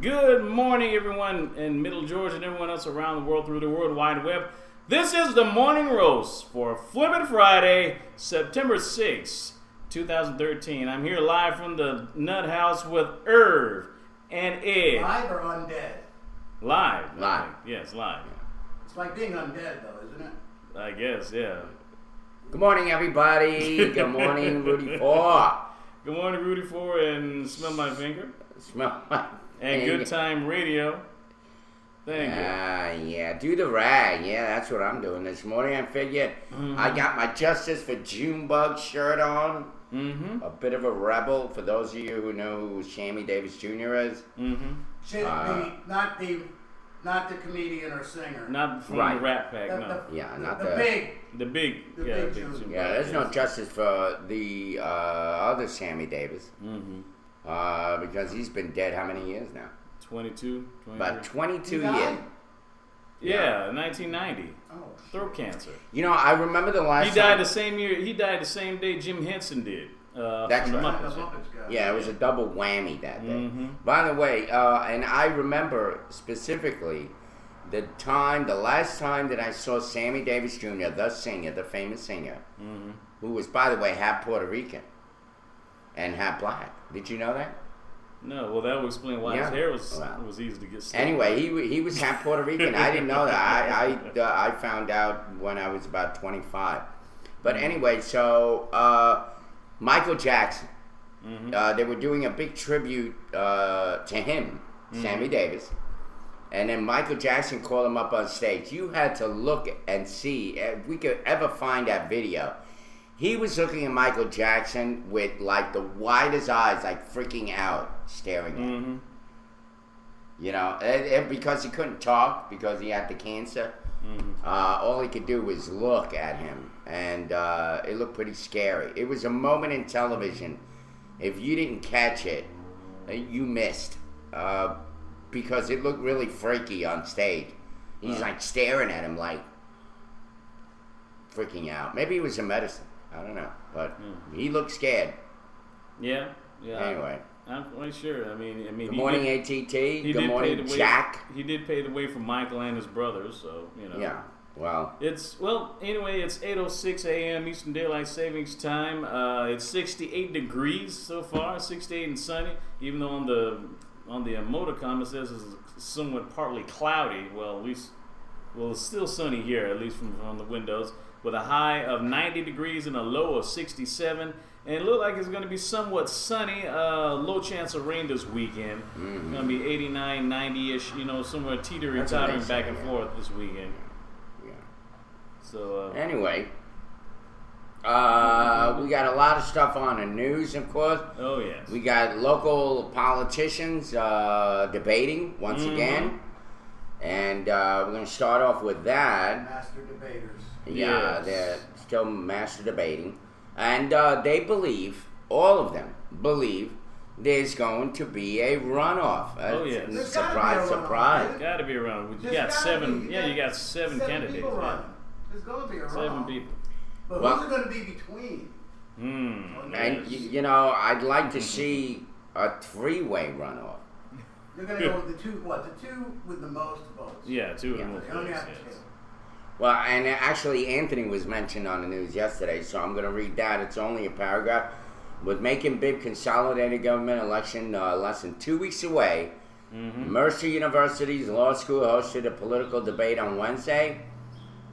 Good morning, everyone in Middle Georgia and everyone else around the world through the World Wide Web. This is the Morning Roast for Flippin' Friday, September 6, 2013. I'm here live from the Nut House with Irv and Ed. Live or undead? Live. Live. Yes, live. It's like being undead, though, isn't it? I guess, yeah. Good morning, everybody. Good morning, Rudy Four. Good morning, Rudy Four, and Smell My Finger. Smell my And finger. Good Time Radio. Thank you. Yeah, do the rag. Yeah, that's what I'm doing this morning. I figured I got my Justice for Junebug shirt on. Mm-hmm. A bit of a rebel, for those of you who know who Sammy Davis Jr. is. Mm-hmm. Should be not the comedian or singer. Not from Right. the Rat Pack, no. Yeah, not the the... big. The big June. Yeah, there's no justice for the other Sammy Davis. Mm-hmm. Because he's been dead how many years now? 22, 23. About 22 He died? years. Yeah, 1990. Oh, Throat cancer. You know, I remember the last He died time... the same year. He died the same day Jim Henson did. That's from the right. The Muppets. Muppets guy. Yeah, it was a double whammy that day. Mm-hmm. By the way, and I remember specifically the last time that I saw Sammy Davis Jr., the singer, the famous singer, Mm-hmm. who was, by the way, half Puerto Rican and half black. Did you know that? No, well, that would explain why Yeah. his hair was Well. easy to get slick. Anyway, he was half Puerto Rican. I didn't know that. I found out when I was about 25. But anyway, so Michael Jackson, Mm-hmm. they were doing a big tribute to him, Sammy Davis. And then Michael Jackson called him up on stage. You had to look and see if we could ever find that video. He was looking at Michael Jackson with like the widest eyes, like freaking out, staring at him. Mm-hmm. You know, and because he couldn't talk because he had the cancer. Mm-hmm. All he could do was look at him, and it looked pretty scary. It was a moment in television. If you didn't catch it, you missed. Because it looked really freaky on stage. He's like staring at him like freaking out. Maybe it was a medicine. I don't know. But he looked scared. Yeah. Anyway. I'm quite sure. I mean, Good morning, ATT. Good morning, Jack. He did pay the way for Michael and his brothers, so, you know. Yeah, well. It's 8:06 a.m. Eastern Daylight Savings Time. It's 68 degrees so far, 68 and sunny. Even though on the Motorcom it says it's somewhat partly cloudy. Well, it's still sunny here, at least from the windows, with a high of 90 degrees and a low of 67. And it looks like it's going to be somewhat sunny. Low chance of rain this weekend. Mm-hmm. It's going to be 89, 90-ish, somewhere teetering back and forth this weekend. Yeah. So Anyway, we got a lot of stuff on the news, of course. oh yes. We got local politicians debating once again. And we're going to start off with that. Master debaters. Yeah, Yes. they're still master debating. And they believe, all of them believe, there's going to be a runoff. Oh, yes. There's gotta Surprise, be a runoff, surprise. isn't Got to be around. You There's got gotta seven. be. Yeah, you got seven candidates. People Yeah. running. There's going to be a runoff. 7 people. But Well- who's it going to be between? And, you know, I'd like to see a three-way runoff. They're going to go with the two with the most votes. Yeah, two of Yeah. them. They only have two. Well, and actually Anthony was mentioned on the news yesterday, so I'm going to read that. It's only a paragraph. With making big consolidated government election less than 2 weeks away, Mercer University's law school hosted a political debate on Wednesday.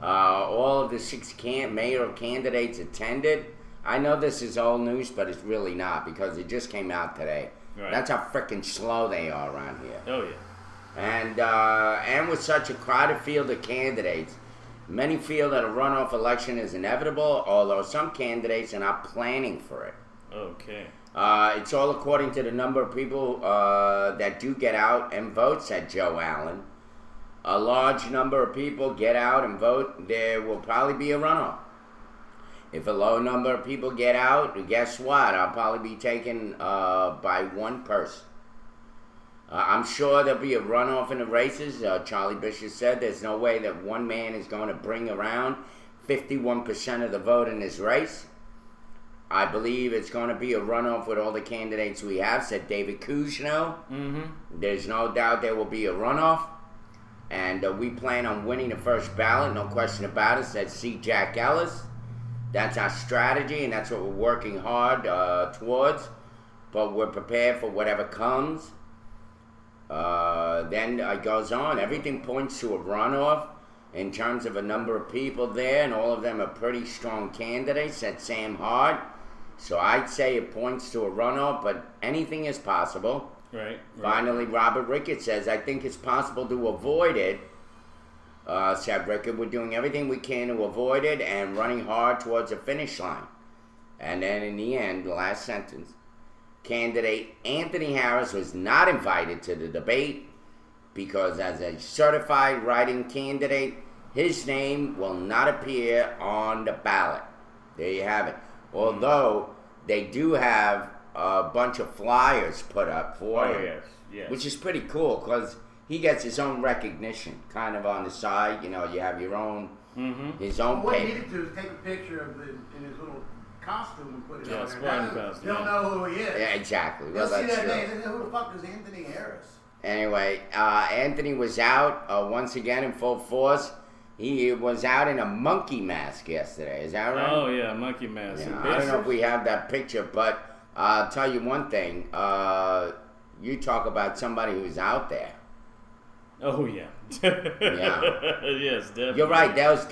All of the 6 mayoral candidates attended. I know this is old news, but it's really not because it just came out today. Right. That's how freaking slow they are around here. Oh yeah. And with such a crowded field of candidates, many feel that a runoff election is inevitable, although some candidates are not planning for it. Okay. It's all according to the number of people that do get out and vote, said Joe Allen. A large number of people get out and vote, there will probably be a runoff. If a low number of people get out, guess what? I'll probably be taken by one person. I'm sure there'll be a runoff in the races. Charlie Bishop said there's no way that one man is going to bring around 51% of the vote in this race. I believe it's going to be a runoff with all the candidates we have, said David Kuzno. Mm-hmm. There's no doubt there will be a runoff. And we plan on winning the first ballot, no question about it, said C. Jack Ellis. That's our strategy, and that's what we're working hard towards. But we're prepared for whatever comes. Then it goes on. Everything points to a runoff in terms of a number of people there, and all of them are pretty strong candidates, said Sam Hart. So I'd say it points to a runoff, but anything is possible. Right. Finally, Robert Ricketts says, I think it's possible to avoid it. Said Ricketts, we're doing everything we can to avoid it and running hard towards the finish line. And then in the end, the last sentence, candidate Anthony Harris was not invited to the debate because as a certified writing candidate, his name will not appear on the ballot. There you have it. Although they do have a bunch of flyers put up for him, yes. which is pretty cool because he gets his own recognition kind of on the side. You know, you have your own, his own What he paper. needed to do is take a picture of it in his little costume and put it Yeah, on Spartan there. costume, They'll yeah. know who he is. Yeah, exactly. They'll Well, see that's that true. name and say, who the fuck is Anthony Harris? Anyway, Anthony was out once again in full force. He was out in a monkey mask yesterday. Is that right? Oh yeah, monkey mask. Yeah, I don't know if we have that picture, but I'll tell you one thing. You talk about somebody who's out there. Oh yeah. Yeah. Yes, definitely. You're right. That was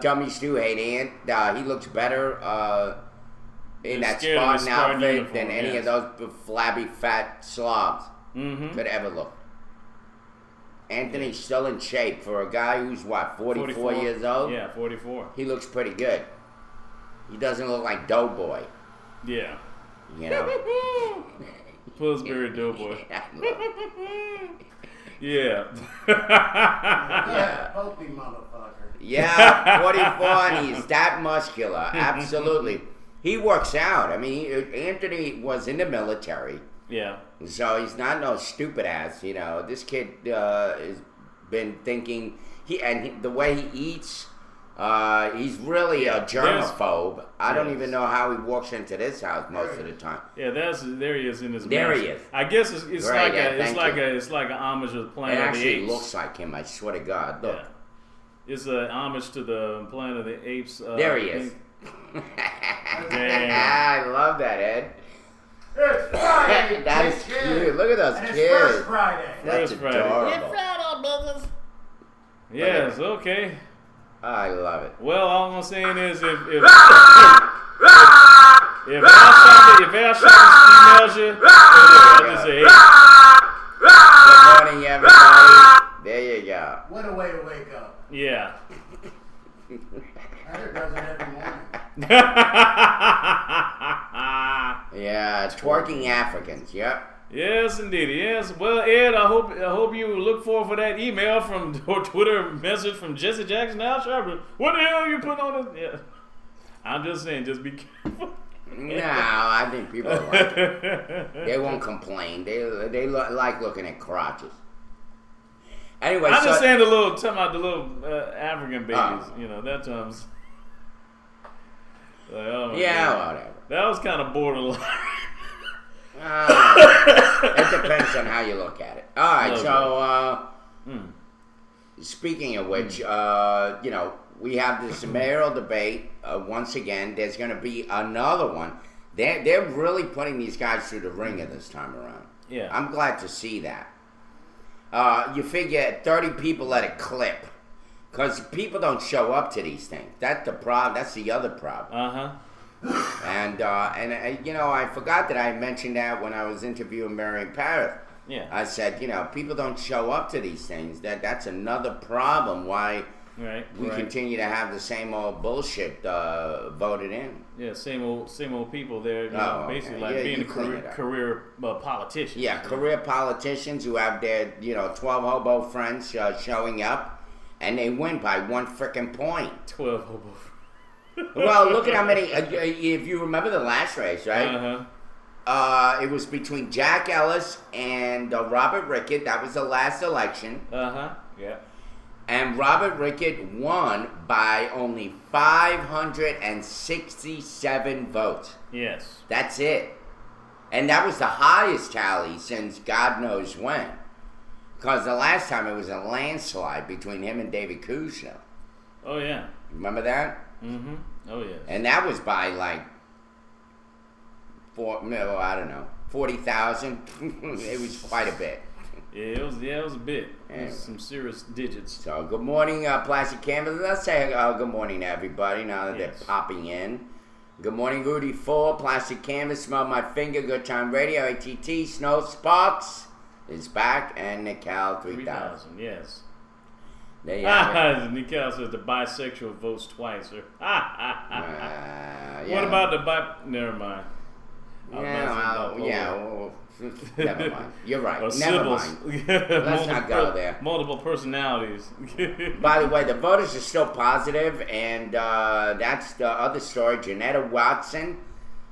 Dummies Do Hate Ant. He looks better in that Scared of his Spartan Spartan outfit uniform, than any yes. of those flabby fat slobs Mm-hmm. could ever look. Anthony's still in shape for a guy who's what, 44 years old? Yeah, 44. He looks pretty good. He doesn't look like Doughboy, Yeah. you know. Pillsbury Doughboy. Yeah. Yeah, pokey motherfucker. Yeah, 44 and he's that muscular. Absolutely. He works out. I mean, Anthony was in the military. Yeah. So he's not no stupid ass, you know. This kid has been thinking the way he eats, he's really a germaphobe. I don't even know how he walks into this house most of the time. Yeah, there he is in his There mask. he is. I guess it's Great, like yeah, it's thank like you. it's like an homage to the It Planet of the actually Apes. looks like him, I swear to God. Look. Yeah. It's an homage to the Planet of the Apes. There he is. Damn. I love that, Ed. It's Friday. That is it's cute. Look at those and kids. it's First Friday. That's First Friday. adorable. Yes, okay. I love it. Well, all I'm saying is if Al Sharpton emails you, I just say, Good morning, everybody. There you go. What a way to wake up. hey, yeah. Heather does it every morning. Yeah, twerking Africans. Yep. Yes, indeed. Yes. Well, Ed, I hope you look forward for that email from or Twitter message from Jesse Jackson. Al Sharpton. What the hell are you putting on this? Yeah. I'm just saying, just be careful. No, I think people are like it. They won't complain. They like looking at crotches. Anyway, I'm so, just saying talking about the little African babies. You know, that time's. Like, oh my yeah, God. whatever. That was kind of borderline. It depends on how you look at it. All right, Okay. so speaking of which, you know, we have this mayoral debate once again. There's going to be another one. They're really putting these guys through the ringer this time around. Yeah. I'm glad to see that. You figure 30 people at a clip, because people don't show up to these things. That's the problem. That's the other problem. And you know, I forgot that I mentioned that when I was interviewing Marion Paris. Yeah. I said, you know, people don't show up to these things. That's another problem why we continue to have the same old bullshit voted in. Yeah, same old people there. You know, Oh, okay. basically like Yeah, being you a clean it up. career politician. Yeah, career politicians who have their, 12 hobo friends showing up, and they win by one frickin' point. 12 hobo. Well, look at how many. If you remember the last race, right? It was between Jack Ellis and Robert Rickett. That was the last election. Yeah. And Robert Rickett won by only 567 votes. Yes. That's it. And that was the highest tally since God knows when. Because the last time it was a landslide between him and David Kushner. Oh, yeah. Remember that? Mm-hmm. Oh, yes. And that was by like, 40,000. It was quite a bit. Yeah, it was a bit. It was some serious digits. So, good morning, Plastic Canvas. Let's say good morning to everybody now that they're popping in. Good morning, Rudy Full, Plastic Canvas, Smell My Finger, Good Time Radio, ATT, Snow Sparks is back, and Nickel 3000. Yes. There you have it. Nickel says the bisexual votes twice. Yeah. What about the Never mind. Never mind. You're right. Or Never Sybil's. mind. Let's not go there. Multiple personalities. By the way, the voters are still positive, and that's the other story. Janetta Watson,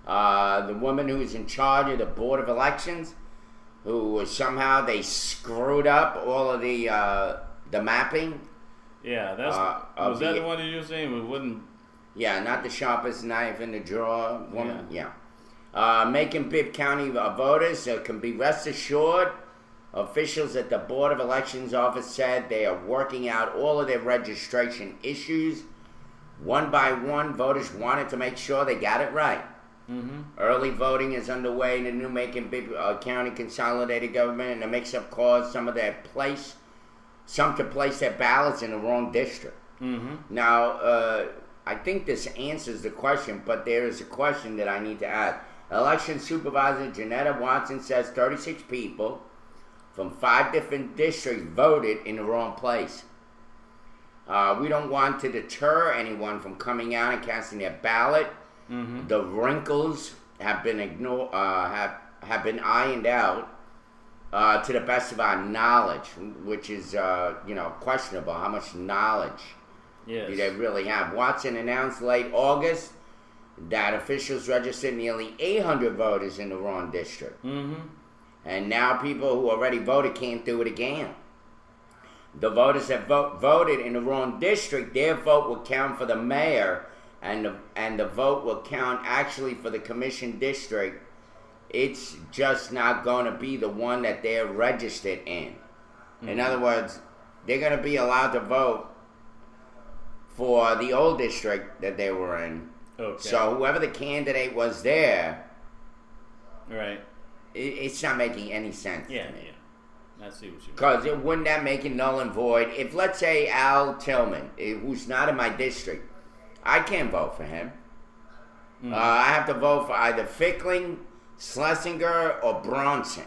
the woman who is in charge of the Board of Elections, who somehow they screwed up all of the mapping. Yeah, that's was that the one that you were saying? It wasn't. Yeah, not the sharpest knife in the drawer woman. Yeah. Macon Bibb County voters can be rest assured. Officials at the Board of Elections office said they are working out all of their registration issues. One by one, voters wanted to make sure they got it right. Mm-hmm. Early voting is underway in the new Macon Bibb County Consolidated Government, and the mix-up caused some to place their ballots in the wrong district. Mm-hmm. Now, I think this answers the question, but there is a question that I need to add. Election Supervisor Janetta Watson says 36 people from 5 different districts voted in the wrong place. We don't want to deter anyone from coming out and casting their ballot. Mm-hmm. The wrinkles have been have been ironed out to the best of our knowledge, which is questionable. How much knowledge do they really have? Watson announced late August that officials registered nearly 800 voters in the wrong district. Mm-hmm. And now people who already voted can't do it again. The voters that voted in the wrong district, their vote will count for the mayor, and the vote will count actually for the commission district. It's just not going to be the one that they're registered in. Mm-hmm. In other words, they're going to be allowed to vote for the old district that they were in. Okay. So whoever the candidate was there, right? It's not making any sense. Yeah, yeah. I see what you mean. Because wouldn't that make it null and void? If, let's say, Al Tillman, who's not in my district, I can't vote for him. Mm. I have to vote for either Fickling, Schlesinger, or Bronson.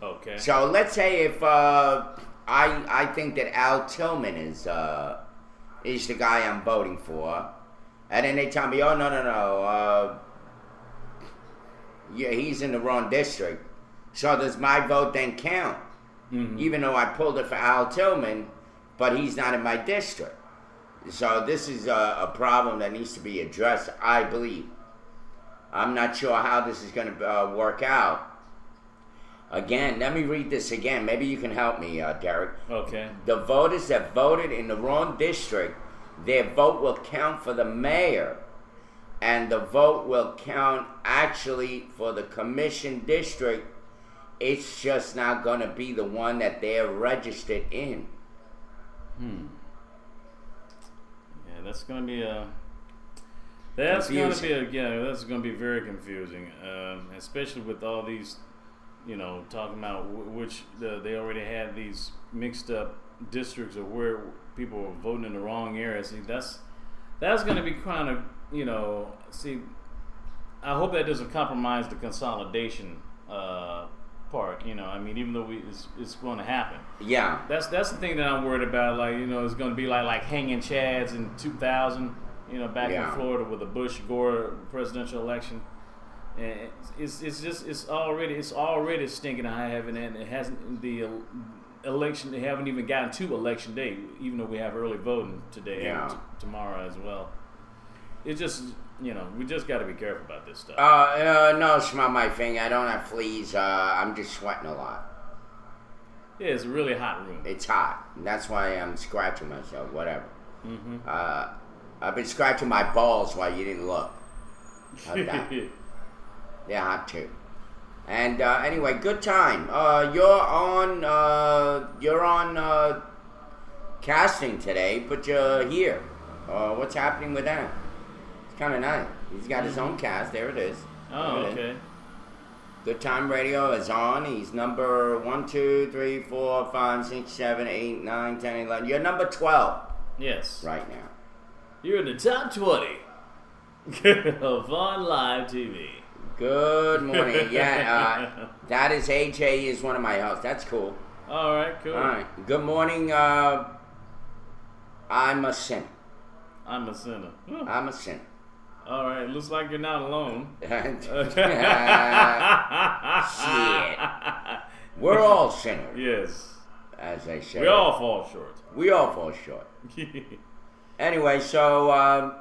Okay. So let's say if I think that Al Tillman is the guy I'm voting for, and then they tell me, oh, no, yeah, he's in the wrong district. So does my vote then count? Mm-hmm. Even though I pulled it for Al Tillman, but he's not in my district. So this is a problem that needs to be addressed, I believe. I'm not sure how this is going to work out. Again, let me read this again. Maybe you can help me, Derek. Okay. The voters that voted in the wrong district, their vote will count for the mayor, and the vote will count actually for the commission district. It's just not going to be the one that they're registered in. Yeah, that's going to be that's going to be very confusing, especially with all these, talking about which they already had these mixed up districts of where people were voting in the wrong area. See, that's going to be kind of, see, I hope that doesn't compromise the consolidation part. I mean, even though it's going to happen. Yeah. That's the thing that I'm worried about. Like, it's going to be like hanging chads in 2000. Back in Florida with the Bush-Gore presidential election, and it's already stinking high heaven, and it hasn't the election. They haven't even gotten to election day, even though we have early voting today and tomorrow as well. It's just we just got to be careful about this stuff. No, smell my finger. I don't have fleas. I'm just sweating a lot. Yeah, it's a really hot room. It's hot. And that's why I'm scratching myself, whatever. I've been scratching my balls while you didn't look. How'd that? They're hot too. And anyway, good time. You're on casting today, but you're here. What's happening with that? It's kind of nice. He's got his own cast. There it is. Oh, There it is. okay. Good Time Radio is on. He's number 1, 2, 3, 4, 5, 6, 7, 8, 9, 10, 11. You're number 12 Yes. right now. You're in the top 20 of On Live TV. Good morning. Yeah, that is AJ is one of my hosts. That's cool. All right, cool. All right. Good morning. I'm a sinner. I'm a sinner. I'm a sinner. All right, looks like you're not alone. Shit. We're all sinners, Yes. as they say. We all fall short. We all fall short. Anyway, so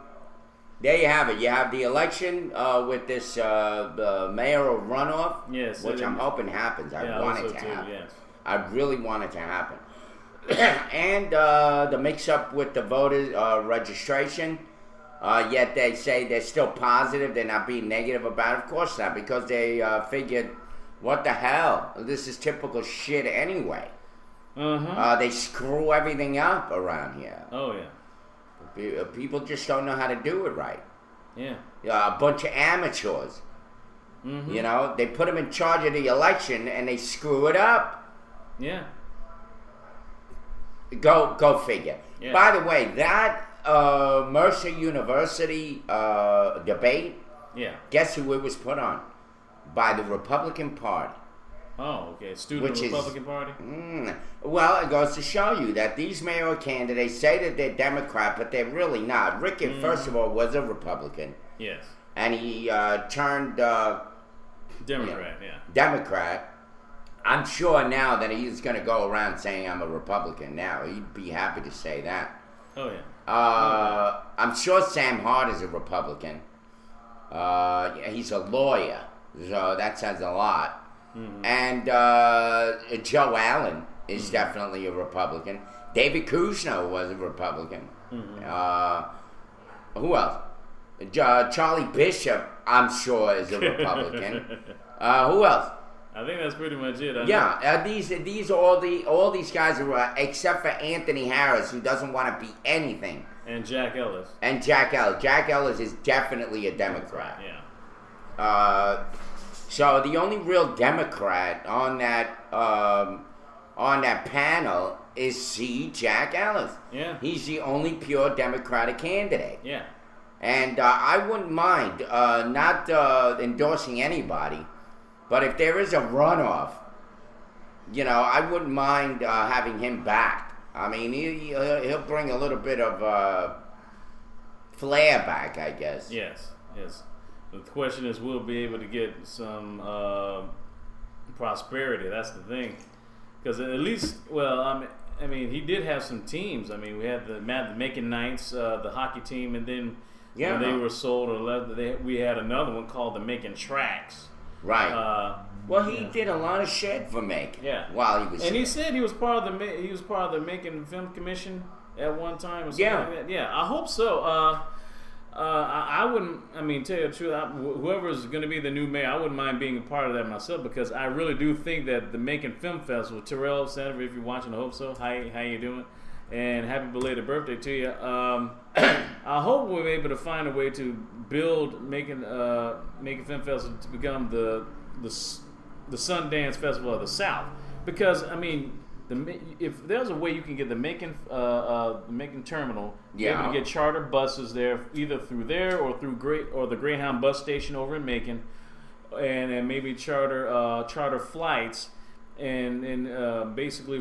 there you have it. You have the election with this mayoral runoff, Yes, which it I'm is. hoping happens. I want it to happen. Yes. I really want it to happen. And the mix-up with the voter registration, yet they say they're still positive. They're not being negative about it. Of course not, because they figured, what the hell? This is typical shit anyway. They screw everything up around here. Oh, yeah. People just don't know how to do it right. Yeah. A bunch of amateurs. You know, they put them in charge of the election and they screw it up. Yeah. Go figure. Yeah. By the way, that Mercer University debate, Yeah. guess who it was put on? By the Republican Party. Oh, okay. Student Which is- Republican Party? Well, it goes to show you that these mayoral candidates say that they're Democrat, but they're really not. Rickett, first of all, was a Republican, Yes. and he turned Democrat, yeah. Democrat. I'm sure now that he's going to go around saying I'm a Republican now. He'd be happy to say that. Oh, yeah. I'm sure Sam Hart is a Republican. He's a lawyer, so that says a lot. And Joe Allen is definitely a Republican. David Kushner was a Republican. Who else? Charlie Bishop, I'm sure, is a Republican. Who else? I think that's pretty much it. These all these guys are except for Anthony Harris, who doesn't want to be anything, And Jack Ellis. and Jack Ellis. Jack Ellis is definitely a Democrat. Yeah. So the only real Democrat on that panel is Jack Ellis. Yeah. He's the only pure Democratic candidate. Yeah. And I wouldn't mind not endorsing anybody, but if there is a runoff, you know, I wouldn't mind having him back. I mean, he'll bring a little bit of flair back, I guess. Yes. Yes. The question is, we'll be able to get some prosperity. That's the thing. Because at least, well, I mean, he did have some teams. I mean, we had the Macon Knights, the hockey team, and then when they were sold or left, we had another one called the Macon Tracks. Right. Well, he yeah. did a lot of shit for Macon. Yeah. While he was. And he here. said he was part of the Macon Film Commission at one time. Or something Yeah. like that. Yeah. I hope so. I wouldn't. I mean, tell you the truth, whoever's going to be the new mayor, I wouldn't mind being a part of that myself, because I really do think that the Macon Film Festival, Terrell Senator, if you're watching, I hope so. How you doing? And happy belated birthday to you. I hope we're able to find a way to build Macon Film Festival to become the Sundance Festival of the South, because I mean, if there's a way you can get the Macon terminal, Yeah. able to get charter buses there, either through there or through the Greyhound bus station over in Macon, and maybe charter flights, and basically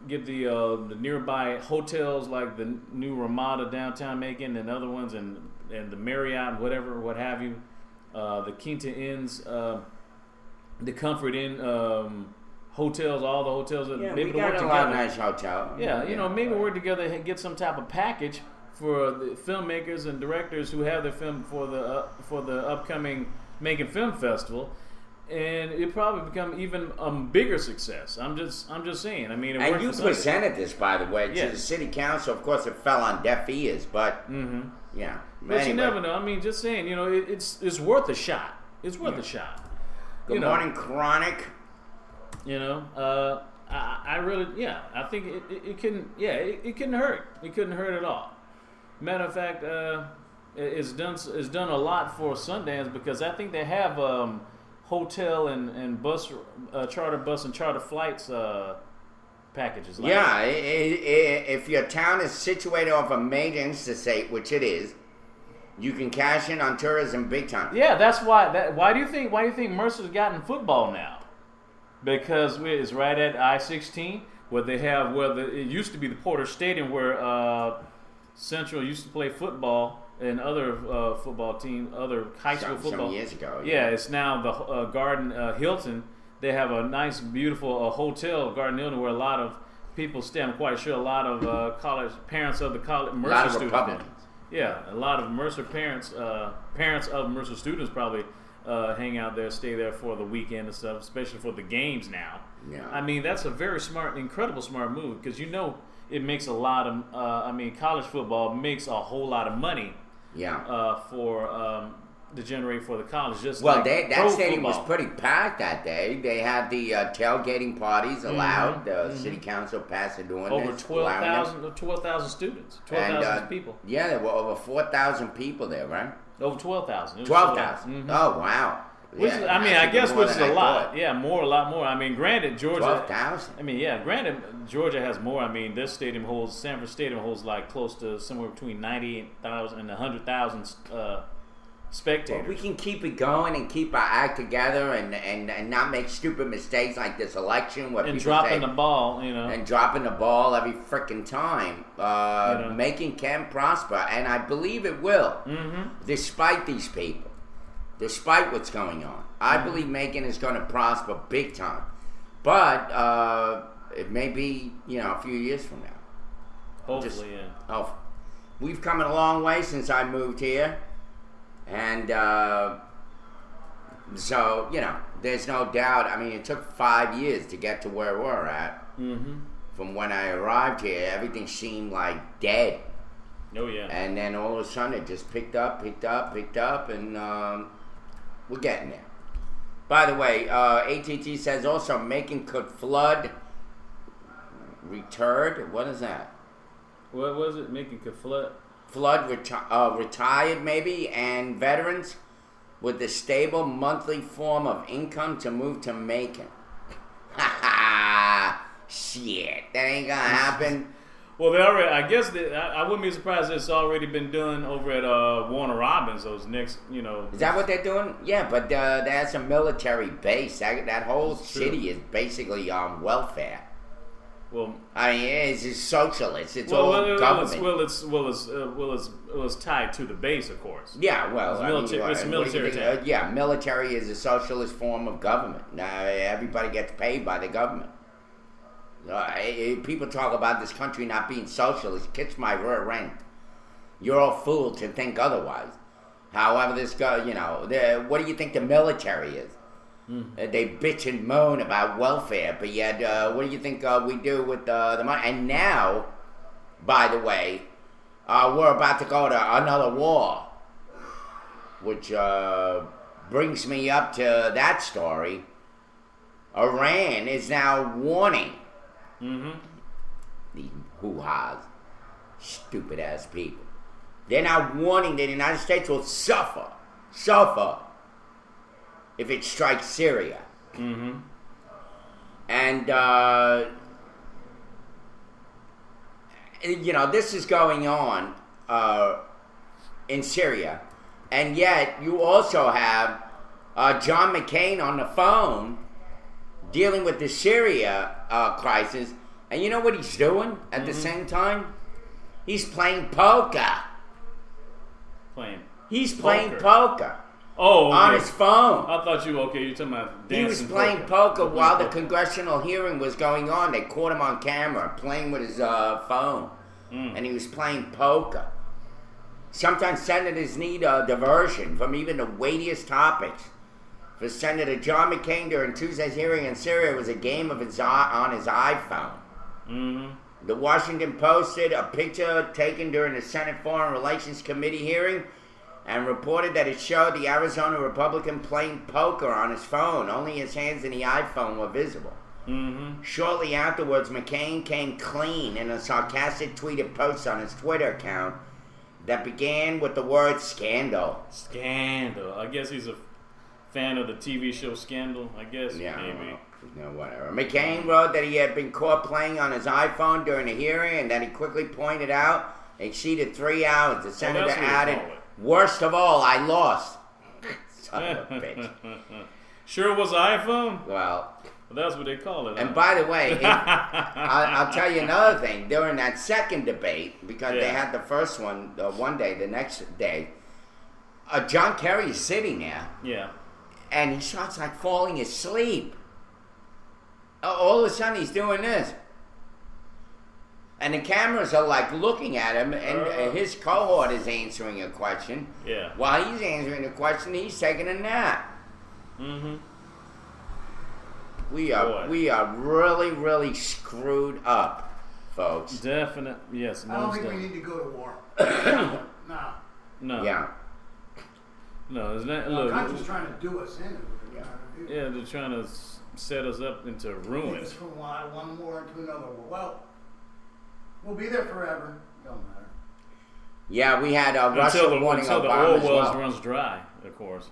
get the nearby hotels like the new Ramada downtown Macon and other ones, and the Marriott, what have you, the Quinta Inns, the Comfort Inn. Hotels, all the hotels that Yeah, maybe we got work a together. lot of nice hotel. Yeah, you know, maybe work together and get some type of package for the filmmakers and directors who have their film for the upcoming Macon Film Festival, and it probably become even a bigger success. I'm just saying. I mean, it And worked you for Sunday. presented this, by the way, to Yes. the city council. Of course, it fell on deaf ears, but yeah. But you Anyway. never know. I mean, just saying. You know, it's worth a shot. It's worth a shot. Good you know, morning, Chronic. You know, I really, I think it can, it couldn't hurt. It couldn't hurt at all. Matter of fact, it's done a lot for Sundance because I think they have hotel and bus, charter bus and charter flights packages. Like Yeah, if your town is situated off a major interstate, which it is, you can cash in on tourism big time. Yeah, that's why. Why do you think Mercer's gotten football now? Because it's right at I-16 where they have it used to be the Porter Stadium where Central used to play football and other football teams, other high school football. Some years ago. Yeah, it's now the Garden Hilton. They have a nice, beautiful hotel, Garden Hilton, where a lot of people stay. I'm quite sure a lot of college parents of the college Mercer lot of students. Republicans. Yeah, a lot of Mercer parents of Mercer students probably hang out there, stay there for the weekend and stuff, especially for the games now. Yeah. I mean, that's a very smart, incredible smart move because you know it makes a lot of. College football makes a whole lot of money. Yeah. To generate for the college. Just Well, like that pro stadium football. was pretty packed that day. They had the tailgating parties allowed. The city council passed an ordinance Over allowing them. 12,000 students, And, 12,000 people. Yeah, there were over 4,000 people there, right? Over 12,000. 12,000. Oh, wow. Which Yeah, is, I mean, I actually guess more which is than a I lot. thought. Yeah, a lot more. I mean, granted, Georgia. 12,000. I mean, yeah, granted, Georgia has more. I mean, this stadium holds, Sanford Stadium holds like close to somewhere between 98,000 and 100,000 spectators. Well, we can keep it going and keep our act together and not make stupid mistakes like this election where and people dropping say, the ball, you know. and dropping the ball every freaking time. Making can prosper, and I believe it will, despite these people, despite what's going on. I believe Macon is going to prosper big time, but it may be a few years from now. Hopefully, yeah. Oh, we've come a long way since I moved here, and so there's no doubt. I mean, it took 5 years to get to where we're at. From when I arrived here, everything seemed like dead. Oh yeah. And then all of a sudden it just picked up, and we're getting there. By the way, ATT says also Macon could flood returned. What is that? What was it? Macon could flood? Flood retired maybe and veterans with a stable monthly form of income to move to Macon. Ha ha! Shit, that ain't gonna happen. Well, they already. I guess I wouldn't be surprised if it's already been done over at Warner Robins. Those next, Is that what they're doing? Yeah, but that's a military base. That whole It's true. city is basically on welfare. Well, I mean, it's just socialist. It's well, all government. it's tied to the base, of course. Yeah, well, It's I mean, military- it's what do you military think? tag. Yeah, military is a socialist form of government. Now, everybody gets paid by the government. People talk about this country not being socialist. Kiss my rear end. You're all fooled to think otherwise. However, this guy, what do you think the military is? They bitch and moan about welfare, but yet, what do you think we do with the money? And now, by the way, we're about to go to another war, which brings me up to that story. Iran is now warning these hoo-has, stupid ass people. They're now warning that the United States will suffer if it strikes Syria. And this is going on in Syria, and yet you also have John McCain on the phone dealing with the Syria crisis, and you know what he's doing at the same time? He's playing poker. He's playing poker Oh, on okay. his phone. I thought you're talking about He was dancing playing poker while the poker. congressional hearing was going on. They caught him on camera playing with his phone, and he was playing poker. Sometimes senators need a diversion from even the weightiest topics for Senator John McCain during Tuesday's hearing in Syria was a game of on his iPhone. Mm-hmm. The Washington posted a picture taken during the Senate Foreign Relations Committee hearing and reported that it showed the Arizona Republican playing poker on his phone. Only his hands and the iPhone were visible. Mm-hmm. Shortly afterwards, McCain came clean in a sarcastic tweeted post on his Twitter account that began with the word scandal. Scandal. I guess he's a fan of the TV show Scandal, I guess. Yeah, Maybe. no, whatever. McCain wrote that he had been caught playing on his iPhone during the hearing and that he quickly pointed out exceeded 3 hours. The senator that's what you added, call it. "Worst of all, I lost." Son of a bitch. Sure it was an iPhone? Well, That's what they call it. and by the way, I'll tell you another thing. During that second debate, because they had the first one one day, the next day, John Kerry is sitting there, Yeah. and he starts like falling asleep. All of a sudden, he's doing this. And the cameras are like looking at him, and his cohort is answering a question. Yeah. While he's answering the question, he's taking a nap. Mm-hmm. We are really, really screwed up, folks. Definite. Yes. I don't most think we definitely. need to go to war. No. No. Yeah. No, it's not. The Look. country's trying to do us in. Is what they're trying to do. Yeah, they're trying to set us up into Take ruin. us from one war into another war. Well, we'll be there forever. Don't matter. Yeah, we had Russia warning until the Obama oil as wells well. runs dry, of course.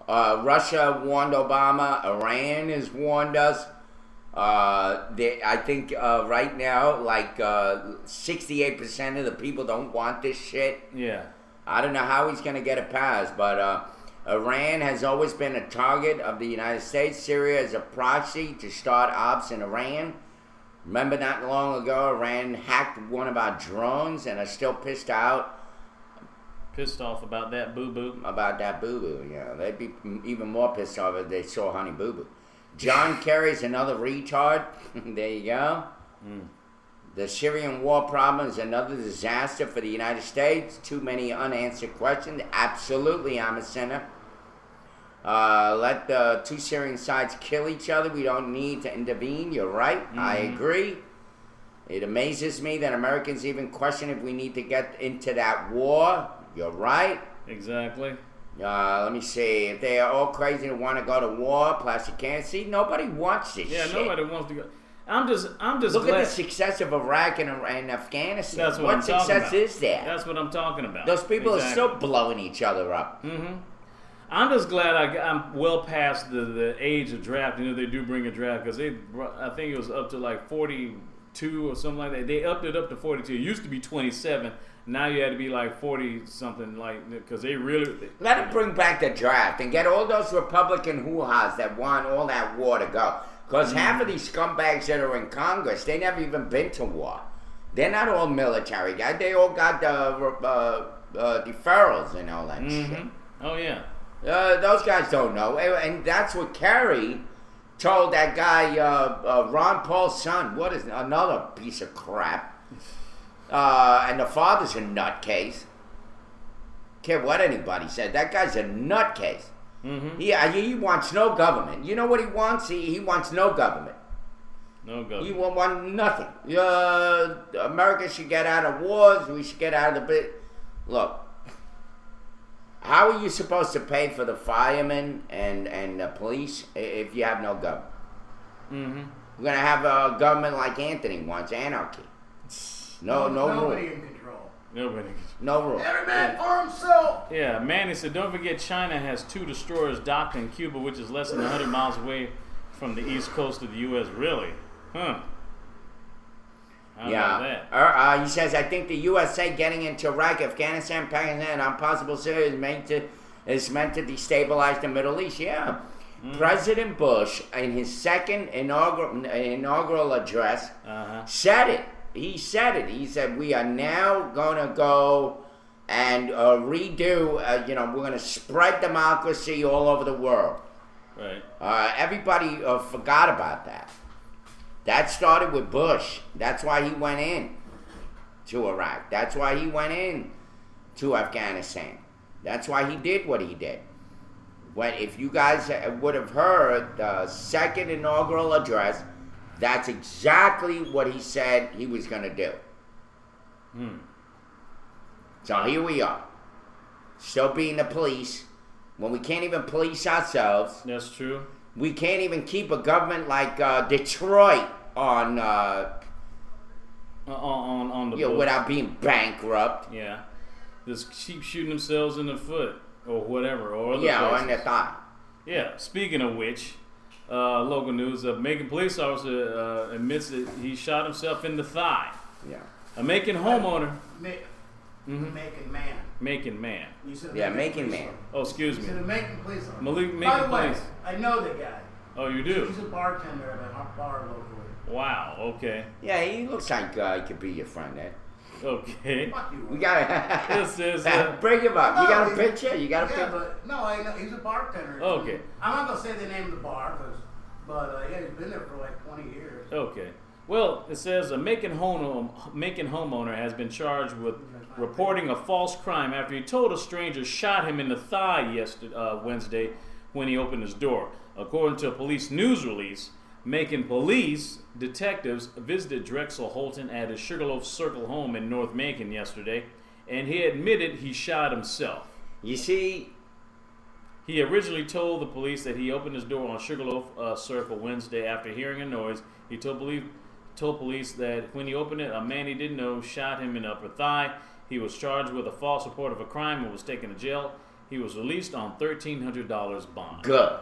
Russia warned Obama. Iran has warned us. I think right now, like 68% of the people don't want this shit. Yeah. I don't know how he's going to get it passed, but Iran has always been a target of the United States. Syria is a proxy to start ops in Iran. Remember not long ago, Iran hacked one of our drones and are still pissed off about that boo-boo. about that boo-boo. Yeah, they'd be even more pissed off if they saw Honey Boo Boo. John Kerry's another retard. There you go. The Syrian war problem is another disaster for the United States. Too many unanswered questions. Absolutely, I'm a sinner. Let the two Syrian sides kill each other. We don't need to intervene. You're right. I agree. It amazes me that Americans even question if we need to get into that war. You're right. Exactly. Let me see. If they are all crazy to want to go to war, plastic cans. See, nobody wants this Yeah, shit. nobody wants to go. I'm just Look glad. at the success of Iraq and Afghanistan. That's what I'm talking success about. is there? That's what I'm talking about. Those people Exactly. are still blowing each other up. Mm-hmm. I'm just glad I'm well past the age of draft. You know, they do bring a draft because I think it was up to like 42 or something like that. They upped it up to 42. It used to be 27. Now you had to be like 40 something, like, because they really. Let them bring back the draft and get all those Republican hoo-has that want all that war to go. Because half of these scumbags that are in Congress, they never even been to war. They're not all military guys. They all got deferrals and all that shit. Oh, yeah. Those guys don't know. And that's what Kerry told that guy, Ron Paul's son. What is another piece of crap? And the father's a nutcase. Care what anybody said. That guy's a nutcase. Mm-hmm. He wants no government. You know what he wants? He wants no government. No go. He won't want nothing. America should get out of wars. We should get out of the bit. Look, how are you supposed to pay for the firemen and the police if you have no government? Mm-hmm. We're gonna have a government like Anthony wants, anarchy. No Nobody rule. in control. Nobody. No rule. Every man for himself. Yeah, Manny said, don't forget China has 2 destroyers docked in Cuba, which is less than 100 miles away from the east coast of the U.S. Really? Huh. How about that? He says, I think the USA getting into Iraq, Afghanistan, Pakistan on possible Syria is meant to destabilize the Middle East. Yeah. President Bush, in his second inaugural address, said it. He said it. He said, we are now going to go and redo, we're going to spread democracy all over the world. Right. Everybody forgot about that. That started with Bush. That's why he went in to Iraq. That's why he went in to Afghanistan. That's why he did what he did. if you guys would have heard the second inaugural address, that's exactly what he said he was going to do. So here we are, still being the police, when we can't even police ourselves. That's true. We can't even keep a government like Detroit on the books. without being bankrupt. Yeah, just keep shooting themselves in the foot or whatever, or other Yeah, places. on the thigh. Yeah. Speaking of which, local news: a Macon police officer admits that he shot himself in the thigh. Yeah. A Macon homeowner. Macon man. Macon man. You said Yeah, Macon Macon police man. officer. Oh, excuse You me. said a Macon police officer. Macon By the way, police. I know the guy. Oh, you do? He's a bartender at a bar locally. Wow. Okay. Yeah, he looks like he could be your friend, Ed. Okay. Fuck you. We gotta This is bring him up. You got a No, picture? You got a Yeah, picture? but no, I know he's a bartender. Okay. I'm not gonna say the name of the bar, but yeah, he's been there for like 20 years. Okay. Well, it says a Macon homeowner has been charged with reporting a false crime after he told a stranger shot him in the thigh Wednesday when he opened his door. According to a police news release, Macon police detectives visited Drexel Holton at his Sugarloaf Circle home in North Macon yesterday, and he admitted he shot himself. You see, He originally told the police that he opened his door on Sugarloaf Circle Wednesday after hearing a noise. He told police that when he opened it, a man he didn't know shot him in the upper thigh. He was charged with a false report of a crime and was taken to jail. He was released on $1,300 bond. good.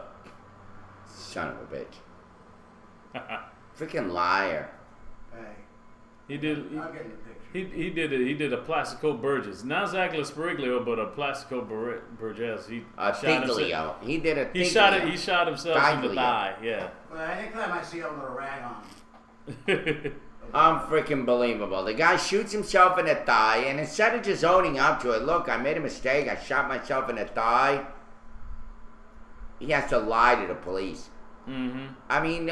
Son of a bitch. Freaking liar. Hey, He did. I'll get in the picture. He did a Placico Burgess, not exactly a Spiriglio, but a Placico Burgess. He shot himself. Tiglio. He did a He Tiglio. shot himself in the Tiglio. thigh. Yeah. Well, anytime I see him with a rag on. Unfreaking believable. The guy shoots himself in the thigh, and instead of just owning up to it, look, I made a mistake, I shot myself in the thigh, he has to lie to the police. Mm-hmm. I mean,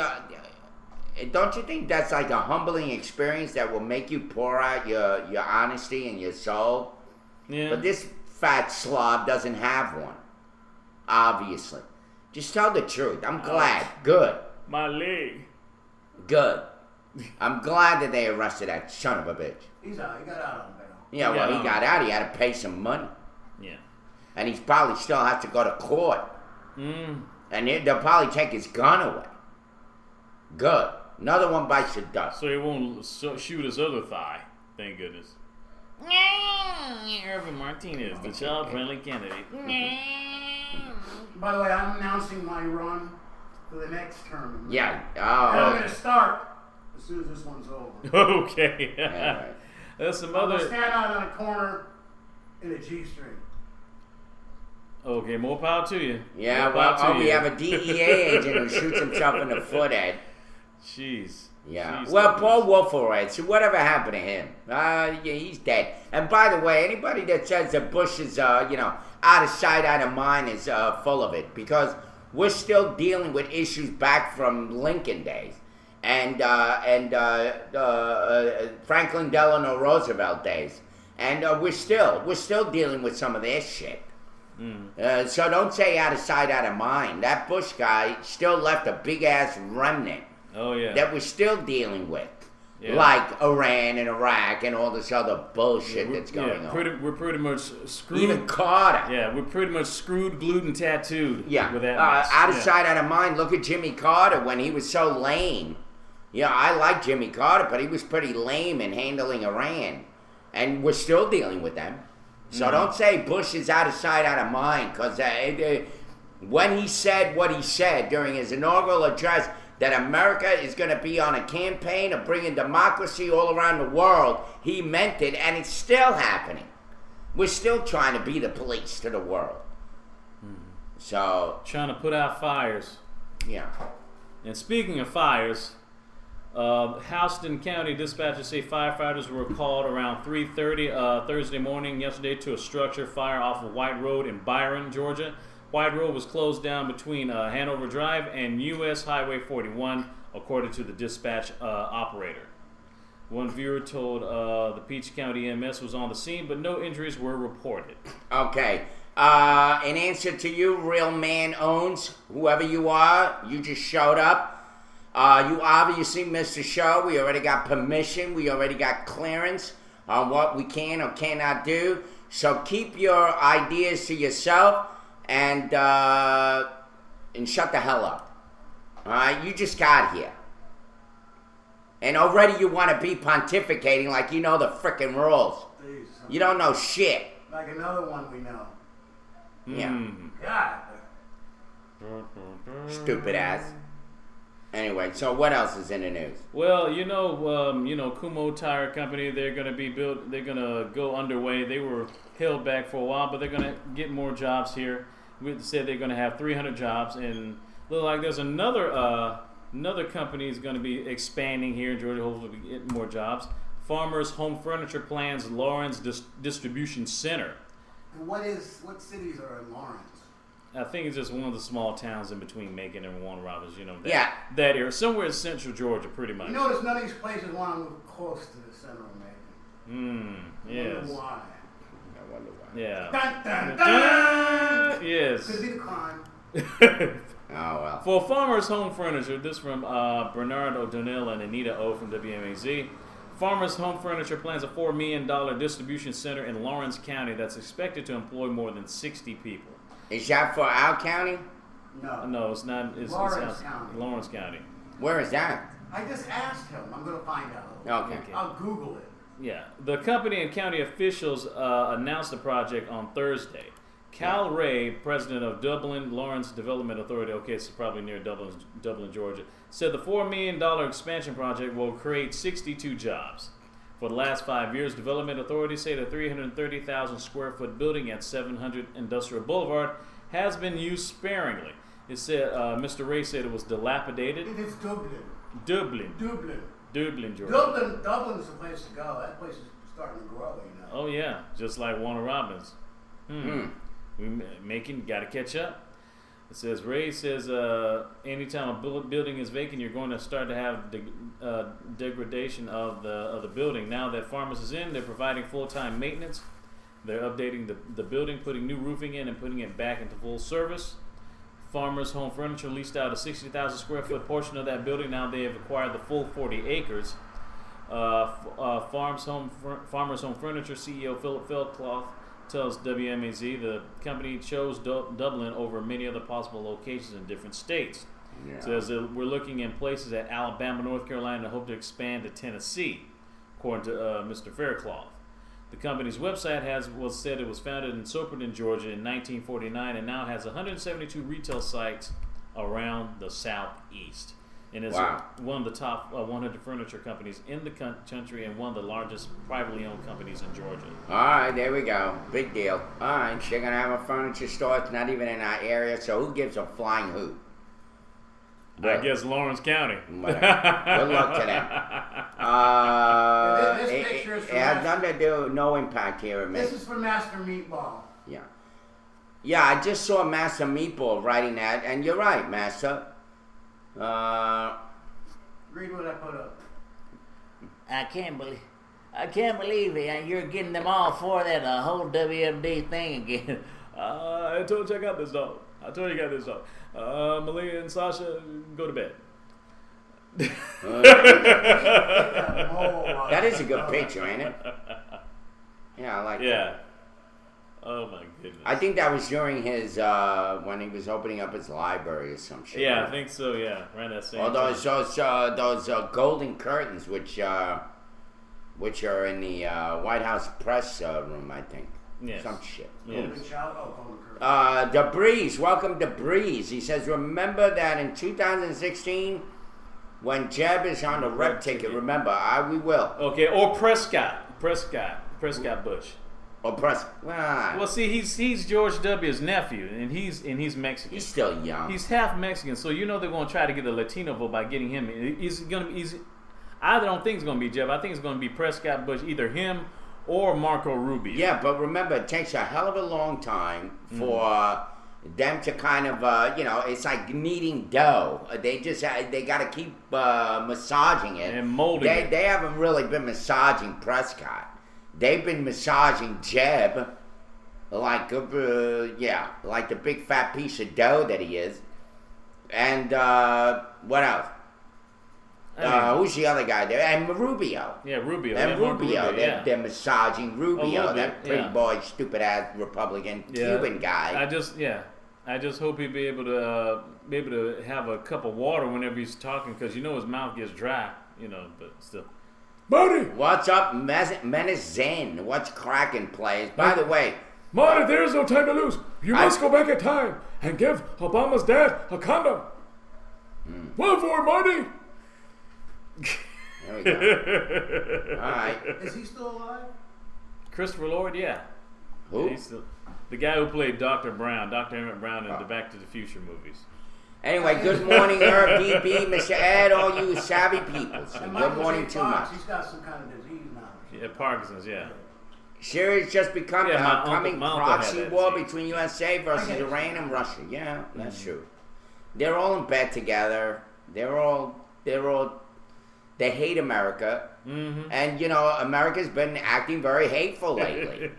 don't you think that's like a humbling experience that will make you pour out your honesty and your soul? Yeah. But this fat slob doesn't have one, obviously. Just tell the truth. I'm glad. Good. My leg. Good. I'm glad that they arrested that son of a bitch. He's out. He got out on bail. Yeah, well, he got out. He had to pay some money. Yeah. And he's probably still have to go to court. Mm. And they'll probably take his gun away. Good. Another one bites the dust. So he won't shoot his other thigh. Thank goodness. Irvin Martinez, the child-friendly candidate. By the way, I'm announcing my run for the next term. Yeah. And I'm Oh. going to start as soon as this one's over. Okay. Alright. There's some I'm going to other. stand out on a corner in a G-string. Okay, more power to you. Yeah, More well, power to we you. have a DEA agent who shoots himself in the foot, Ed. Jeez. Yeah. Jeez, Well, that Paul was- Wolfowitz, so whatever happened to him? Yeah, he's dead. And by the way, anybody that says that Bush is, out of sight, out of mind is full of it, because we're still dealing with issues back from Lincoln days and Franklin Delano Roosevelt days, and we're still dealing with some of this shit. So don't say out of sight, out of mind. That Bush guy still left a big ass remnant Oh yeah. that we're still dealing with, Yeah. like Iran and Iraq and all this other bullshit that's going on. We're pretty much screwed. Even Carter. Yeah, we're pretty much screwed, glued, and tattooed. Yeah, With that mess. out of Yeah. sight, out of mind. Look at Jimmy Carter when he was so lame. Yeah, I like Jimmy Carter, but he was pretty lame in handling Iran, and we're still dealing with them. So don't say Bush is out of sight, out of mind, because when he said what he said during his inaugural address, that America is going to be on a campaign of bringing democracy all around the world, he meant it, and it's still happening. We're still trying to be the police to the world. So, Trying to put out fires. yeah. And speaking of fires, Houston County dispatchers say firefighters were called around 3:30 Thursday morning yesterday to a structure fire off of White Road in Byron, Georgia. White Road was closed down between Hanover Drive and U.S. Highway 41, according to the dispatch operator. One viewer told the Peach County EMS was on the scene, but no injuries were reported. Okay. In answer to you, real man owns, whoever you are, you just showed up. You obviously missed the show. We already got permission. We already got clearance on what we can or cannot do. So keep your ideas to yourself and shut the hell up. All right? You just got here. And already you want to be pontificating like you know the frickin' rules. Jeez, You don't know shit. like another one we know. Yeah. God. Stupid ass. Anyway, so what else is in the news? Well, Kumho Tire Company, they're going to be built. They're going to go underway. They were held back for a while, but they're going to get more jobs here. We said they're going to have 300 jobs, and look like there's another company is going to be expanding here in Georgia. Hopefully, we get more jobs. Farmers Home Furniture plans Lawrence Distribution Center. And what cities are in Lawrence? I think it's just one of the small towns in between Macon and Warner Robins. That area, somewhere in central Georgia, pretty much. You notice none of these places want to move close to the center of Macon. Yes. I wonder why. Yeah. Dun, dun, dun. Yes. Could be the crime. Oh, well. For Farmers Home Furniture, this from Bernard O'Donnell and Anita O from WMAZ. Farmers Home Furniture plans a $4 million distribution center in Lawrence County that's expected to employ more than 60 people. Is that for our county? No, it's not. It's Lawrence County. Lawrence County. Where is that? I just asked him. I'm going to find out. Okay. I'll Google it. Yeah. The company and county officials announced the project on Thursday. Cal Ray, president of Dublin Lawrence Development Authority, okay, it's probably near Dublin, Georgia, said the $4 million expansion project will create 62 jobs. For the last 5 years, Development Authority say the 330,000 square foot building at 700 Industrial Boulevard has been used sparingly. It said, Mr. Ray said it was dilapidated. It is Dublin. Dublin, Georgia. Dublin's the place to go. That place is starting to grow, Oh yeah, just like Warner Robins. Macon, got to catch up. It says Ray says anytime a building is vacant, you're going to start to have degradation of the building. Now that Farmers is in, they're providing full-time maintenance. They're updating the building, putting new roofing in, and putting it back into full service. Farmers Home Furniture leased out a 60,000 square foot portion of that building. Now they have acquired the full 40 acres. Farmers Home Furniture CEO Philip Feldcloth tells WMAZ the company chose Dublin over many other possible locations in different states. Yeah. Says that we're looking in places at Alabama, North Carolina, and hope to expand to Tennessee, according to Mr. Faircloth. The company's website said it was founded in Soperton, Georgia in 1949 and now has 172 retail sites around the southeast. And it's one of the top 100 furniture companies in the country and one of the largest privately owned companies in Georgia. All right, there we go. Big deal. All right, they're going to have a furniture store. It's not even in our area, so who gives a flying hoot? I guess Lawrence County. Good luck to them. This picture is it has nothing to do, no impact here. This is from Master Meatball. Yeah. Yeah, I just saw Master Meatball writing that, and you're right, Master. Read what I put up. I can't believe it. You're getting them all for that whole WMD thing again. I told you I got this dog. Malia and Sasha, go to bed. That is a good picture, ain't it? Yeah, I like that. Yeah. Oh my goodness. I think that was during his when he was opening up his library or some shit. Yeah, I think so. Yeah, around that same. Those golden curtains, which are in the White House press room, I think. Yes. Some shit. Yes. DeBreeze, welcome DeBreeze. He says, remember that in 2016, when Jeb is on the rep ticket. Remember, we will. Okay, or Prescott Bush. Or Well, see, he's George W.'s nephew, and he's Mexican. He's still young. He's half Mexican, so they're going to try to get a Latino vote by getting him. I don't think it's going to be Jeb. I think it's going to be Prescott Bush, either him or Marco Rubio. Yeah, but remember, it takes a hell of a long time for them to kind of, it's like kneading dough. They got to keep massaging it. And molding it. They haven't really been massaging Prescott. They've been massaging Jeb. like like the big fat piece of dough that he is. And what else? Who's the other guy there? And Rubio. Yeah, Rubio. And Marco Rubio. yeah. They're massaging Rubio, little that bit, pretty yeah. boy, stupid ass Republican Cuban guy. I just hope he'll be able to have a cup of water whenever he's talking, because his mouth gets dry. But still. Marty! What's up, Menace Zen? What's cracking, players? By the way, Marty, there is no time to lose. You must go back in time and give Obama's dad a condom. What for, Marty? there we go. All right. Is he still alive? Christopher Lloyd, yeah. Who? Yeah, he's the guy who played Dr. Emmett Brown in the Back to the Future movies. Anyway, good morning, Herb, DB, Mr. Ed, all you savvy peoples. And Good morning J. too Fox, much. He's got some kind of disease now. Yeah, Parkinson's, yeah. Syria's just become Yeah, a coming my uncle had proxy that war disease. between USA versus Iran and Russia. Yeah, that's true. They're all in bed together. They hate America. Mm-hmm. And, America's been acting very hateful lately.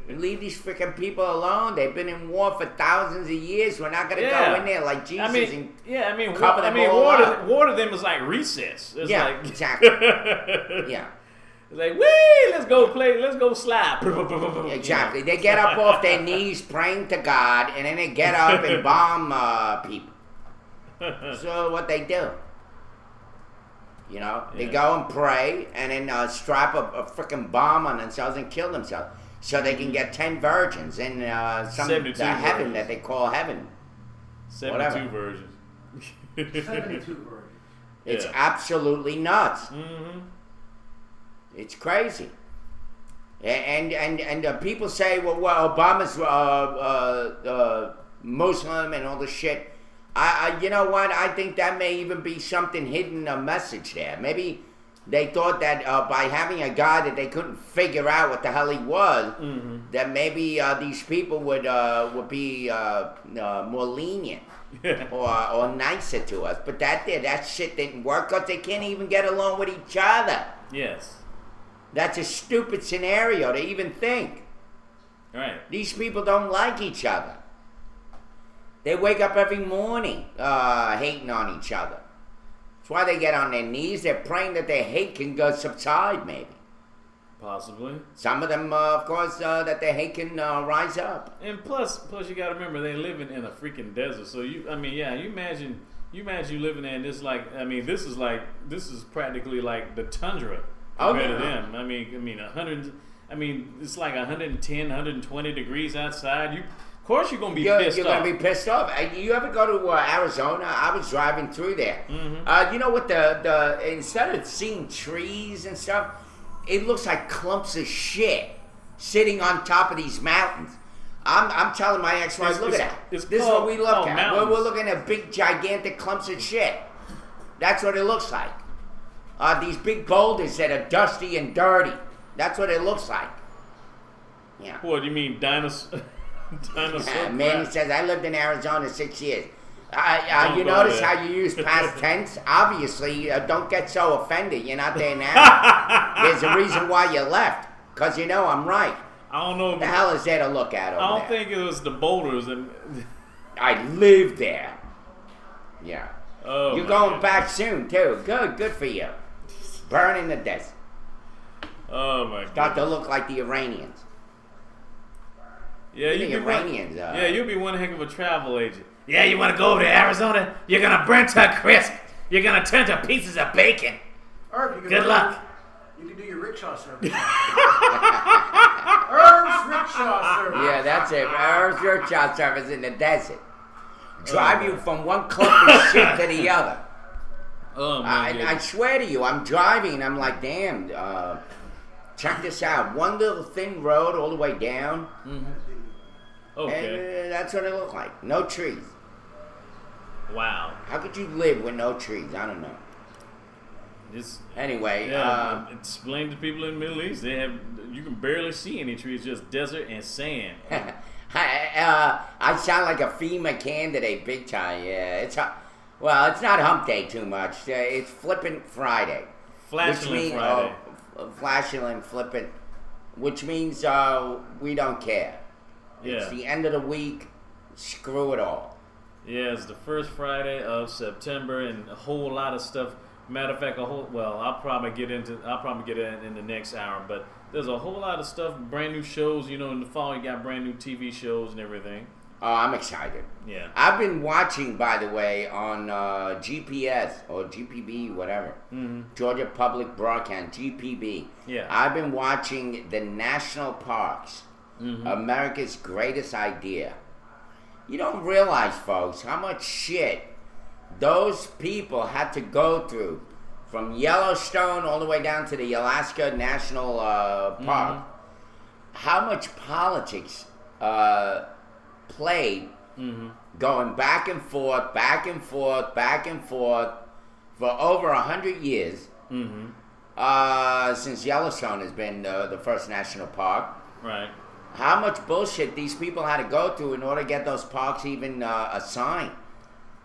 Leave these freaking people alone. They've been in war for thousands of years. We're not going to go in there like Jesus and cover them all up. War to them is like recess. It's like, exactly. Yeah. It's like, wee, let's go play, let's go slap. Exactly. They get up off their knees praying to God, and then they get up and bomb people. So what they do. They go and pray and then strap a freaking bomb on themselves and kill themselves so they can get 10 virgins in the heaven virgins. that they call heaven. 72 versions. 72 versions. It's absolutely nuts. Mm-hmm. It's crazy. And people say, well, Obama's Muslim and all this shit. You know what? I think that may even be something hidden, a message there. Maybe they thought that by having a guy that they couldn't figure out what the hell he was, that maybe these people would be more lenient or nicer to us. But that shit didn't work because they can't even get along with each other. Yes. That's a stupid scenario to even think. Right. These people don't like each other. They wake up every morning hating on each other. That's why they get on their knees. They're praying that their hate can go subside, maybe. Possibly. Some of them, of course, that their hate can rise up. And plus you got to remember they living in a freaking desert. So you imagine you living there, and this this is practically like the tundra compared to them. It's like 110, 120 degrees outside. Of course you're going to be pissed off. You're going to be pissed off. You ever go to Arizona? I was driving through there. Mm-hmm. You know what? The instead of seeing trees and stuff, it looks like clumps of shit sitting on top of these mountains. I'm telling my ex-wife, look at that. This is what we look at. We're looking at big, gigantic clumps of shit. That's what it looks like. These big boulders that are dusty and dirty. That's what it looks like. Yeah. What do you mean, dinosaur? Manny says, I lived in Arizona 6 years. You go notice there. how you use past tense? Obviously, don't get so offended. You're not there now. There's a reason why you left. Because I'm right. I don't know. What the hell is there to look at over I don't there? think it was the boulders. I lived there. Yeah. Oh, You're going back soon, too. Good for you. Burn in the desert. Oh, my God. Start to look like the Iranians. Yeah, The Iranians. you'll be one heck of a travel agent. Yeah, you want to go over to Arizona? You're going to burn to a crisp. You're going to turn to pieces of bacon. Herb, you can Good luck. You can do your rickshaw service. Herb's rickshaw service. Yeah, that's it. Earth's your child service in the desert. Drive you from one clump of shit to the other. Oh, man. I swear to you, I'm driving and I'm like, damn, check this out. One little thin road all the way down. Okay. And that's what it looked like. No trees. Wow. How could you live with no trees? I don't know. Anyway, explain to people in the Middle East, you can barely see any trees, just desert and sand. I sound like a FEMA candidate big time. Yeah, it's not Hump Day too much. It's Flippin' Friday. Flashing Friday. Flashing and flippant, which means we don't care. It's Yeah. the end of the week. Screw it all. Yeah, it's the first Friday of September, and a whole lot of stuff. Matter of fact, I'll probably get in the next hour, but there's a whole lot of stuff, brand new shows. You know, in the fall you got brand new TV shows and everything. Oh, I'm excited. Yeah. I've been watching, by the way, on GPS or GPB, whatever. Georgia Public Broadcast, GPB. Yeah. I've been watching the national parks, America's greatest idea. You don't realize, folks, how much shit those people had to go through from Yellowstone all the way down to the Alaska National Park. How much politics played going back and forth for over 100 years since Yellowstone has been the first national park. Right. How much bullshit these people had to go through in order to get those parks even assigned.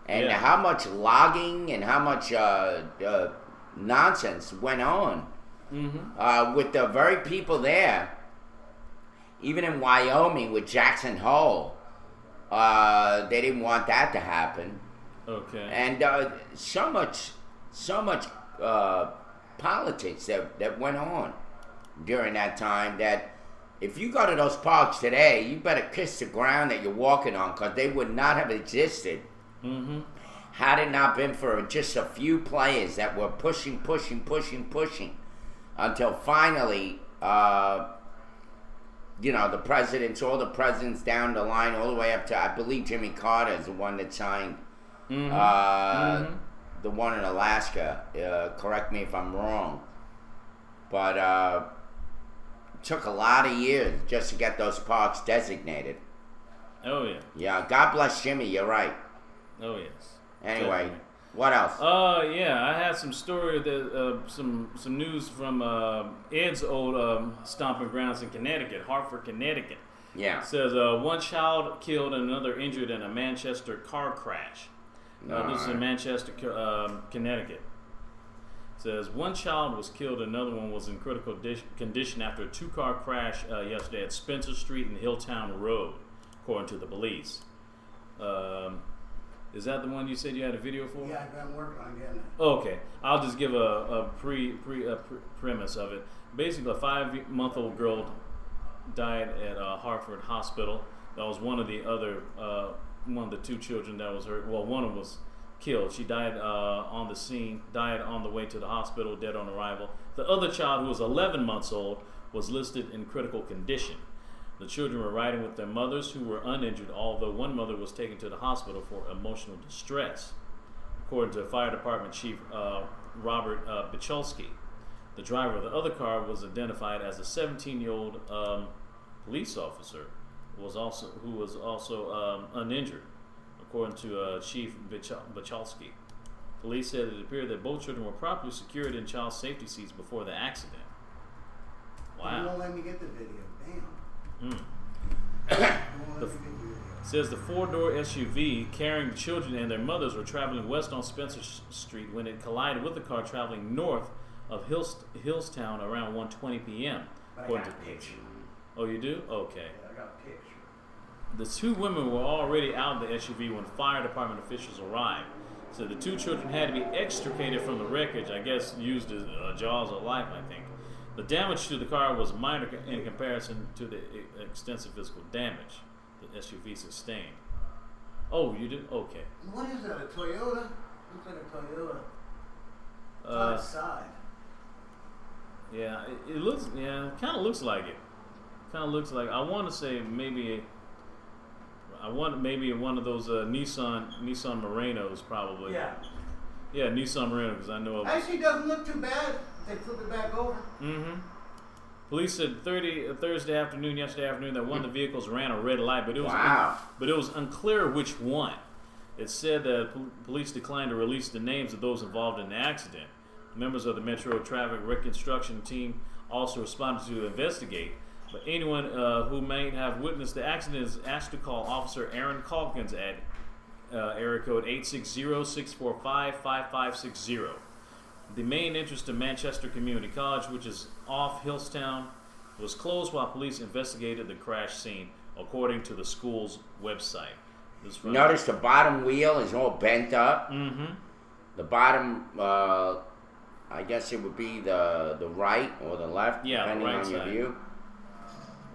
And Yeah. how much logging and how much nonsense went on with the very people there. Even in Wyoming with Jackson Hole, they didn't want that to happen. Okay. And so much politics that went on during that time that if you go to those parks today, you better kiss the ground that you're walking on, because they would not have existed had it not been for just a few players that were pushing until finally, all the presidents down the line, all the way up to, I believe Jimmy Carter is the one that signed the one in Alaska. Correct me if I'm wrong. But it took a lot of years just to get those parks designated. Oh yeah. Yeah, God bless Jimmy, you're right. Oh yes. Anyway, Definitely. what else? Yeah, I had some story that some news from Ed's old stomping grounds in Connecticut, Hartford, Connecticut. Yeah. It says one child killed and another injured in a Manchester car crash. This is in Manchester, Connecticut. It says one child was killed, another one was in critical condition after a two-car crash yesterday at Spencer Street and Hilltown Road, according to the police. Is that the one you said you had a video for? Yeah, I've been working on getting it. Okay, I'll just give a premise of it. Basically, a 5-month-old girl died at Hartford Hospital. That was one of the two children that was hurt. Well, one of them was killed. She died on the scene, died on the way to the hospital, dead on arrival. The other child, who was 11 months old, was listed in critical condition. The children were riding with their mothers, who were uninjured, although one mother was taken to the hospital for emotional distress, according to Fire Department Chief Robert Bicholski. The driver of the other car was identified as a 17-year-old police officer, who was also uninjured, according to Chief Bicholski. Police said it appeared that both children were properly secured in child safety seats before the accident. You Wow. won't let me get the video. Damn. Mm. You won't let me get the video. Says the 4-door SUV carrying the children and their mothers were traveling west on Spencer Street when it collided with the car traveling north of Hillstown around 1:20 p.m. But I according got to a police. picture. Oh, you do? Okay. Yeah, I got a picture. The two women were already out of the SUV when fire department officials arrived. So the two children had to be extricated from the wreckage, I guess used as jaws of life, I think. The damage to the car was minor in comparison to the extensive physical damage the SUV sustained. Oh, you do? Okay. What is that? A Toyota? Looks like a Toyota. It's on its side. Yeah, it looks. Yeah, kind of looks like it. Kind of looks like. I want to say maybe. Maybe one of those Nissan Muranos, probably. Yeah. Yeah, Nissan Murano, because I know of. Actually, it doesn't look too bad. They flip it back over. Mm-hmm. Police said yesterday afternoon that one of the vehicles ran a red light, but it was unclear which one. It said that police declined to release the names of those involved in the accident. Members of the Metro Traffic Reconstruction Team also responded to investigate, but anyone who may have witnessed the accident is asked to call Officer Aaron Calkins at area code 860-645-5560. The main entrance to Manchester Community College, which is off Hillstown, was closed while police investigated the crash scene. A according to the school's website. Notice the bottom wheel is all bent up. Mm-hmm. The bottom, I guess it would be the right or the left, depending right on your side. view.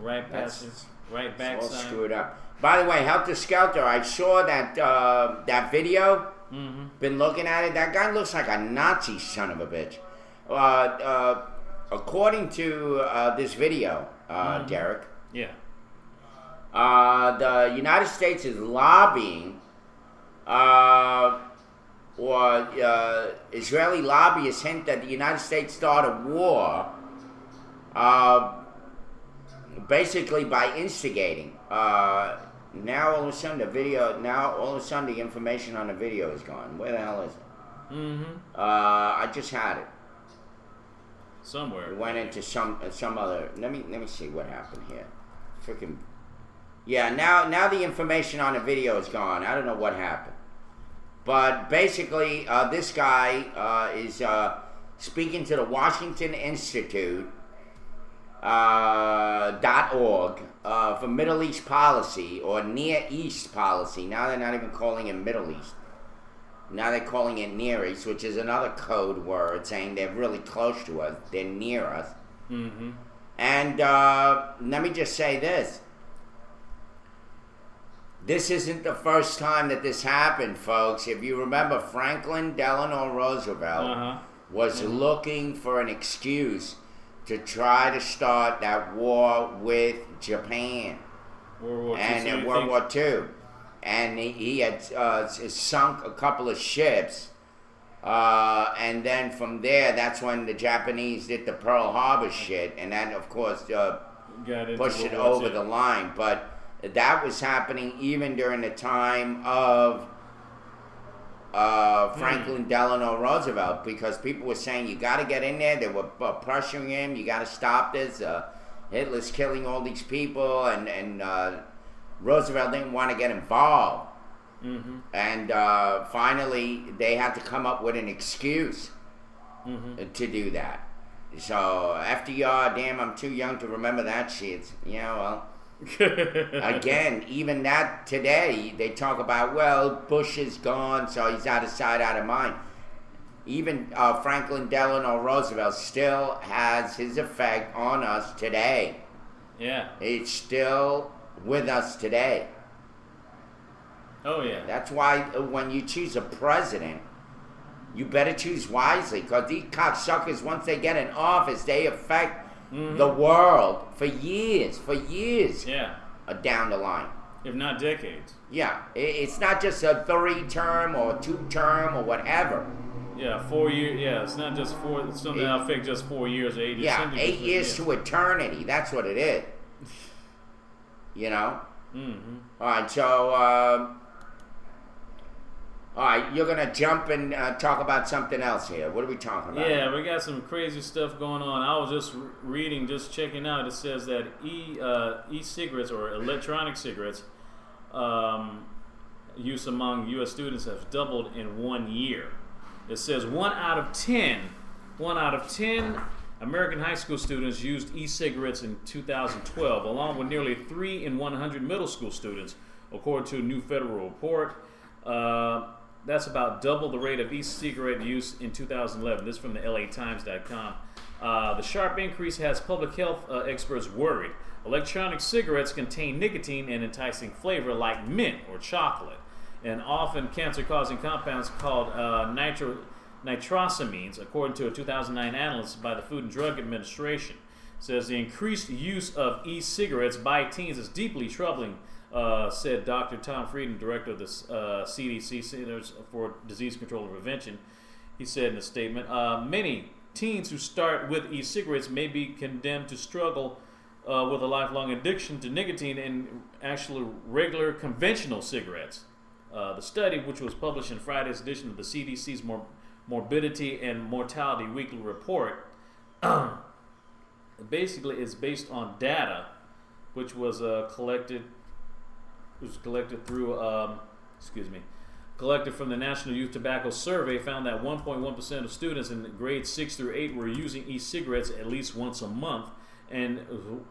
Right passes, right back It's all side. screwed up. By the way, Helter Skelter, I saw that video. Mm-hmm. Been looking at it. That guy looks like a Nazi son of a bitch. According to this video, Derek, Yeah. the United States is lobbying, Israeli lobbyists hint that the United States started a war, basically by instigating. Now all of a sudden the information on the video is gone. Where the hell is it? Mm-hmm. I just had it. Somewhere. It went into some other. Let me see what happened here. Freaking. Yeah, now the information on the video is gone. I don't know what happened. But basically, this guy is speaking to the Washington Institute .org for Middle East policy or Near East policy. Now they're not even calling it Middle East. Now they're calling it Near East, which is another code word saying they're really close to us. They're near us. Mm-hmm. And let me just say this. This isn't the first time that this happened, folks. If you remember, Franklin Delano Roosevelt was looking for an excuse to try to start that war with Japan. World War II. And in World War II. And he had sunk a couple of ships. And then from there, that's when the Japanese did the Pearl Harbor shit. And that, of course, pushed it over the line. But that was happening even during the time of Franklin Delano Roosevelt, because people were saying, you got to get in there. They were pressuring him. You got to stop this. Hitler's killing all these people. And Roosevelt didn't want to get involved. Mm-hmm. And finally, they had to come up with an excuse to do that. So, FDR, damn, I'm too young to remember that shit. Yeah, well. Again, even that today, they talk about, well, Bush is gone, so he's out of sight, out of mind. Even Franklin Delano Roosevelt still has his effect on us today. Yeah. It's still with us today. Oh, yeah. That's why when you choose a president, you better choose wisely, because these cocksuckers, once they get in office, they affect the world for years Yeah. Down the line. If not decades. Yeah, it's not just a 3-term or 2-term or whatever. Yeah, 4 years. Yeah, it's not just something that'll affect just 4 years or 8 years. Yeah, 8 years to eternity. That's what it is. You know? Mm-hmm. All right, so... all right, you're going to jump and talk about something else here. What are we talking about? Yeah, we got some crazy stuff going on. I was just reading, just checking out. It says that e-cigarettes or electronic cigarettes use among U.S. students has doubled in 1 year. It says 1 out of 10 American high school students used e-cigarettes in 2012, along with nearly 3 in 100 middle school students, according to a new federal report. That's about double the rate of e-cigarette use in 2011. This is from the LATimes.com. The sharp increase has public health experts worried. Electronic cigarettes contain nicotine and enticing flavor like mint or chocolate, and often cancer-causing compounds called nitrosamines, according to a 2009 analysis by the Food and Drug Administration. It says the increased use of e-cigarettes by teens is deeply troubling, said Dr. Tom Frieden, director of the CDC, Centers for Disease Control and Prevention. He said in a statement, many teens who start with e-cigarettes may be condemned to struggle with a lifelong addiction to nicotine and actually regular conventional cigarettes. The study, which was published in Friday's edition of the CDC's Morbidity and Mortality Weekly Report, basically is based on data which was collected from the National Youth Tobacco Survey, found that 1.1% of students in grades 6 through 8 were using e-cigarettes at least once a month, and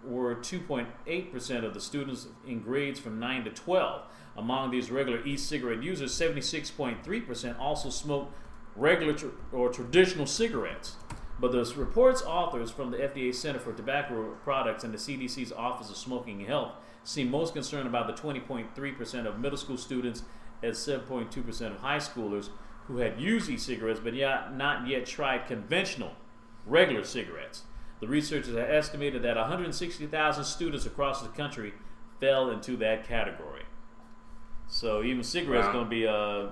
were 2.8% of the students in grades from 9 to 12. Among these regular e-cigarette users, 76.3% also smoked regular or traditional cigarettes. But the report's authors from the FDA Center for Tobacco Products and the CDC's Office of Smoking Health seem most concerned about the 20.3% of middle school students and 7.2% of high schoolers who had used e-cigarettes but not yet tried conventional, regular cigarettes. The researchers have estimated that 160,000 students across the country fell into that category. So even cigarettes going to be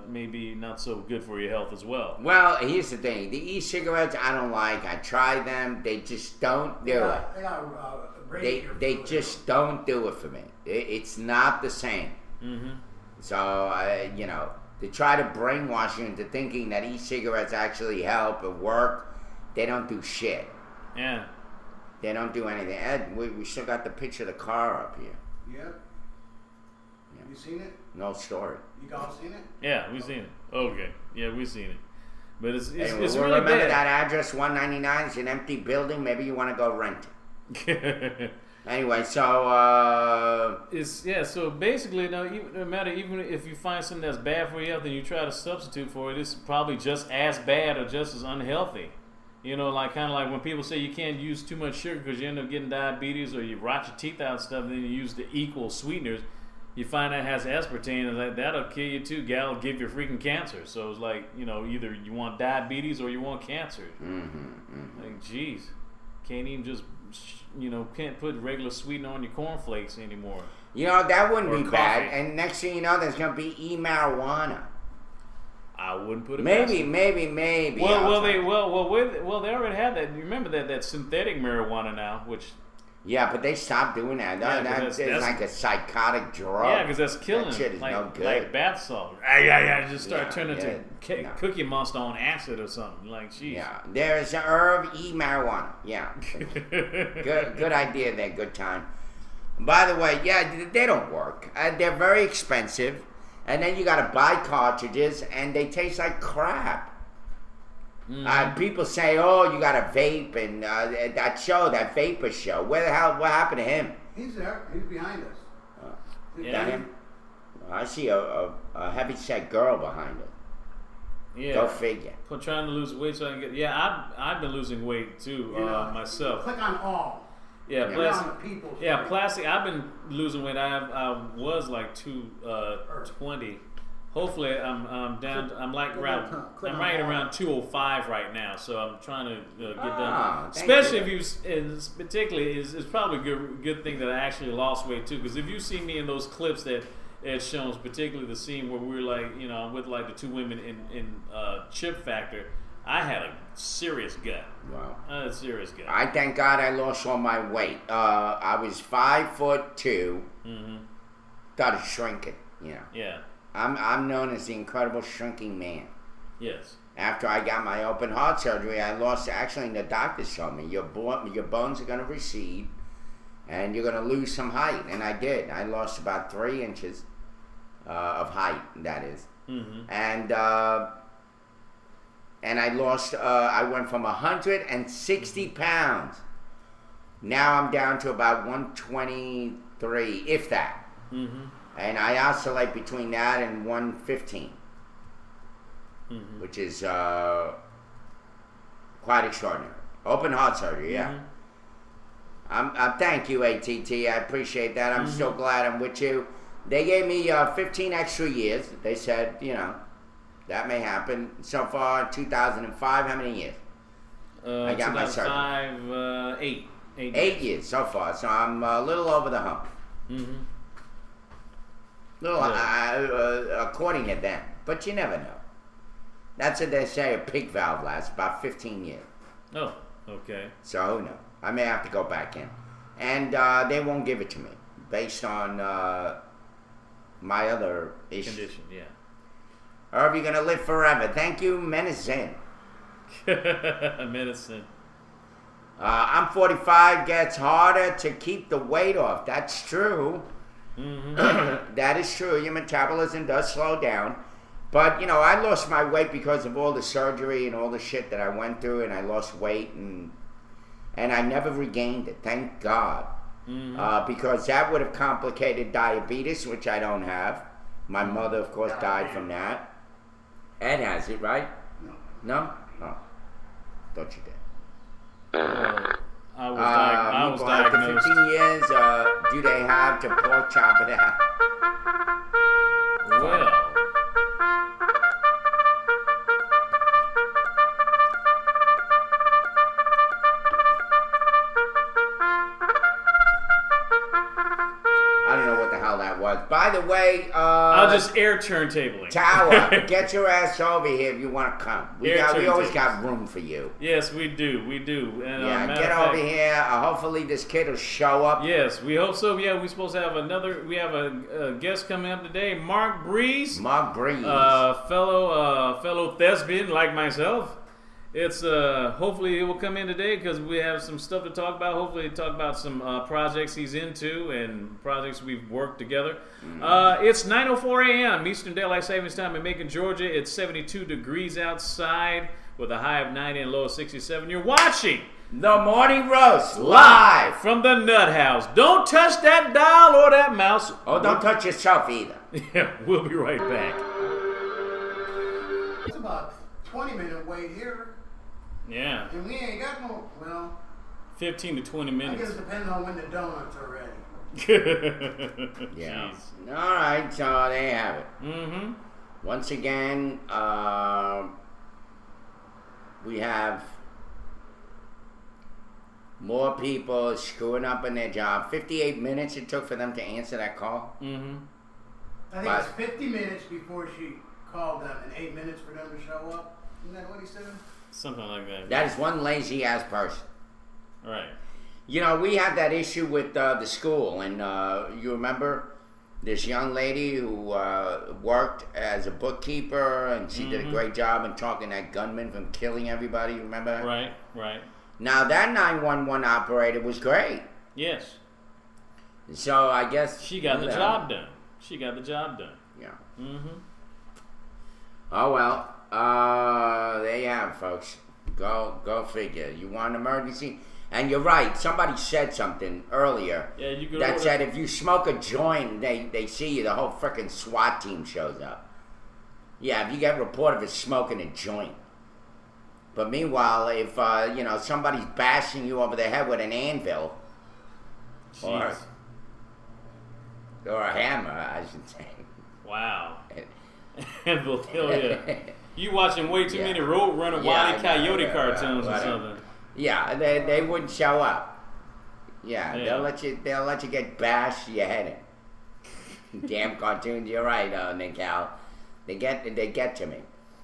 maybe not so good for your health as well. Well, here's the thing: the e-cigarettes I don't like. I tried them; they just don't do it. They just don't do it for me. It's not the same. Mm-hmm. So to try to brainwash you into thinking that e-cigarettes actually help or work, they don't do shit. Yeah. They don't do anything. Ed, we still got the picture of the car up here. Yep. Have you seen it? No story. You guys seen it? Yeah, we've seen it. Okay. Yeah, we've seen it. But it's Anyway, really remember bad. that address, 199? It's an empty building. Maybe you want to go rent it. Anyway, so so basically, no matter even if you find something that's bad for your health and you try to substitute for it, it's probably just as bad or just as unhealthy. You know, like kind of like when people say you can't use too much sugar because you end up getting diabetes or you rot your teeth out and stuff, and then you use the equal sweeteners. You find that has aspartame, and like, that'll kill you too. That'll give you freaking cancer. So it's like, either you want diabetes or you want cancer. Like, geez, can't even just, can't put regular sweetener on your cornflakes anymore. That wouldn't Or be coffee. bad. And next thing you know, there's going to be e-marijuana. I wouldn't put it. Maybe. Well, they already have that. You remember that synthetic marijuana now, which. Yeah, but they stopped doing that. Yeah, That's that's like a psychotic drug. Yeah, because that's killing. That shit is like, no good. Like bath salt. Just start turning to Cookie Monster on acid or something. Like, geez. Yeah, there's herb e-marijuana. Yeah, good idea there. Good time. By the way, yeah, they don't work. They're very expensive, and then you got to buy cartridges, and they taste like crap. People say, "Oh, you got a vape," and that Vapor show. What happened to him? He's there. He's behind us. Is that him? I see a heavy-set girl behind it. Yeah. Go figure. I'm trying to lose weight so I can get. Yeah, I've been losing weight too myself. Click on all. Yeah, Click plastic. on the people. Yeah, plastic. I've been losing weight. I was like 220. Hopefully, I'm down. I'm like right around 205 right now. So I'm trying to get done. Especially if you, particularly, it's probably a good thing that I actually lost weight too. Because if you see me in those clips that it shows, particularly the scene where we're like, with like the two women in Chip Factor, I had a serious gut. Wow. I had a serious gut. I thank God I lost all my weight. I was 5'2". Started shrinking. Yeah. I'm known as the incredible shrinking man. Yes. After I got my open heart surgery, I lost. Actually, the doctors told me your bones are going to recede, and you're going to lose some height, and I did. I lost about 3 inches of height. That is, and I lost. I went from 160 pounds. Now I'm down to about 123, if that. And I oscillate between that and 115, which is quite extraordinary. Open heart surgery, yeah. Thank you, ATT. I appreciate that. I'm so glad I'm with you. They gave me 15 extra years. They said, that may happen. So far, 2005, how many years? I got my surgery. 8 years so far. So I'm a little over the hump. According to them, but you never know. That's what they say. A pig valve lasts about 15 years. Oh, okay. So who knows? I may have to go back in, and they won't give it to me based on my other issues. Condition, yeah. Herb, you're gonna live forever. Thank you, medicine. Medicine. I'm 45. Gets harder to keep the weight off. That's true. That is true. Your metabolism does slow down. But, I lost my weight because of all the surgery and all the shit that I went through, and I lost weight, and and I never regained it. Thank God. Because that would have complicated diabetes, which I don't have. My mother, of course, died from that. Ed has it, right? No? Oh. Thought you did. I was after diagnosed. 15 years, do they have to pork chop it out? Well, I don't know what the hell that was. By the way, I'll just air turntabling. Tower, get your ass over here if you want to come. We Air always turntables. got room for you. Yes, we do. We do. And, Yeah, matter get of over fact, here. Hopefully this kid will show up. Yes, we hope so. Yeah, we're supposed to have we have a guest coming up today, Mark Breeze, Mark Breeze. fellow thespian like myself. It's hopefully he will come in today because we have some stuff to talk about. Hopefully talk about some projects he's into and projects we've worked together. It's 9:04 a.m. Eastern Daylight Savings Time in Macon, Georgia. It's 72 degrees outside with a high of 90 and low of 67. You're watching The Morning Roast, live. from the Nut House. Don't touch that dial or that mouse. Oh, don't touch yourself either. Yeah, we'll be right back. It's about 20-minute wait here. Yeah, And we ain't got no, well, 15 to 20 I guess minutes. it depends on when the donuts are ready. Yeah. Jeez. All right, so there you have it. Mm-hmm. Once again, we have more people screwing up in their job. 58 minutes it took for them to answer that call. Mm-hmm. I think it's 50 minutes before she called them and 8 minutes for them to show up. Isn't that what he said? Something like that. That is one lazy ass person. Right. You know, we had that issue with the school, and you remember this young lady who worked as a bookkeeper, and she did a great job in talking that gunman from killing everybody. You remember her? Right. Right. Now, that 911 operator was great. Yes. So, I guess... She got the job done. She got the job done. Yeah. Mm-hmm. Oh, well. There you have it, folks. Go figure. You want an emergency? And you're right. Somebody said something earlier Yeah, you could that order- said if you smoke a joint, they see you, the whole frickin' SWAT team shows up. Yeah, if you get reported for smoking a joint. But meanwhile, if somebody's bashing you over the head with an anvil Jeez. or a hammer, I should say. Wow. And they'll tell you. You watching way too many Roadrunner Wile E. Coyote cartoons or whatever. something. Yeah, they wouldn't show up. Yeah, Yeah. they'll let you get bashed your head in. Damn cartoons, you're right, Nical. They get to me.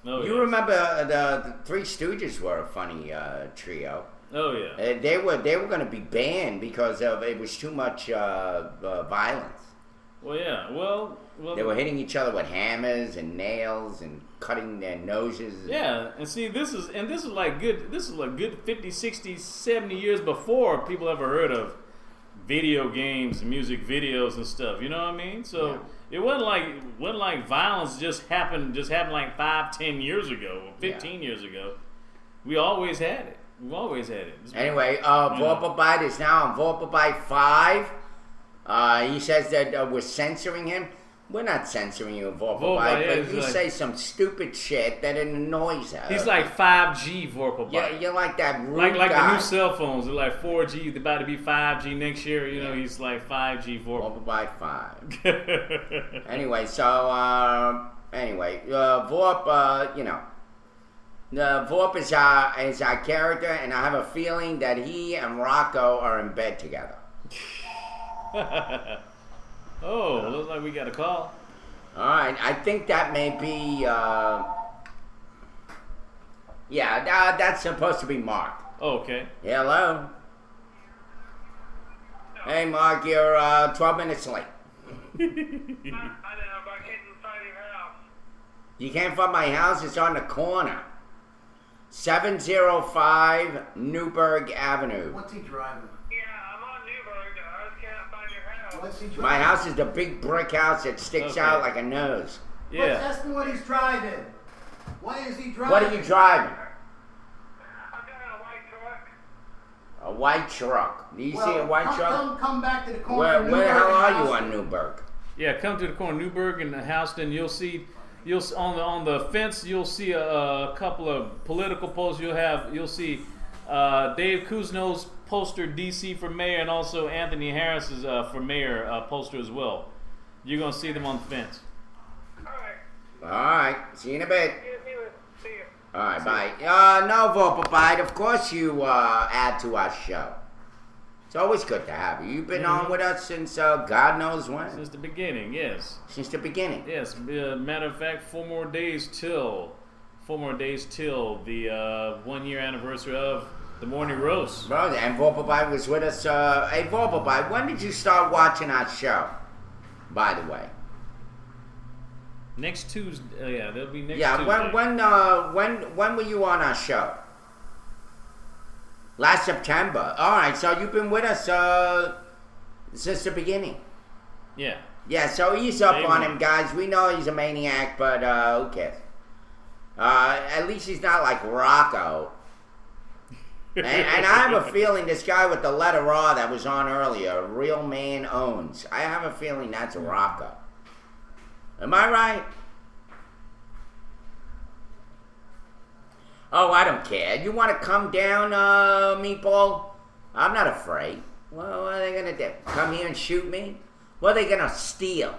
Oh, You yes. remember the Three Stooges were a funny trio. Oh, yeah. They were going to be banned because it was too much violence. Well, yeah. Well. They were hitting each other with hammers and nails and cutting their noses. Yeah, and see, this is like good 50, 60, 70 years before people ever heard of video games and music videos and stuff. You know what I mean? So it wasn't like violence just happened like 5, 10 years ago or 15 years ago. We always had it. We've always had it. Anyway, Vorpalbite is now on Vorpalbite 5. He says that we're censoring him. We're not censoring you, Vorpalbite, yeah, but he's you like- say some stupid shit that annoys us. He's like 5G Vorpal. Yeah, you're like that rude like guy. the new cell phones. They're like 4G. They're about to be 5G next year. You know, he's like 5G Vorpal. Vorpalbite 5. Anyway, so Vorp, Vorp is our character, and I have a feeling that he and Rocco are in bed together. Oh, looks like we got a call. All right, I think that may be. That's supposed to be Mark. Oh, okay. Hello. Hey, Mark, you're 12 minutes late. I know, but I can't find your house. You can't find my house. It's on the corner. 705 Newburgh Avenue. What's he driving? Yeah, I'm on Newburgh. I just can't find your house. What's he driving? My house is the big brick house that sticks Okay. out like a nose. Let's Yeah. ask him what he's driving. Why is he driving? What are you driving? I've got a white truck. A white truck. Do you see a white truck? Come back to the corner. Where the hell are you Houston. on Newburgh? Yeah, come to the corner, Newburgh and Houston. You'll see on the fence. You'll see a couple of political posters. You'll see Dave Kuzno's poster, DC for mayor, and also Anthony Harris's for mayor poster as well. You're gonna see them on the fence. All right. All right. See you in a bit. See you. All right, bye. No, Vorpal, of course you add to our show. It's always good to have you. You've been on with us since God knows when. Since the beginning, yes. Since the beginning. Yes. Matter of fact, 4 more days till the 1 year anniversary of the Morning Roast. Bro, and Vorpal was with us. Hey, Vorpal, when did you start watching our show? By the way. Next Tuesday, yeah, that'll be next Yeah, Tuesday. when were you on our show? Last September. All right, so you've been with us since the beginning. Yeah. Yeah, so ease up Day on one. him, guys. We know he's a maniac, but who cares? At least he's not like Rocco. and I have a feeling this guy with the letter R that was on earlier, Real Man Owns. I have a feeling that's Rocco. Am I right? Oh, I don't care. You want to come down, Meatball? I'm not afraid. Well, what are they going to do? Come here and shoot me? What are they going to steal?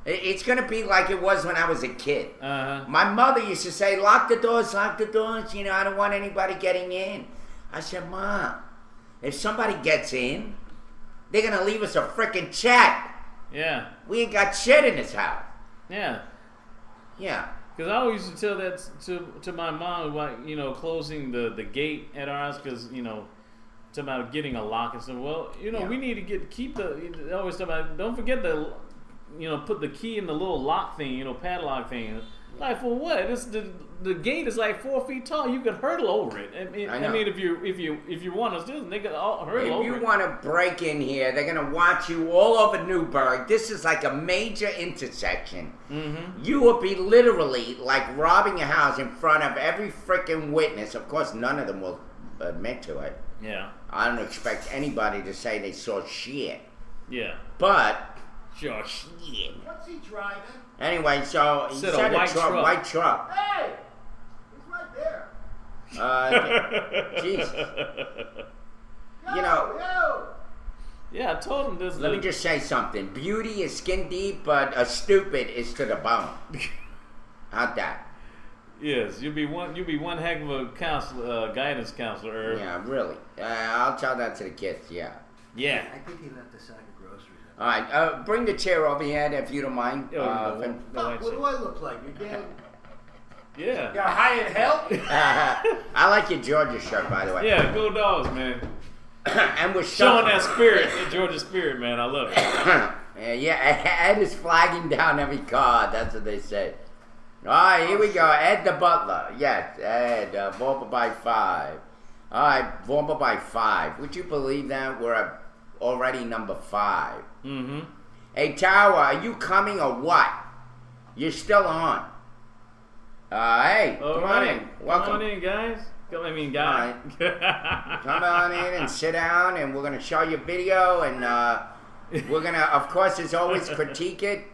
It's going to be like it was when I was a kid. Uh-huh. My mother used to say, lock the doors, you know, I don't want anybody getting in. I said, Mom, if somebody gets in, they're going to leave us a freaking check. Yeah. We ain't got shit in this house. Yeah. Yeah. Because I always used to tell that to my mom about, you know, closing the gate at our house because, you know, talking about getting a lock and stuff. Well, you know, Yeah. we need to keep the, always talk about, don't forget the, you know, put the key in the little lock thing, you know, padlock thing. Like, for what? The gate is like 4 feet tall. You could hurdle over it. I know. mean, if you want to do it, they could all hurdle over If you it. want to break in here, they're going to watch you all over Newburgh. This is like a major intersection. Mm-hmm. You will be literally like robbing a house in front of every freaking witness. Of course, none of them will admit to it. Yeah. I don't expect anybody to say they saw shit. Yeah. But, Sure. Shit. What's he driving? anyway, so he Said a said white truck. white truck. Hey! He's right there. Jesus. Yo, You know- yo! Yeah, I told him this. Let me just say something. Beauty is skin deep, but a stupid is to the bone. How'd that? Yes, you'll be one heck of a counselor, guidance counselor. Irv. Yeah, really. I'll tell that to the kids, yeah. Yeah. I think he left a sack of groceries. All right, bring the chair over here if you don't mind. Oh, no, Finn. no, Fuck, what do I look like? You're damn. Yeah. Got hired help? I like your Georgia shirt, by the way. Yeah, go Dogs, man. And we're Showing that spirit, that Georgia spirit, man. I love it. Yeah, Ed is flagging down every card. That's what they say. All right, here we go. Ed the Butler. Yes, Ed. Vorpal by 5. All right, Vorpal by 5. Would you believe that? We're at already number 5. Mm-hmm. Hey, Tower, are you coming or what? You're still on. Hey, come on in. Welcome. Come on in, guys. Come on in and sit down, and we're going to show you video, and we're going to, of course, as always, critique it,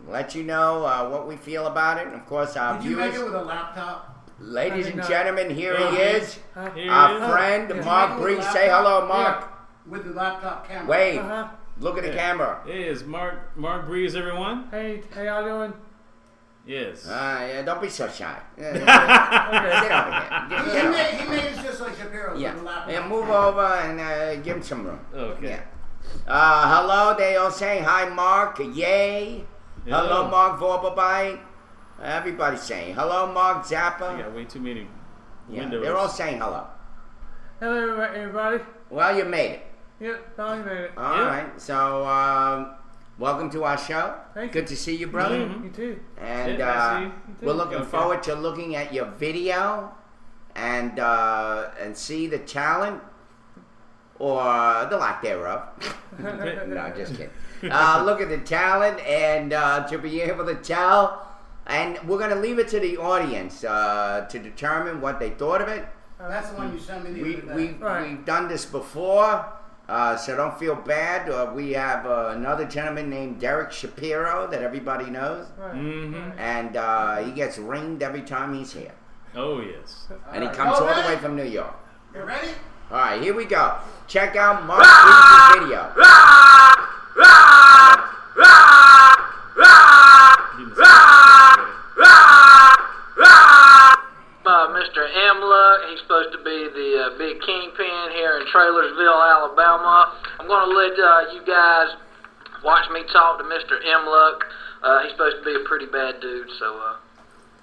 let you know what we feel about it, and of course, our Did you make viewers. it with a laptop? Ladies and not. gentlemen, here he Okay. is, Here he our is. friend, Did you Mark make it with a Bree. Say laptop? hello, Mark. With the laptop camera. Wave. Uh-huh. Look at the Yeah. camera. It is Mark Breeze, everyone. Hey, how y'all doing? Yes. Yeah, don't be so shy. Okay. Sit over here. Get over. He made it just like Shapiro Yeah. with a laptop. Yeah, move camera. over and give him some room. Okay. Yeah. Hello, they all say hi, Mark. Yay. Hello, Hello. Mark Vorpal. Everybody's saying hello, Mark I Zappa. got way too many Yeah, windows. they're all saying hello. Hello, everybody. Well, you made it. Yep, finally made it. All Yeah. right. So, welcome to our show. Thank Good to see you, brother. Mhm. You too. And Yeah, I see you. too. we're looking Okay. forward to looking at your video and see the talent or the lack thereof. No, just kidding. Look at the talent and to be able to tell. And we're going to leave it to the audience to determine what they thought of it. That's the one you sent me the other day. We've done this before, so don't feel bad. We have another gentleman named Derek Shapiro that everybody knows, Right. Mm-hmm. and he gets ringed every time he's here. Oh yes. And he comes all the way from New York. You ready? All right, here we go. Check out Mark Reed's video. Mr. Amluck, he's supposed to be the big kingpin here in Trailersville, Alabama. I'm going to let you guys watch me talk to Mr. Amluck. He's supposed to be a pretty bad dude, so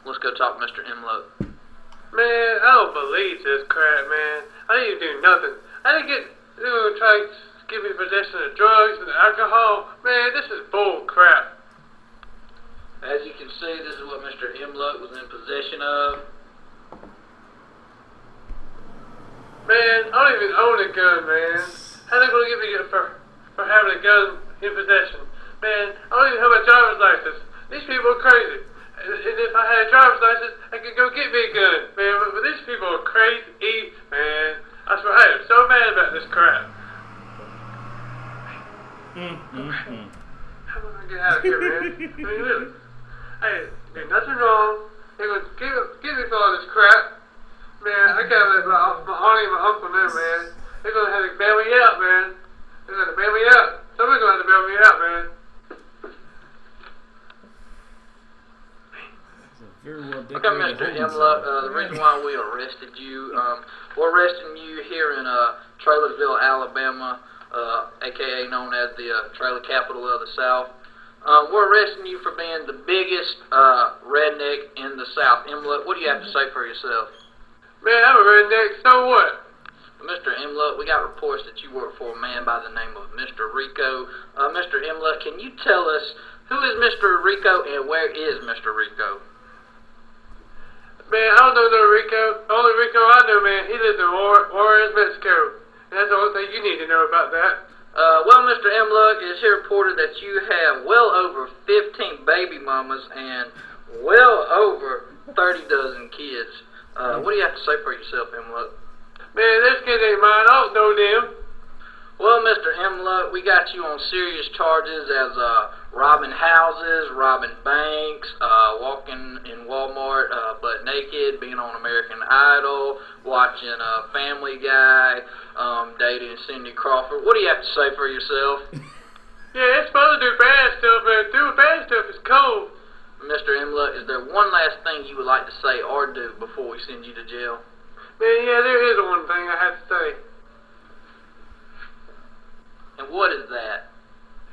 let's go talk to Mr. Amluck. Man, I don't believe this crap, man. I didn't do nothing. I didn't get try to give me possession of drugs and alcohol. Man, this is bull crap. As you can see, this is what Mr. Amluck was in possession of. Man, I don't even own a gun, man. How they gonna give me for having a gun in possession? Man, I don't even have a driver's license. These people are crazy. And if I had a driver's license, I could go get me a gun, man. But these people are crazy, man. I swear, I am so mad about this crap. How am I gonna get out of here, man? I mean, really. I did nothing wrong. They're gonna get me for all this crap. Man, I gotta let my auntie and my uncle know, man. They're gonna have to bail me out, man. They're gonna bail me out. Somebody's gonna have to bail me out, man. Okay, Mr. Amluck, the reason why we arrested you, we're arresting you here in Trailersville, Alabama, aka known as the trailer capital of the South. We're arresting you for being the biggest redneck in the South. Amluck, what do you have to say for yourself? Man, I'm a redneck, so what? Mr. Amluck, we got reports that you work for a man by the name of Mr. Rico. Mr. Amluck, can you tell us who is Mr. Rico and where is Mr. Rico? Man, I don't know no Rico. The only Rico I know, man, he lives in Juarez, Mexico. And that's the only thing you need to know about that. Well, Mr. Amluck, it's here reported that you have well over 15 baby mamas and well over 30 dozen kids. What do you have to say for yourself, Amluck? Man, this kid ain't mine. I don't know them. Well, Mr. Amluck, we got you on serious charges as robbing houses, robbing banks, walking in Walmart butt naked, being on American Idol, watching Family Guy, dating Cindy Crawford. What do you have to say for yourself? Yeah, it's supposed to do bad stuff, man. Doing bad stuff is cool. Mr. Amluck, is there one last thing you would like to say or do before we send you to jail? Man, yeah, there is one thing I have to say. And what is that?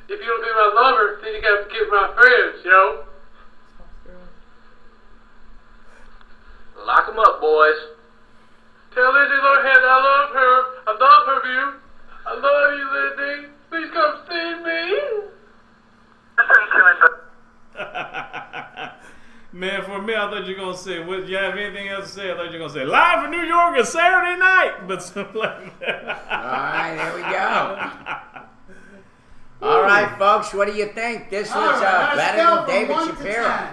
If you don't be my lover, then you gotta get my friends, yo. Lock 'em up, boys. Tell Lizzie Lohan I love her. I love her view. I love you, Lizzie. Please come see me. Man, for me, I thought you were going to say, what, you have anything else to say? I thought you were going to say, live from New York on Saturday night. But something like that. All right, there we go. All right, folks, what do you think? This was better than David Shapiro.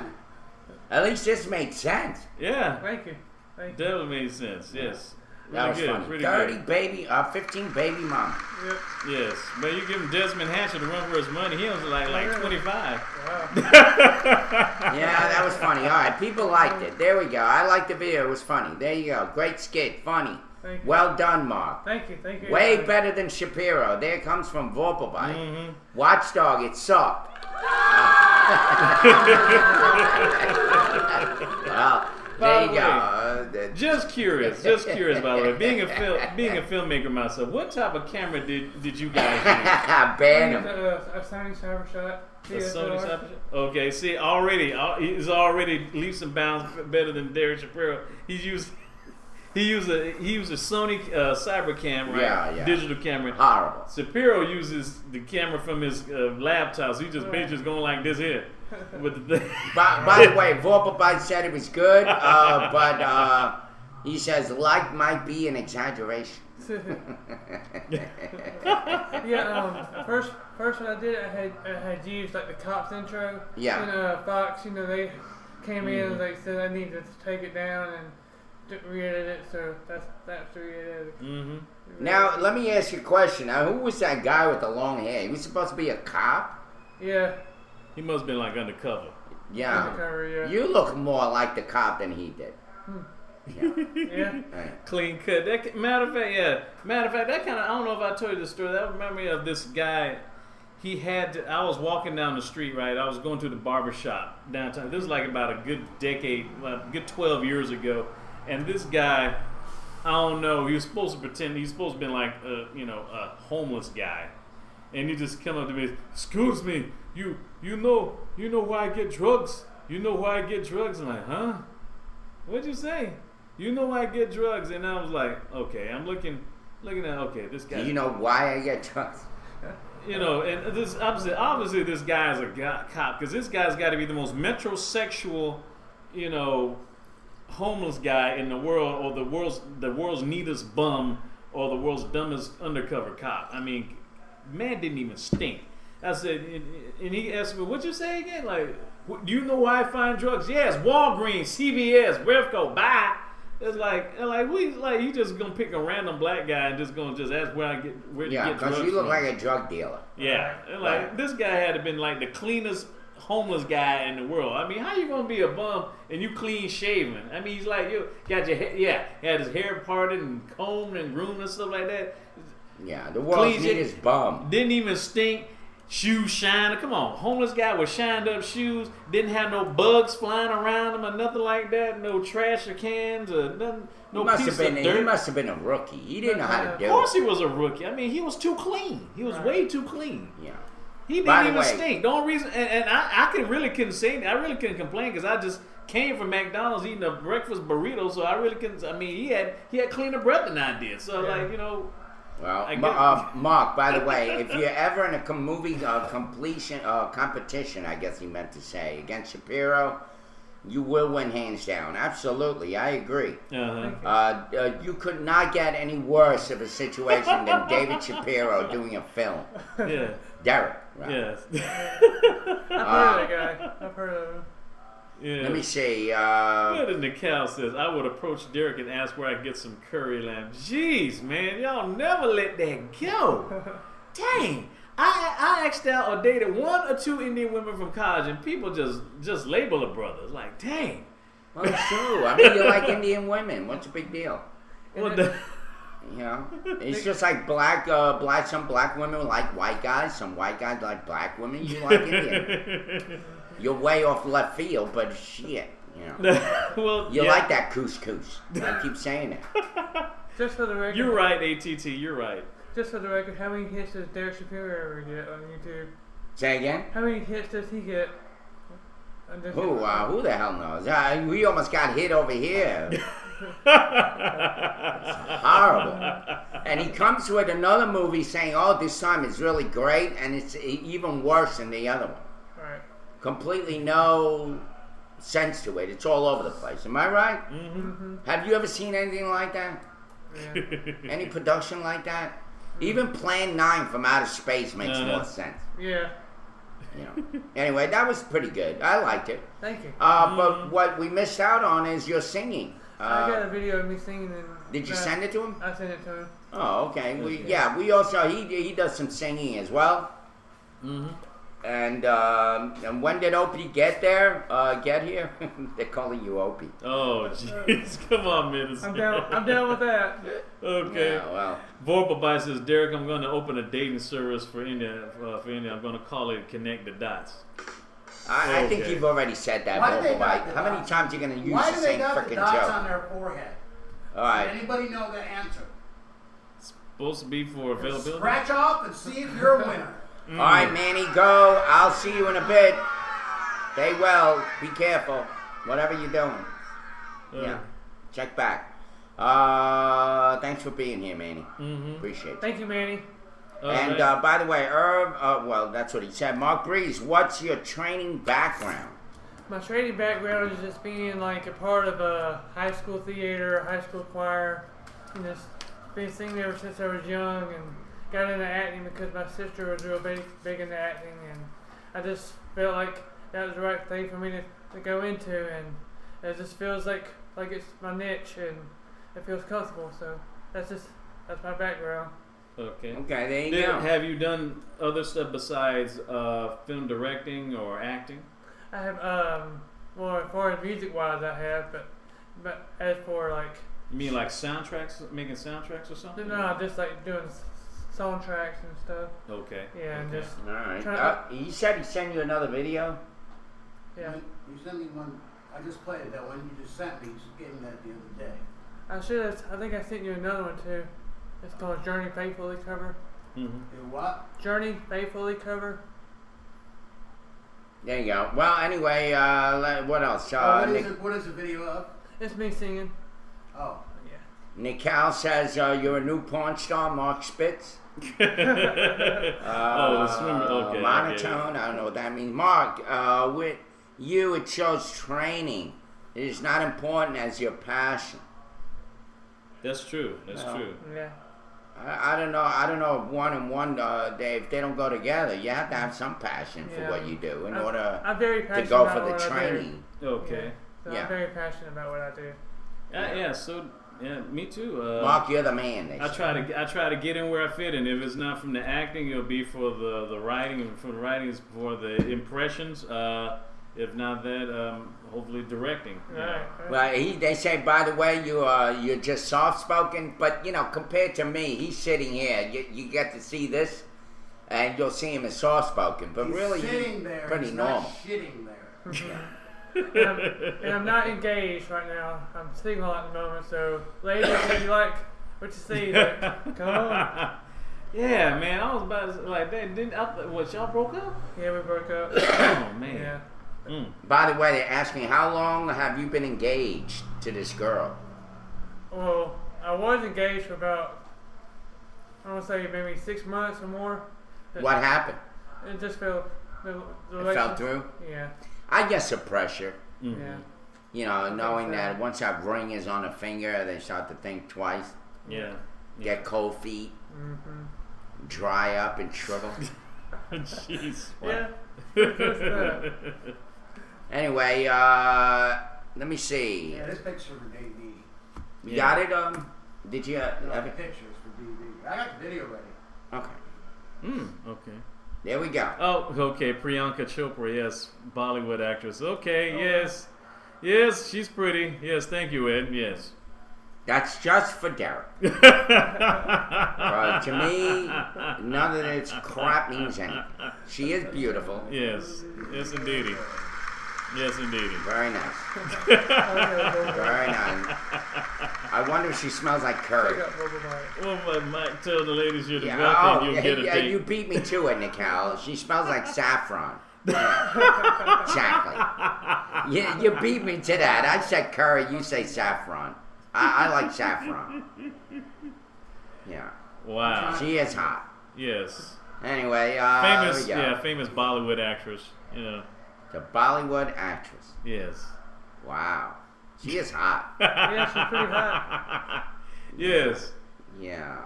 At least this made sense. Yeah. Thank you. Thank you. Definitely made sense, yes. That was Really good, funny. pretty 30 good. 15 baby mama. Yep. Yes. Man, you give him Desmond Hatcher to run for his money, he was like 25. Wow. Yeah, that was funny. All right, people liked it. There we go. I liked the video. It was funny. There you go. Great skit. Funny. Thank you. Well done, Mark. Thank you. Thank you. Way everybody. better than Shapiro. There comes from Vorpalbite. Mm-hmm. Watchdog, it sucked. Well, there you go. Just curious, by the way. Being a filmmaker myself, what type of camera did you guys use? Ban him. A Sony Cybershot. A Sony Cybershot? Okay, see, he's already leaps and bounds better than Derek Shapiro. He used a Sony Cybercam, right? Yeah. Digital camera. Horrible. Shapiro uses the camera from his laptop, so he just basically going like this here. With the thing. By the way, Vorpalbite said it was good, but he says like might be an exaggeration. Yeah. First when I did it, I had used like the cops intro. Yeah. And Fox, they came in and they said I needed to take it down and re-edited it, so that's the re-edited. Mm-hmm. Now, let me ask you a question. Now, who was that guy with the long hair? He was supposed to be a cop? Yeah. He must have been like undercover. Yeah. Undercover, yeah. You look more like the cop than he did. Yeah. Yeah. Right. Clean cut. Matter of fact, that kind of, I don't know if I told you the story. That reminded me of this guy. I was walking down the street, right? I was going to the barber shop downtown. This was like about a good decade, a good 12 years ago. And this guy, I don't know, he was supposed to pretend, he's supposed to be like, a homeless guy. And he just come up to me, excuse me, you know why I get drugs? You know why I get drugs? I'm like, huh? What'd you say? You know why I get drugs? And I was like, okay, I'm looking at, okay, this guy. Do you know why I get drugs? And this obviously this guy's a cop, because this guy's got to be the most metrosexual, homeless guy in the world, or the world's neatest bum, or the world's dumbest undercover cop. I mean, man didn't even stink. I said, and he asked me, "What'd you say again? Like, do you know why I find drugs? Yes, Walgreens, CVS, Revco, buy." It's like you just gonna pick a random black guy and just ask where to get drugs. Yeah, because you look like a drug dealer. Yeah, this guy had to been like the cleanest homeless guy in the world. I mean, how you gonna be a bum and you clean shaven? I mean, he's like, you got your hair, he had his hair parted and combed and groomed and stuff like that. Yeah, the world's neatest bum. Didn't even stink. Shoes shining. Come on, homeless guy with shined up shoes. Didn't have no bugs flying around him or nothing like that. No trash or cans or nothing. No piece of dirt. He must have been a rookie. He didn't know how to do it. Of course he was a rookie. I mean, he was too clean. He was way too clean. Yeah. He didn't even stink. The only reason, and I couldn't say anything. I really couldn't complain because I just came from McDonald's eating a breakfast burrito, so I really couldn't. I mean, he had cleaner breath than I did. So Well, Mark, by the way, if you're ever in a movie competition, I guess he meant to say, against Shapiro, you will win hands down. Absolutely, I agree. You could not get any worse of a situation than David Shapiro doing a film. Yeah. Derek. Right? Yes. I've heard of that guy. I've heard of him. Yeah. Let me see. Nicole says, I would approach Derek and ask where I can get some curry lamb. Jeez, man, y'all never let that go. Dang. I asked out or dated 1 or 2 Indian women from college, and people just label a brother. Like, dang. Well, it's true. I mean, you like Indian women. What's the big deal? It's just like some black women like white guys. Some white guys like black women. You like Indian. You're way off left field, but shit, Well, you like that couscous. I keep saying it. Just for the record. You're right, ATT. You're right. Just for the record, how many hits does Derek Shapiro ever get on YouTube? Say again? How many hits does he get? Who the hell knows? We almost got hit over here. It's horrible. And he comes with another movie saying, "Oh, this time it's really great," and it's even worse than the other one. Right. Completely no sense to it. It's all over the place. Am I right? Mm-hmm. Have you ever seen anything like that? Yeah. Any production like that? Even Plan 9 from outer space makes more sense. Yeah. Anyway, that was pretty good. I liked it. Thank you. But what we missed out on is your singing. I got a video of me singing. Did you send it to him? I sent it to him. Oh, okay. We also he does some singing as well. Mm-hmm. And when did Opie get there? Get here? They're calling you Opie. Oh, jeez. Come on, man. I'm down with that. Okay. Yeah, well. Vorpal says, Derek, I'm going to open a dating service for India. I'm going to call it Connect the Dots. I think you've already said that, Vorpal. How many times are you going to use the same freaking joke? Why do they got the dots on their forehead? All right. Does anybody know the answer? It's supposed to be for availability. Scratch off and see if you're a winner. All right, Manny, go. I'll see you in a bit. Stay well. Be careful. Whatever you're doing. Yeah. Check back. Thanks for being here, Manny. Mm-hmm. Appreciate it. Thank you, Manny. And by the way, Irv, well, that's what he said. Mark Breeze, what's your training background? My training background is just being like a part of a high school theater, high school choir, and just been singing ever since I was young, and got into acting because my sister was real big into acting, and I just felt like that was the right thing for me to go into, and it just feels like like it's my niche and it feels comfortable. So that's my background. Okay. Okay, there you go. Have you done other stuff besides film directing or acting? I have well, as far as music wise, I have, but as for like. You mean like soundtracks, making soundtracks or something? No, just like doing song tracks and stuff. Okay. Yeah, and Okay. just All right. trying He said he sent you another video. yeah. You sent me one. I just played that one you just sent me. You just gave me that the other day. I think I sent you another one too. It's called Journey Faithfully cover. Mm-hmm. You what? Journey Faithfully cover. There you go. Well, anyway, what else? What is the video of? It's me singing. Oh. Yeah. Nick Cal says you're a new porn star, Mark Spitz. Oh, the swimmer. Okay. Monotone. I don't know what that means. Mark, with you, it shows training. It is not important as your passion. That's true. That's No. true. Yeah. I don't know. I don't know if one and one, Dave, they don't go together. You have to have some passion for Yeah. what you do in I'm order very to passionate go about for the what I do. training. Okay. Yeah. So Yeah. I'm very passionate about what I do. Yeah. So me too. Mark, you're the man. They I say. try to get in where I fit, and if it's not from the acting, it'll be for the writing, and from the writing is for the impressions. If not that, hopefully directing. you know. Right. Well, they say, by the way, you're just soft spoken, but you know, compared to me, he's sitting here. You get to see this, and you'll see him as soft spoken, but He's really, sitting there. pretty he's normal. Not shitting there. And I'm not engaged right now. I'm single at the moment. So, ladies, if you like what you see, like, come on. Yeah, man. I was about to say, like that. What, y'all broke up? Yeah, we broke up. Oh man. Yeah. By the way, they asked me, how long have you been engaged to this girl? Well, I was engaged for about, I want to say maybe 6 months or more. But What happened? It just fell. The It fell relationship- through? Yeah. I guess the pressure. Mhm. Yeah. You know, knowing so. that once that ring is on a finger, they start to think twice. Yeah. Get cold feet, Mm-hmm. dry up and shrivel. Jeez. Yeah. Pretty close to that. Anyway, let me see. Yeah, this picture for DVD. You got it? Did you No, have the it? pictures for DVD. I got the video ready. Okay. Okay. There we go. Oh, okay. Priyanka Chopra, yes, Bollywood actress. Okay, Oh. yes, she's pretty. Yes, thank you, Ed. Yes. That's just for Derek. To me, none of this crap means anything. She is beautiful. Yes, indeedy. Yes, indeedy. Very nice. Very nice. I wonder if she smells like Pick curry. up Boba Mike. Well, Mike, tell the ladies you're the Yeah, wealthy and you'll get a yeah, date. you beat me to it, Nicole. She smells like saffron. Yeah. Exactly. You beat me to that. I said curry, you say saffron. I like saffron. Yeah. Wow. She is hot. Yes. Anyway, Famous, there we go. yeah, famous Bollywood actress. You know. The Bollywood actress. Yes. Wow. She is hot. Yeah, she's pretty hot. Yes. Yeah.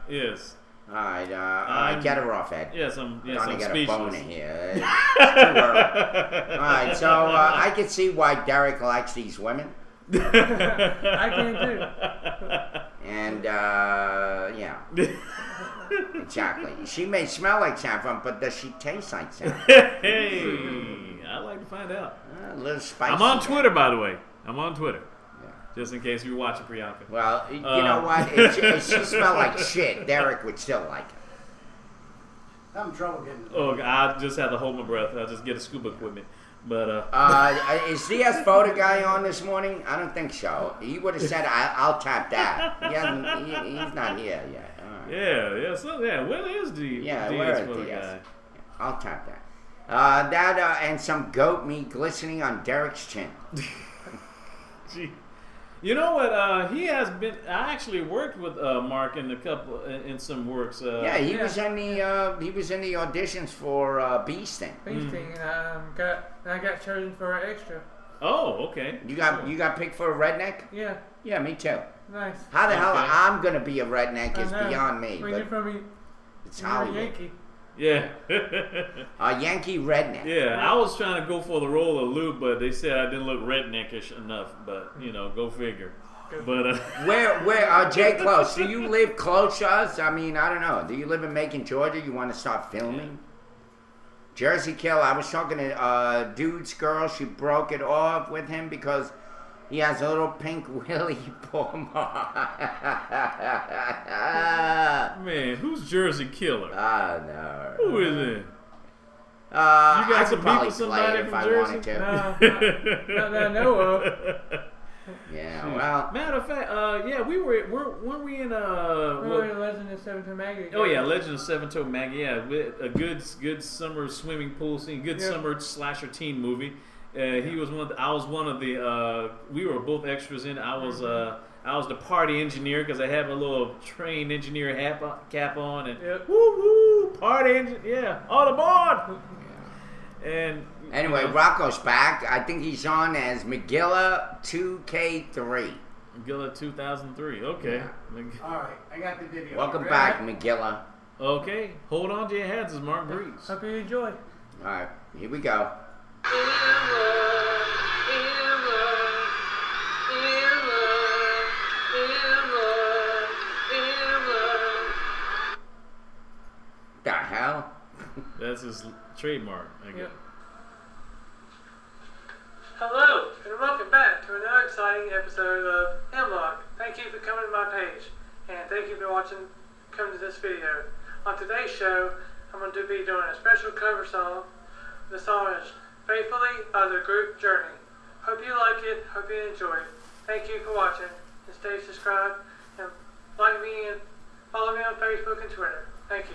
Yes. All right, get her off, Ed. Yes, I'm. Yes, Trying I'm to get a speechless. boner here. It's too early. All right, so I can see why Derek likes these women. I can too. And, yeah. Exactly. She may smell like saffron, but does she taste like saffron? Hey, I'd like to find out. A little spicy. I'm on Twitter, by the way. I'm on Twitter. Yeah. Just in case you're watching Priyanka. Well, you know what? If she smelled like shit, Derek would still like it. I'm having trouble getting it. Oh, I just have to hold my breath. I'll just get a scuba equipment. But, Is DS Photo guy on this morning? I don't think so. He would have said, I'll tap that. He's not here yet. All right. yeah. Where is the Yeah, DS where is for the DS? guy? I'll tap that. That and some goat meat glistening on Derek's chin. Gee. You know what? He has been. I actually worked with Mark in in some works. Yeah, he was in the auditions for Bee Sting. Beasting, and I got chosen for an extra. Oh, okay. You got picked for a redneck? Yeah, Yeah, me too. nice. How the hell Okay. I'm gonna be a redneck is I know. beyond me, When but you're from it's you're a Hollywood. Yankee. Yeah. Yankee redneck. Yeah, I was trying to go for the role of Lou, but they said I didn't look redneckish enough. But go figure. But Where, Jay Close? Do you live close to us? I mean, I don't know. Do you live in Macon, Georgia? You want to start filming? Jersey Kill. I was talking to dude's girl. She broke it off with him because he has a little pink willy. Poor man, who's Jersey Killer? No. Who is it? You got I could probably somebody if from I Jersey? wanted to. Not that I know of. Yeah, well. Matter of fact, weren't we in We were in Legend of Seven Toe Maggie. Oh yeah, Legend of Seven Toe Maggie. Yeah, a good summer swimming pool scene, good summer slasher teen movie. He was I was one of the. We were both extras in. I was the party engineer because I had my little trained engineer cap on and woo woo party engine. Yeah, all aboard. And anyway, Rocco's back. I think he's on as Megilla 2K3. Megilla 2003. Okay. Yeah. All right, I got the video. Welcome back, Megilla. Okay, hold on to your hats, as Mark Breeze. Hope you enjoy. All right, here we go. The hell? That's his trademark, I guess. Hello, and welcome back to another exciting episode of Hemlock. Thank you for coming to my page, and thank you for coming to this video. On today's show, I'm going to be doing a special cover song. The song is Faithfully by the group Journey. Hope you like it, hope you enjoy it. Thank you for watching, and stay subscribed, and like me and follow me on Facebook and Twitter. Thank you.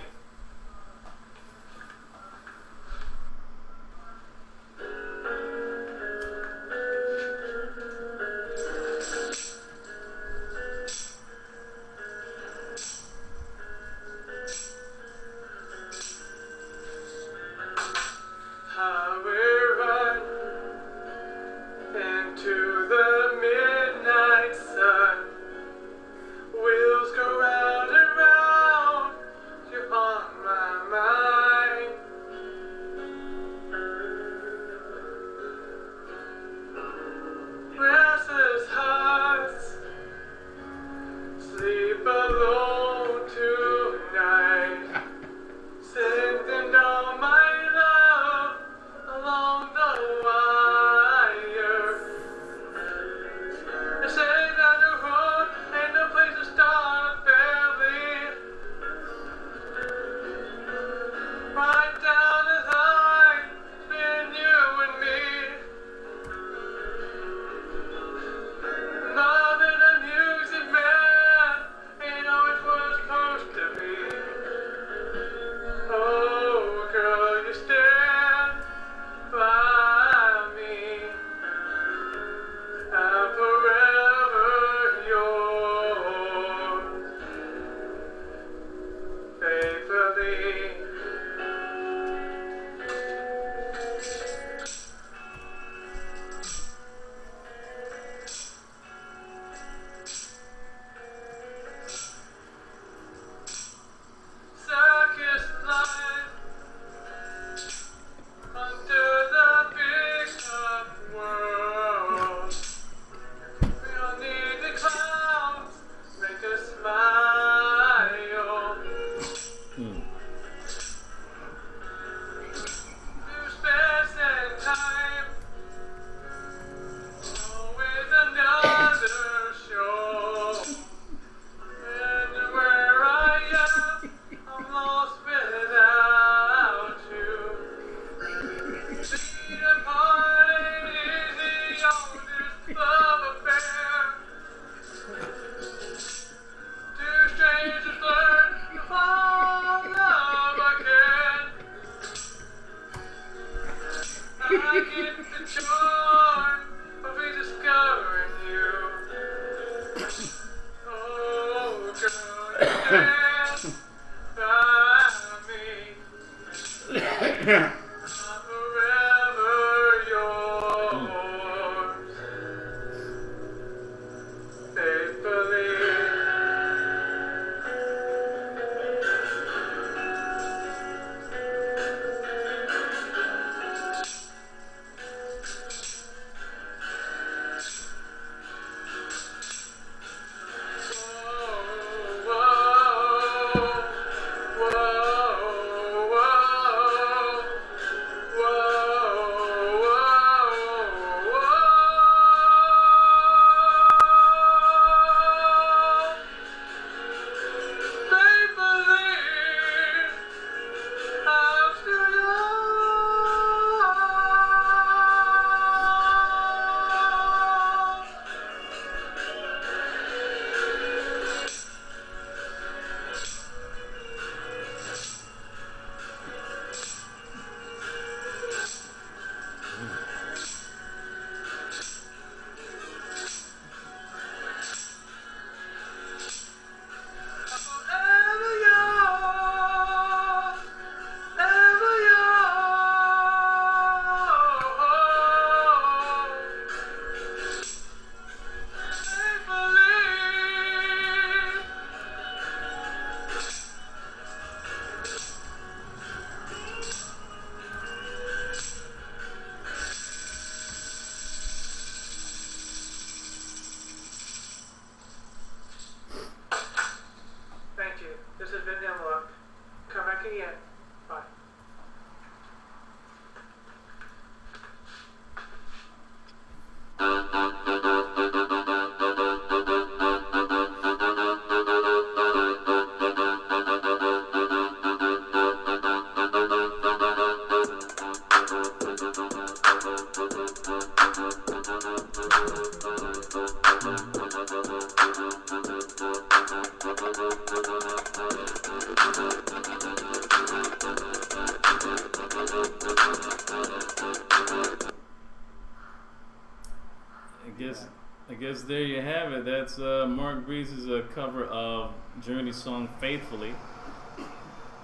guess there you have it. That's Mark Breeze's cover of Journey's song "Faithfully."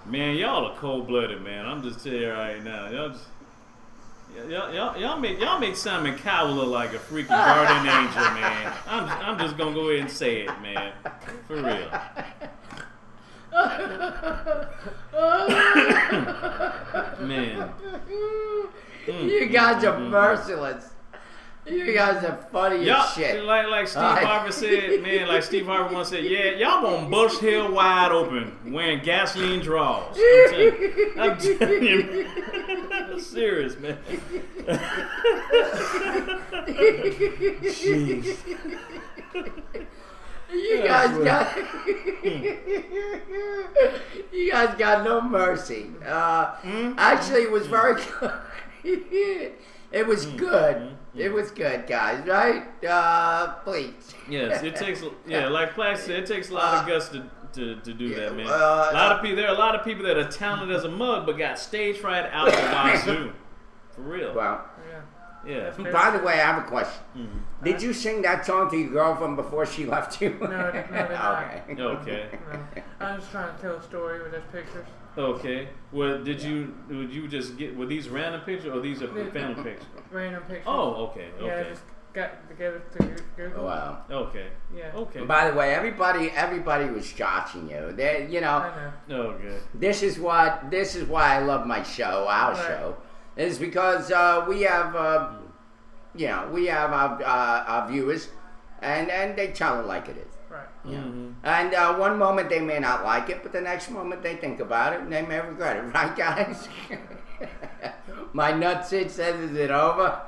Man, y'all are cold-blooded, man. I'm just telling you right now. Y'all make Simon Cowell look like a freaking guardian angel, man. I'm just gonna go ahead and say it, man. For real. Man. You guys are merciless. You guys are funny as shit. Like Steve Harvey said, man, like Steve Harvey once said, yeah, y'all gonna bust hell wide open wearing gasoline draws. I'm telling you. I'm serious, man. Jeez. You guys got no mercy. Actually, it was very good. It was good. It was good, guys. Right? Please. Yes, it takes. Yeah, like Plax said, it takes a lot of guts to do that, man. There are a lot of people that are talented as a mug, but got stage fright out the wazoo. For real. Well. Yeah. By the way, I have a question. Mm-hmm. Did you sing that song to your girlfriend before she left you? No, Okay. No. I was trying to tell a story with those pictures. Okay. Well, would you just get, were these random pictures or these are family pictures? Random pictures. Oh, okay. Yeah, I just got together to Google. Wow. Okay. Yeah. Okay. By the way, everybody was joshing you. I know. Oh, good. This is why I love my show, our show. Is because we have our viewers, and they tell it like it is. Right. Yeah. Mm-hmm. And one moment they may not like it, but the next moment they think about it and they may regret it. Right, guys? My nutsit says, "Is it over?"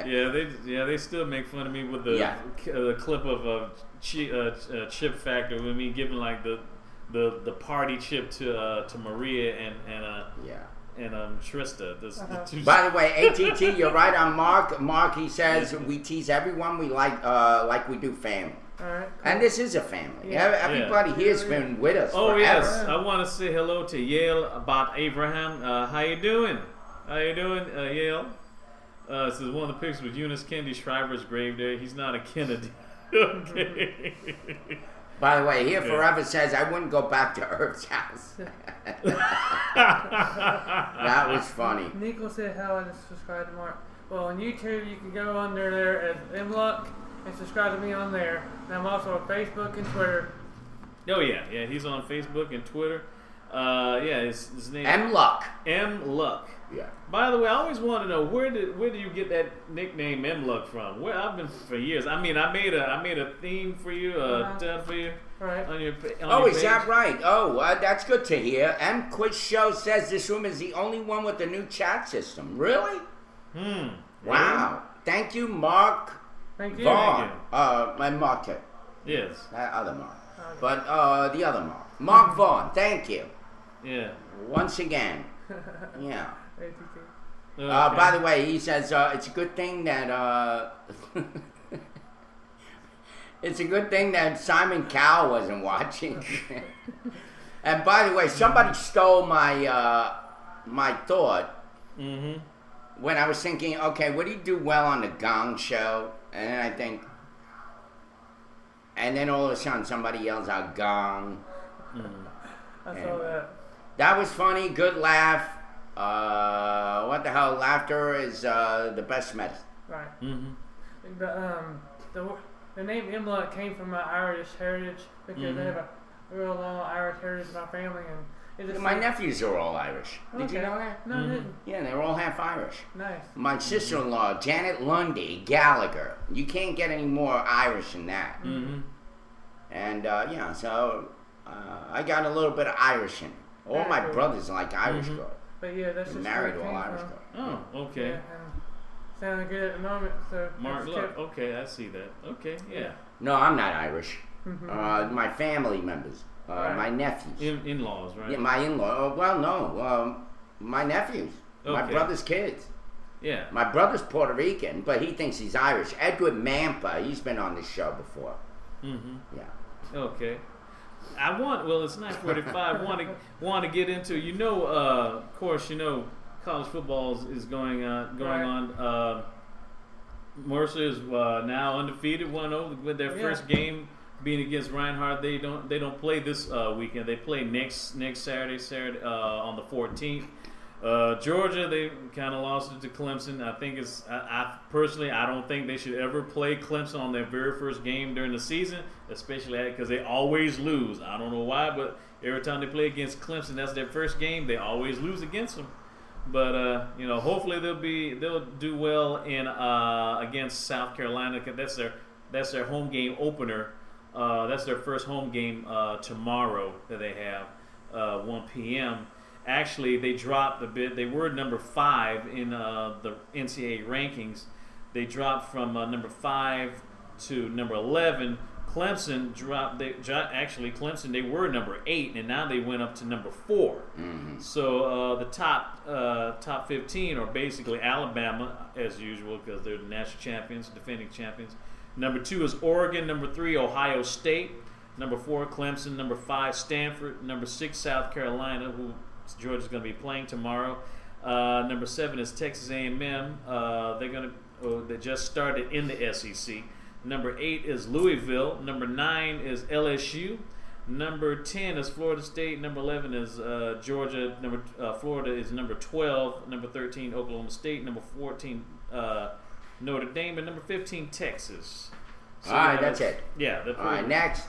they still make fun of me with the clip of Chip Factor with me giving like the party chip to Maria and Trista. By the way, ATT, you're right on Mark. Mark, he says we tease everyone we like we do family. All right, cool. And this is a family. Yeah. Everybody here's been with us forever. Yes, I want to say hello to Yale about Abraham. How you doing? Yale? This is one of the pictures with Eunice Kennedy Shriver's grave there. He's not a Kennedy. Okay. By the way, here forever says I wouldn't go back to Earth's house. That was funny. Nico said how I subscribe to Mark. Well, on YouTube, you can go under there as MLuck and subscribe to me on there. And I'm also on Facebook and Twitter. Oh, yeah, he's on Facebook and Twitter. His name MLuck. MLuck. Yeah. By the way, I always want to know where do you get that nickname MLuck from? Where I've been for years. I mean, I made a theme for you, done for you. Right. On your Is page. that right? Oh, that's good to hear. M Quiz Show says this room is the only one with the new chat system. Really? Wow. Thank you, Mark. Thank you. Vaughn. My Mark. Yes. That other Mark. But the other Mark. Mark Vaughn. Thank you. Yeah. Once again. Yeah. Okay. By the way, he says it's a good thing that it's a good thing that Simon Cowell wasn't watching. And by the way, somebody stole my my thought when I was thinking, okay, would he do well on the Gong Show? And then I think, and then all of a sudden somebody yells out Gong. I saw that. That was funny. Good laugh. What the hell? Laughter is the best medicine. Right. The name MLuck came from my Irish heritage because they have a real long Irish heritage in my family, and it just My nephews are all Irish. Did you know that? No, I didn't. Yeah, they're all half Irish. Nice. My sister-in-law, Janet Lundy Gallagher. You can't get any more Irish than that. And so I got a little bit of Irish in it. All my brothers are like Irish girls. But yeah, that's just Married where it all came Irish from. girls. Oh, okay. Yeah, and sounding good at the moment, so Mark, that's look. kept- Okay, I see that. Okay, yeah. No, I'm not Irish. My family members, my nephews. In-laws, right? Yeah, my in-law. My nephews. My Okay. brother's kids. Yeah. My brother's Puerto Rican, but he thinks he's Irish. Edward Mampa, he's been on this show before. Yeah. Okay. It's 9:45. want to get into, of course, college football is going on. Mercer is now undefeated, 1-0 with their first game being against Reinhardt. They don't play this weekend. They play next Saturday on the 14th. Georgia, they kind of lost it to Clemson. I think I personally don't think they should ever play Clemson on their very first game during the season, especially because they always lose. I don't know why, but every time they play against Clemson, that's their first game. They always lose against them. But hopefully they'll do well in against South Carolina. That's their home game opener. That's their first home game tomorrow that they have 1 p.m. Actually, they dropped a bit. They were number 5 in the NCAA rankings. They dropped from number 5 to number 11. Clemson dropped. Clemson, they were number 8, and now they went up to number 4. Mm-hmm. So the top 15 are basically Alabama, as usual, because they're the national champions, defending champions. Number 2 is Oregon. Number 3, Ohio State. Number 4, Clemson. Number 5, Stanford. Number 6, South Carolina, who Georgia's going to be playing tomorrow. Number 7 is Texas A&M. They just started in the SEC. Number 8 is Louisville. Number 9 is LSU. Number 10 is Florida State. Number 11 is Georgia. Florida is number 12. Number 13, Oklahoma State. Number 14, Notre Dame. And number 15, Texas. So, all right, that's it. Yeah. All right, next.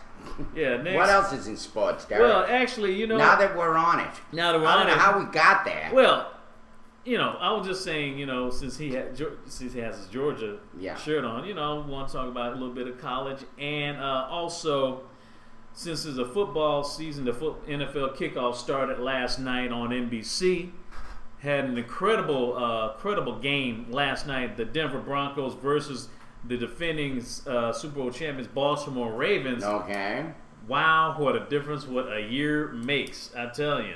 Yeah, next. What else is in sports, Derek? Well, actually, now that we're on it. Now that we're on it. I don't know how we got there. Well, I was just saying, since he has his Georgia shirt on, I want to talk about a little bit of college, and also since it's a football season, the NFL kickoff started last night on NBC. Had an incredible game last night. The Denver Broncos versus the defending Super Bowl champions Baltimore Ravens. Okay. Wow, what a difference what a year makes, I tell you.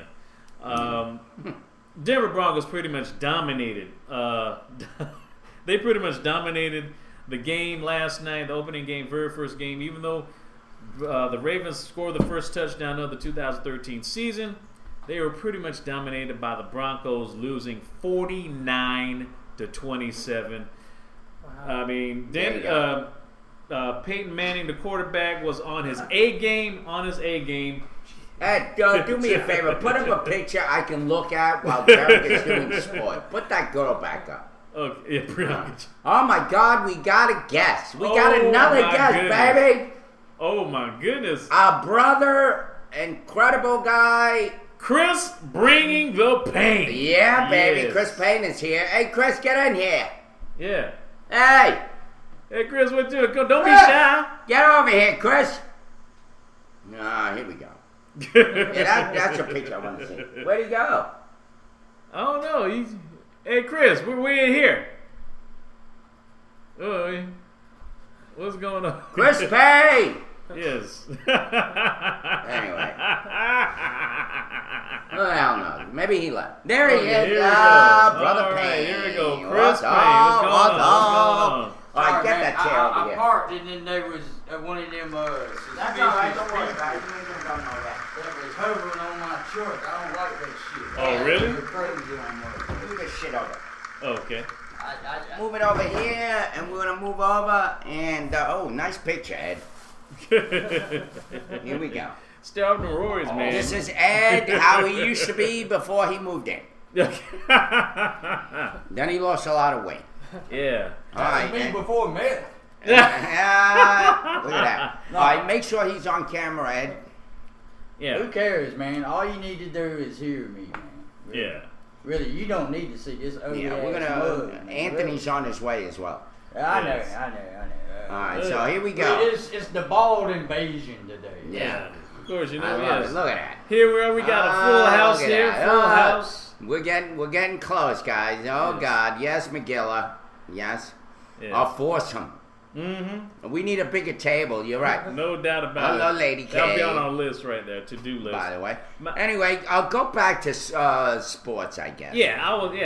Denver Broncos pretty much dominated. They pretty much dominated the game last night, the opening game, very first game, even though the Ravens scored the first touchdown of the 2013 season. They were pretty much dominated by the Broncos, losing 49-27. I mean, Peyton Manning, the quarterback, was on his A game. Hey, do me a favor. Put up a picture I can look at while Derek is doing sport. Put that girl back up. Okay, yeah, Priyanka. Oh my God, we got a guest. We got another guest, baby. Oh my goodness. Our brother, incredible guy, Chris, bringing the pain. Yeah, baby. Yes. Chris Payne is here. Hey, Chris, get in here. Yeah. Hey, Chris, what you doing? Don't be shy. Get over here, Chris. Here we go. Yeah, that's a picture I want to see. Where'd he go? I don't know. Hey, Chris, we're in here. Oh, what's going on? Chris Payne. Yes. Anyway. Well, no. Maybe he left. There he is. Here we go. Brother All Payne. right, here we go. Chris What's Payne. What's going up? on? All right, get that chair over I here. parked and then there was one of them That's all right. Don't worry about it. You ain't gonna know that. that was hovering on my truck. I don't like that shit. Oh, really? It's crazy on that. Move this shit over. Okay. Move it over here, and we're gonna move over. And nice picture, Ed. Here we go. Starving Roy's, man. This is Ed, how he used to be before he moved in. Then he lost a lot of weight. Yeah. All right, Me Ed. before meth. Look at that. All right, make sure he's on camera, Ed. Yeah. Who cares, man? All you need to do is hear me, man. Really. Yeah. Really, you don't need to see this ugly Yeah, we're ass gonna. mug, man. Anthony's on his way as well. Really. I know. Yes. All right, so here we go. It's the bald invasion today. Yeah. Of course, you I know, love yes. it. Look at that. Here we got a full house look at here. that. Full house. We're getting close, guys. Oh Yes. God, yes, McGilla, yes. Yes. I'll force him. Mm-hmm. We need a bigger table. You're right. No doubt about it. Hello, Lady K. That'll be on our list right there, to-do list. By the way. Anyway, I'll go back to sports, I guess. Yeah,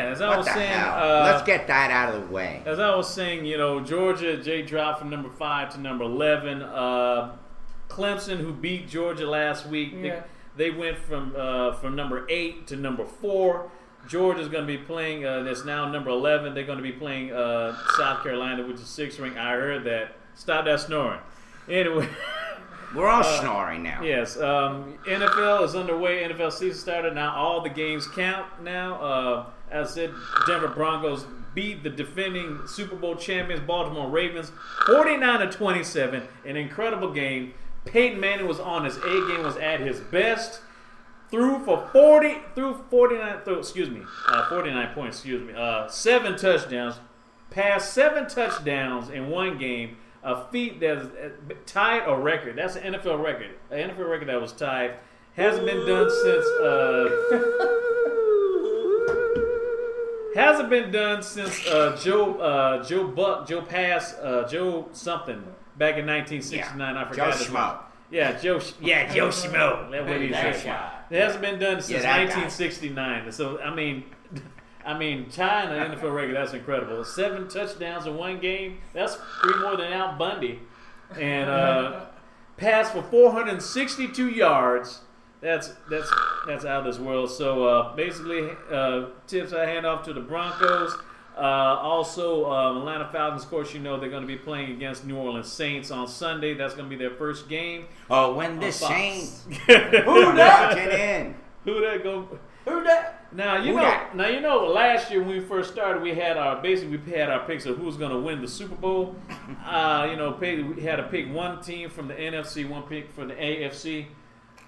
as I What was the saying, hell? Let's get that out of the way. as I was saying, Georgia, Jay dropped from number 5 to number 11. Clemson, who beat Georgia last week, Yeah. they went from number 8 to number 4. Georgia's going to be playing. That's now number 11. They're going to be playing South Carolina, which is 6th ranked. I heard that. Stop that snoring. Anyway. We're all snoring now. Yes. NFL is underway. NFL season started. Now all the games count now. As I said, Denver Broncos beat the defending Super Bowl champions Baltimore Ravens 49-27. An incredible game. Peyton Manning was on his A game, was at his best. Threw for 49 points, 7 touchdowns. Passed 7 touchdowns in one game. A feat that's tied a record. That's an NFL record. An NFL record that was tied. Hasn't been done since Joe something back in 1969. I forgot. Joe Schmo. Joe Schmo. That's what he said. It hasn't been done since 1969. So I mean, tying an NFL record, that's incredible. 7 touchdowns in one game, that's 3 more than Al Bundy. And passed for 462 yards. That's out of this world. So basically, tips I hand off to the Broncos. Also, Atlanta Falcons, of course, they're going to be playing against New Orleans Saints on Sunday. That's going to be their first game. Oh, when the Saints. Who that? Get in. Who that go? Who that? Now you know. Last year when we first started, we had our picks of who was going to win the Super Bowl. We had to pick one team from the NFC, one pick from the AFC.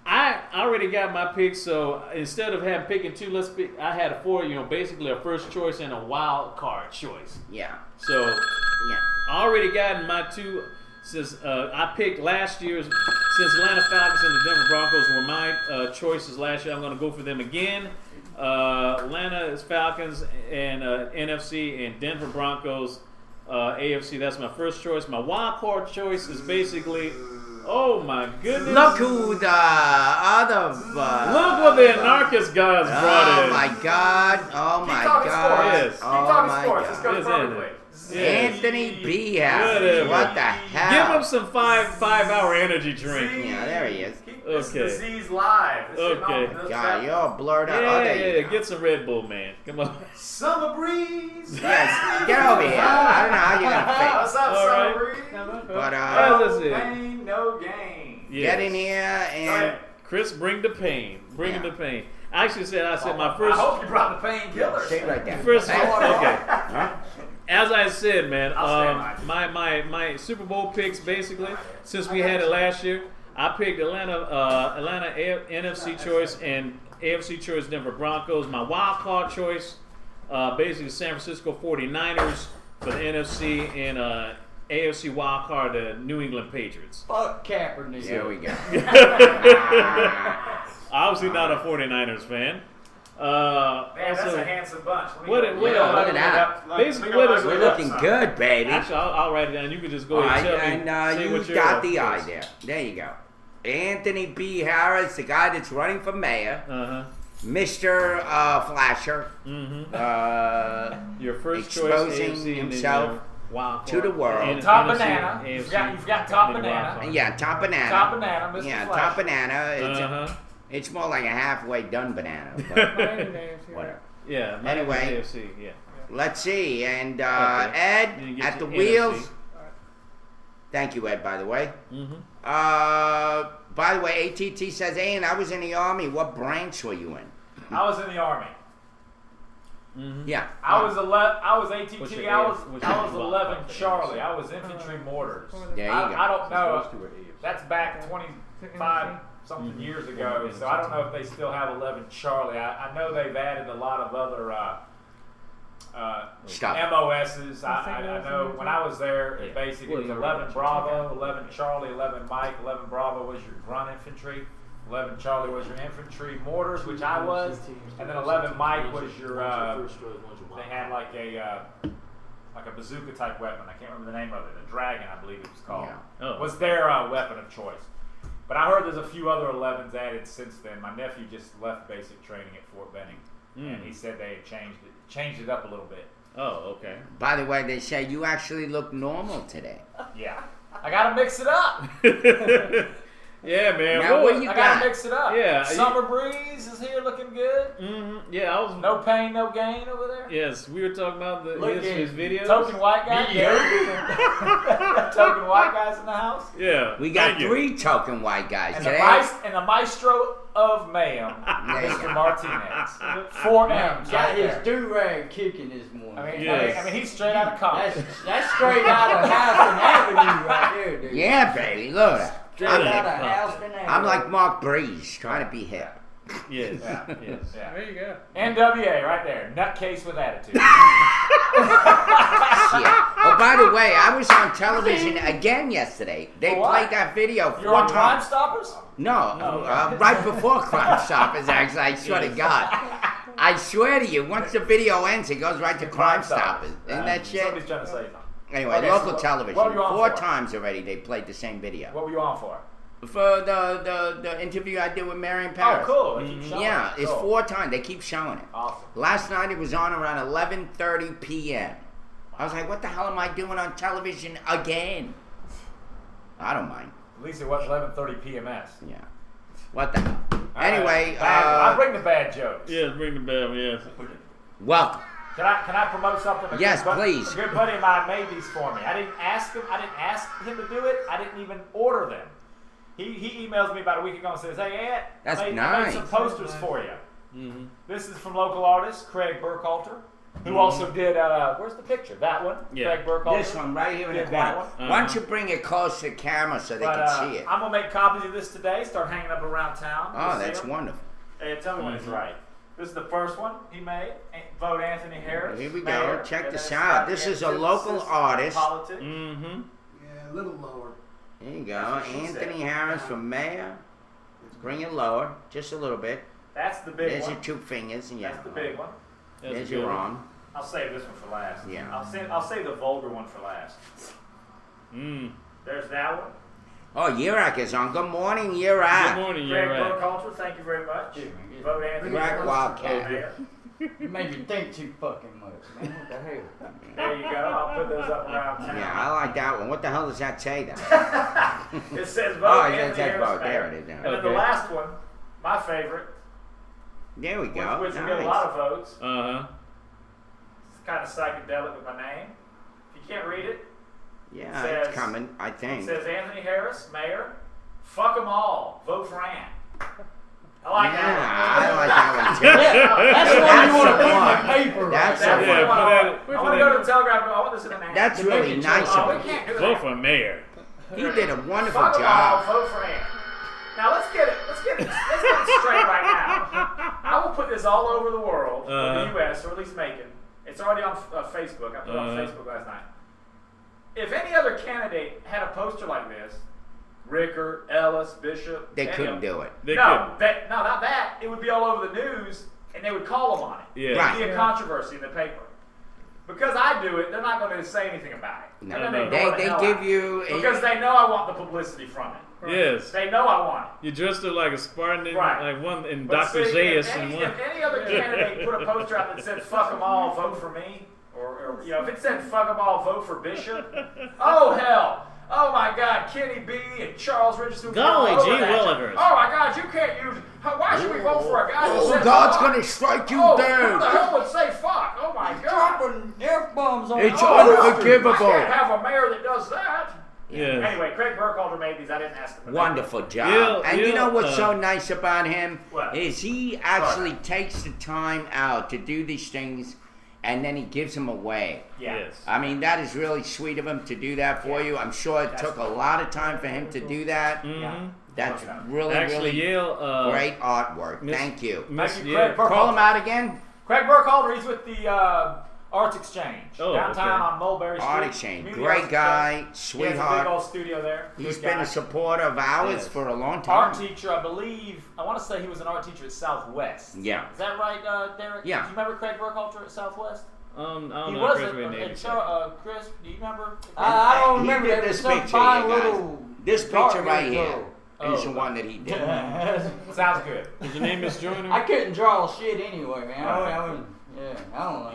I already got my pick, so instead of picking 2, I had a 4. Basically a first choice and a wild card choice. Yeah. So I already gotten my 2. Since I picked last year's, since Atlanta Falcons and the Denver Broncos were my choices last year, I'm going to go for them again. Atlanta is Falcons and NFC, and Denver Broncos AFC. That's my first choice. My wild card choice is basically, oh my goodness! Look who the other. Look what the anarchist guys brought in. Oh my God! Oh my God! Yes. Oh my God! This goes perfectly. Anthony B. House. What the hell? Give him some five-hour energy drink. Yeah, there he is. This Okay. disease live. Okay. God, you're all blurred out. Yeah, get some Red Bull, man. Come on. Summer breeze. Yes, get over here. I don't know how you're gonna fake. What's up, All right. Summer breeze? But That's it. Pain, no gain. get in here and Chris, bring the pain. Bring the pain. I actually said my first. I hope you brought the painkillers. stay right there. First, Thank you. okay. As I said, man, I'll stand my Super Bowl picks basically, since we had it last year, I picked Atlanta NFC choice and AFC choice Denver Broncos. My wild card choice, basically San Francisco 49ers for the NFC and AFC wild card the New England Patriots. Fuck Kaepernick. There we go. Obviously not a 49ers fan. Man, that's a handsome bunch. Look at that. Basically, what is We're looking good, baby. Actually, I'll write it down. You can just go All ahead right, and tell me. and say you what your got the choice. idea. There you go. Anthony B. Harris, the guy that's running for mayor. Mr. Flasher. Your first exposing choice, AFC, himself to the world. And Top NFC, banana. AFC, You've got top and then banana. wild card. Yeah, top banana. Top banana, Mr. Yeah, Flash. top banana. It's more like a halfway done banana. But whatever. Yeah. Anyway. AFC, yeah. Let's see. And Okay. Ed Then you get at the to wheels. NFC. Thank you, Ed, by the way. By the way, ATT says, hey, and I was in the Army. What branch were you in? I was in the Army. Yeah. I was ATT. What's I your was AF? What's your 11 Charlie. I was infantry mortars. There you I go. don't know. That's back 25 something years ago. So I don't know if they still have 11 Charlie. I know they've added a lot of other Stuff. MOSs. I know when I was there, it basically was 11 Bravo, 11 Charlie, 11 Mike. 11 Bravo was your grunt infantry. 11 Charlie was your infantry mortars, which I was, and then 11 Mike was your. They had like a bazooka type weapon. I can't remember the name of it. A Dragon, I believe it was called. Yeah. Oh. Was their weapon of choice. But I heard there's a few other 11s added since then. My nephew just left basic training at Fort Benning, and he said they had changed it up a little bit. Oh, okay. By the way, they say you actually look normal today. Yeah, I gotta mix it up. Yeah, man. Now, what you I got? gotta mix it up. Yeah, Summer Breeze is here looking good. Mm-hmm. Yeah, I was. No pain, no gain over there. Yes, we were talking about Look his at videos. Token white guy. Token white guys in the house. Yeah, We got 3 token white guys And today. the maestro of mayhem, There you Mr. go. Martinez. 4 M's. Got right his there. do-rag kicking this morning. I mean, Yes. I mean, he's straight out of college. That's straight out of Houston Avenue right there, dude. Yeah, baby, look at that. Straight I'm, out of Houston Avenue. I'm like Mark Breeze, trying to be hip. Yes. Yeah. Yes. Yeah. There you go. NWA right there. Nutcase with attitude. Yeah. Oh, by the way, I was on television again yesterday. They For what? played that video 4 You're on Crime times. Stoppers? No, right before Crime Stoppers, actually. I swear to God. I swear to you, once the video ends, it goes right to Crime Stoppers. Isn't that shit? Somebody's trying to say something. Anyway, Okay, local so television. what were you on 4 for? times already they played the same video. What were you on for? For the interview I did with Marion Paris. Oh, cool. They keep showing Yeah, it. it's Cool. 4 times. They keep showing it. Awesome. Last night it was on around 11:30 p.m. I was like, what the hell am I doing on television again? I don't mind. At least it was 11:30 PMS. Yeah. What the hell? All Anyway, right. I bring the bad jokes. Yes, bring the bell. Yes. welcome. Can I promote something? Yes, please. A good buddy of mine made these for me. I didn't ask him to do it. I didn't even order them. He emails me about a week ago and says, "Hey, Ed, That's I nice. made some posters for you." Mm-hmm. This is from local artist Craig Burkhalter, who also did. Where's the picture? That one. Yeah. Craig Burkhalter. This one right here in the Did that corner. one. Why don't you bring it close to the camera so they can see it? I'm gonna make copies of this today. Start hanging up around town. Oh, You'll see that's 'em. wonderful. Hey, tell me when it's right. This is the first one he made. Vote Anthony Harris. Here we go. Mayor. Check And this then out. it's This is a got local emphasis artist. on Politics. Mm-hmm. Yeah, a little lower. There you go. That's what she Anthony said. Harris for mayor. Bring it lower, just a little bit. That's the big There's one. your 2 fingers. And yeah. That's the big one. There's your arm. I'll save this one for last. Yeah. I'll save the vulgar one for last. Mm. There's that one. Oh, Yurak is on. Good morning, Yurak. Good morning, Craig you're right. Burkhalter, thank you very much. Vote Anthony Yurak Harris. Wildcat. Mayor. You made me think too fucking much, man. What the hell? There you go. I'll put those up around town. Yeah, I like that one. What the hell does that say then? It says vote Oh, it Anthony says Harris vote. There Mayor. it is. And then the Okay. last one, my favorite, There we go. which will get a lot of votes. Uh-huh. It's kind of psychedelic with my name. If you can't read it, Yeah, says- it's coming, I it think. says Anthony Harris, Mayor. Fuck them all. Vote for Ann. I like Yeah, that I like that one too. That's the one you want to That's put the in one. the paper. That's That's the what I Yeah, want. put that- I want to go to the Telegraph and go, I want this in an ad. That's really nice Oh, of we him. can't do that. Vote for mayor. He did a wonderful Fuck 'em all, job. vote for Ann. Now let's get it straight right now. I will put this all over the world, or the U.S., or at least Macon. It's already on Facebook. I put it on Facebook last night. If any other candidate had a poster like this, Rickard, Ellis, Bishop, They any of couldn't them, do it. They no, couldn't. not that. It would be all over the news, and they would call them on it. Yeah. Right. It'd be a controversy in the paper. Because I do it, they're not going to say anything about it. No, And then no. ignore the They hell give out. you Because they know I want the publicity from it. Yes. They know I want it. You dressed up like a Spartan, and Right. like one in But Dr. see, Zayas if and any, one. if any other candidate put a poster out that said "fuck them all, vote for me," or you know, if it said "fuck them all, vote for Bishop," oh hell, oh my God, Kenny B and Charles Richardson. Golly all over gee that. willikers. Oh my God, you can't use. Why should we vote for a guy that Oh, says God's fuck? gonna strike you Oh, who the down. hell would say fuck? Oh my God. Dropping F-bombs on It's the unforgivable. I can't have a mayor that does that. Yes. Anyway, Craig Burkhalter made these. I didn't ask him. Wonderful job. He'll- And you know what's he'll, so nice about him? What? Is he actually takes the time out to do these things and then he gives them away. Yeah. Yes. I mean, that is really sweet of him to do that for you. I'm sure it took a lot of time for him to do that. Mm-hmm. That's really, Actually, really Yale. great artwork. Miss- Thank you. Miss Thank you, Yale. Craig. Call him out again. Craig Burkhalter, he's with the Arts Exchange Oh, downtown okay. on Mulberry Street. Art Exchange. Community Great Arts guy, Exchange. He has a big sweetheart. old studio there. He's Good been guy. a supporter of ours Yes. for a long time. art teacher, I believe. I want to say he was an art teacher at Southwest. Yeah. Is that right, Derek? Yeah. Do you remember Craig Burkhalter at Southwest? I don't He know. was Chris at Ray Navy. Chris, do you remember? I don't He remember did that. this Some picture fine here, guys. little This picture dark right here girl. is the Oh. one that he did. Sounds good. Is your name Miss Joyner? I couldn't draw shit anyway, man. I don't know.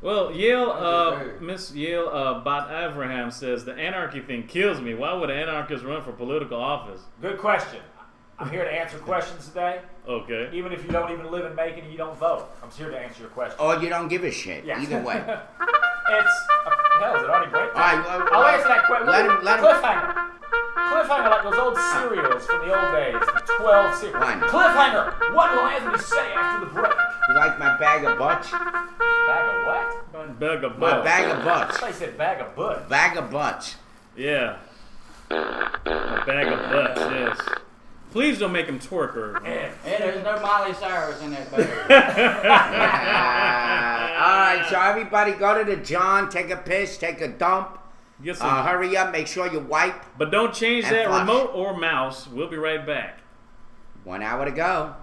Well, Yale, Miss Yale, Bot Abraham says the anarchy thing kills me. Why would an anarchist run for political office? Good question. I'm here to answer questions today. Okay. Even if you don't even live in Macon and you don't vote, I'm here to answer your question. Or you don't give a shit. Yes. Either way. Hell, is it already break? All right, I'll answer that question. Let him. Cliffhanger. Cliffhanger, like those old cereals from the old days. The 12 cereals. Fine. Cliffhanger. What will Anthony say after the break? You like my bag of butts? Bag of what? Bag of My butts. bag of butts. I said bag of butts. Bag of butts. Yeah. A bag of butts, yes. Please don't make him twerk her. And there's no Miley Cyrus in that bag. All right, so everybody go to the John, take a piss, take a dump. Get some, Hurry up, make sure you wipe. but don't change And that flush. remote or mouse. We'll be right back. 1 hour to go.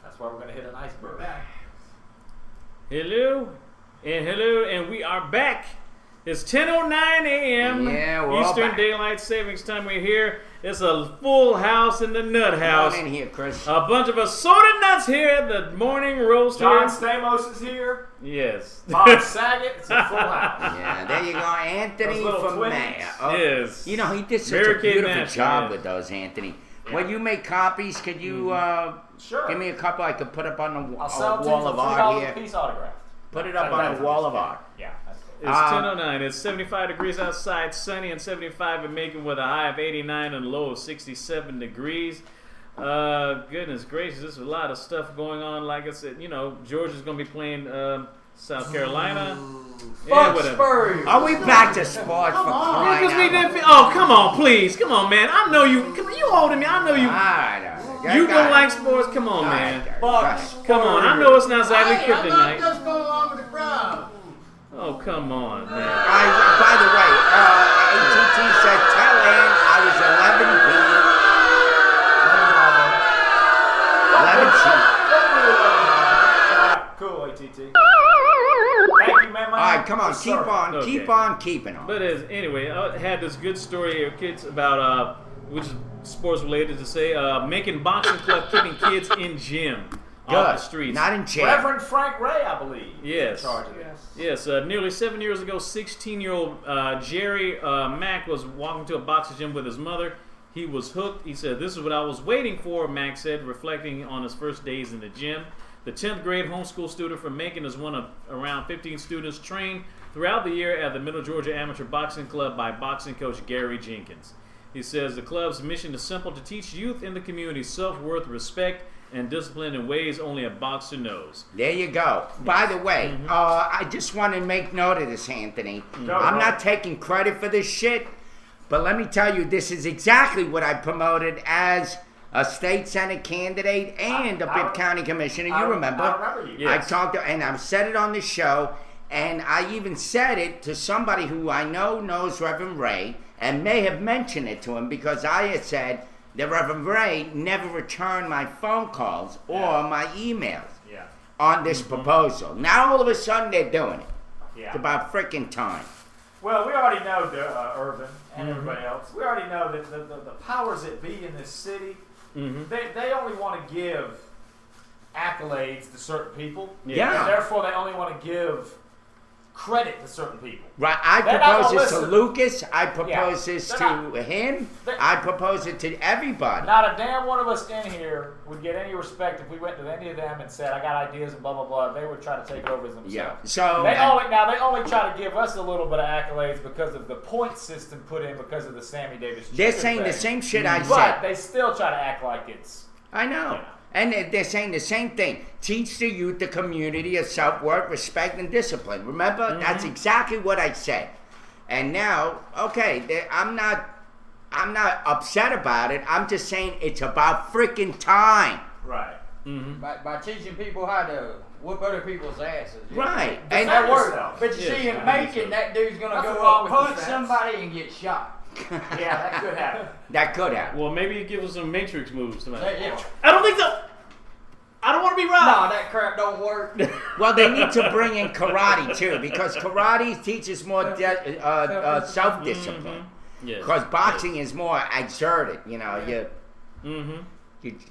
That's why we're going to hit an iceberg. Hello, and we are back. It's 10:09 a.m. Yeah, we're all Eastern back. Daylight Savings Time. We're here. It's a full house in the nut house. Come on in here, Chris. A bunch of assorted nuts here at the morning roast John here. Stamos is here. Yes. Bob Saget. It's a full house. Yeah, there you go, Anthony Those little for twins. mayor. Oh, Yes. You know, he did such Mary a Kate beautiful Nash, job yes. with those, Anthony. When you make copies, could you Sure. give me a couple I could put up on the I'll sell it to you wall for of $3 art a here? piece autographed. Put it up on the wall of art. Yeah, that's cool. It's 10:09. It's 75 degrees outside, sunny, and 75 in Macon with a high of 89 and a low of 67 degrees. Goodness gracious, there's a lot of stuff going on. Like I said, you know, Georgia's going to be playing South Carolina. Fuck whatever. Spurs. Are we back to sports for crying Because we out didn't loud? oh, come on, please. Come on, man. I know you. Come on, you older than me. I know you. All right. You don't like sports? Come on, man. Come on. I know it's not exactly I'm not kryptonite. just going along with the crowd. Oh, come on, man. By the way, ATT said, tell Ann I was 11B. 11C. Cool, ATT. Thank you, man. All right, come on, Yes, keep sir. on, Okay. keep on keeping on. But anyway, I had this good story here, kids, about which is sports related to say, making boxing club keeping kids in gym off the streets. Not in jail. Reverend Frank Ray, I believe. Yes. In charge of this. Yes, nearly 7 years ago, 16-year-old Jerry Mack was walking to a boxing gym with his mother. He was hooked. He said, "This is what I was waiting for," Mack said, reflecting on his first days in the gym. The 10th grade homeschool student from Macon is one of around 15 students trained throughout the year at the Middle Georgia Amateur Boxing Club by boxing coach Gary Jenkins. He says the club's mission is simple: to teach youth in the community self-worth, respect, and discipline in ways only a boxer knows. There you go. By the way, I just want to make note of this, Anthony. I'm not taking credit for this shit, but let me tell you, this is exactly what I promoted as a state senate candidate and a Bibb County commissioner. You remember? I remember you. I talked to, and I've said it on the show, and I even said it to somebody who I know knows Reverend Ray, and may have mentioned it to him because I had said that Reverend Ray never returned my phone calls or my emails on this proposal. Now all of a sudden they're doing it. Yeah. It's about freaking time. Well, we already know, Irvin and everybody else, we already know that the powers that be in this city, they only want to give accolades to certain people. Yeah. And therefore, they only want to give credit to certain people. Right, I They're not propose gonna this to listen. Lucas, I propose this They're to not- him, they- I propose it to everybody. Not a damn one of us in here would get any respect if we went to any of them and said, "I got ideas and blah blah blah." They would try to take it over as themselves. Yeah. So They only try to give us a little bit of accolades because of the point system put in because of the Sammy Davis. they're Jr. saying the thing. same shit I But said. they still try to act like it's. I know. Yeah. And they're saying the same thing. Teach the youth the community of self-worth, respect, and discipline. Remember? That's exactly what I said. And now, okay, I'm not upset about it. I'm just saying it's about freaking time. Right. By teaching people how to whoop other people's asses. you know? Right. And And that works. But you see, in Macon, that dude's gonna Nothing go wrong up, with punch the somebody, and get shot. Yeah, that could happen. that could happen. Well, maybe you give us some Matrix moves tonight. Yeah. I don't think so. I don't want to be No, robbed. that crap don't work. Well, they need to bring in karate too, because karate teaches more self-discipline. Yes. Because boxing is more exerted, you know. Mm-hmm.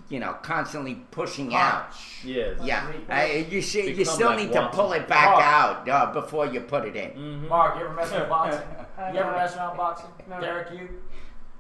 you know, constantly pushing out. Yes. Yeah. You Become still like need to Watson. pull it back out before you put it in. Mark, you ever mess with boxing? You ever mess around boxing? No. Derek, you?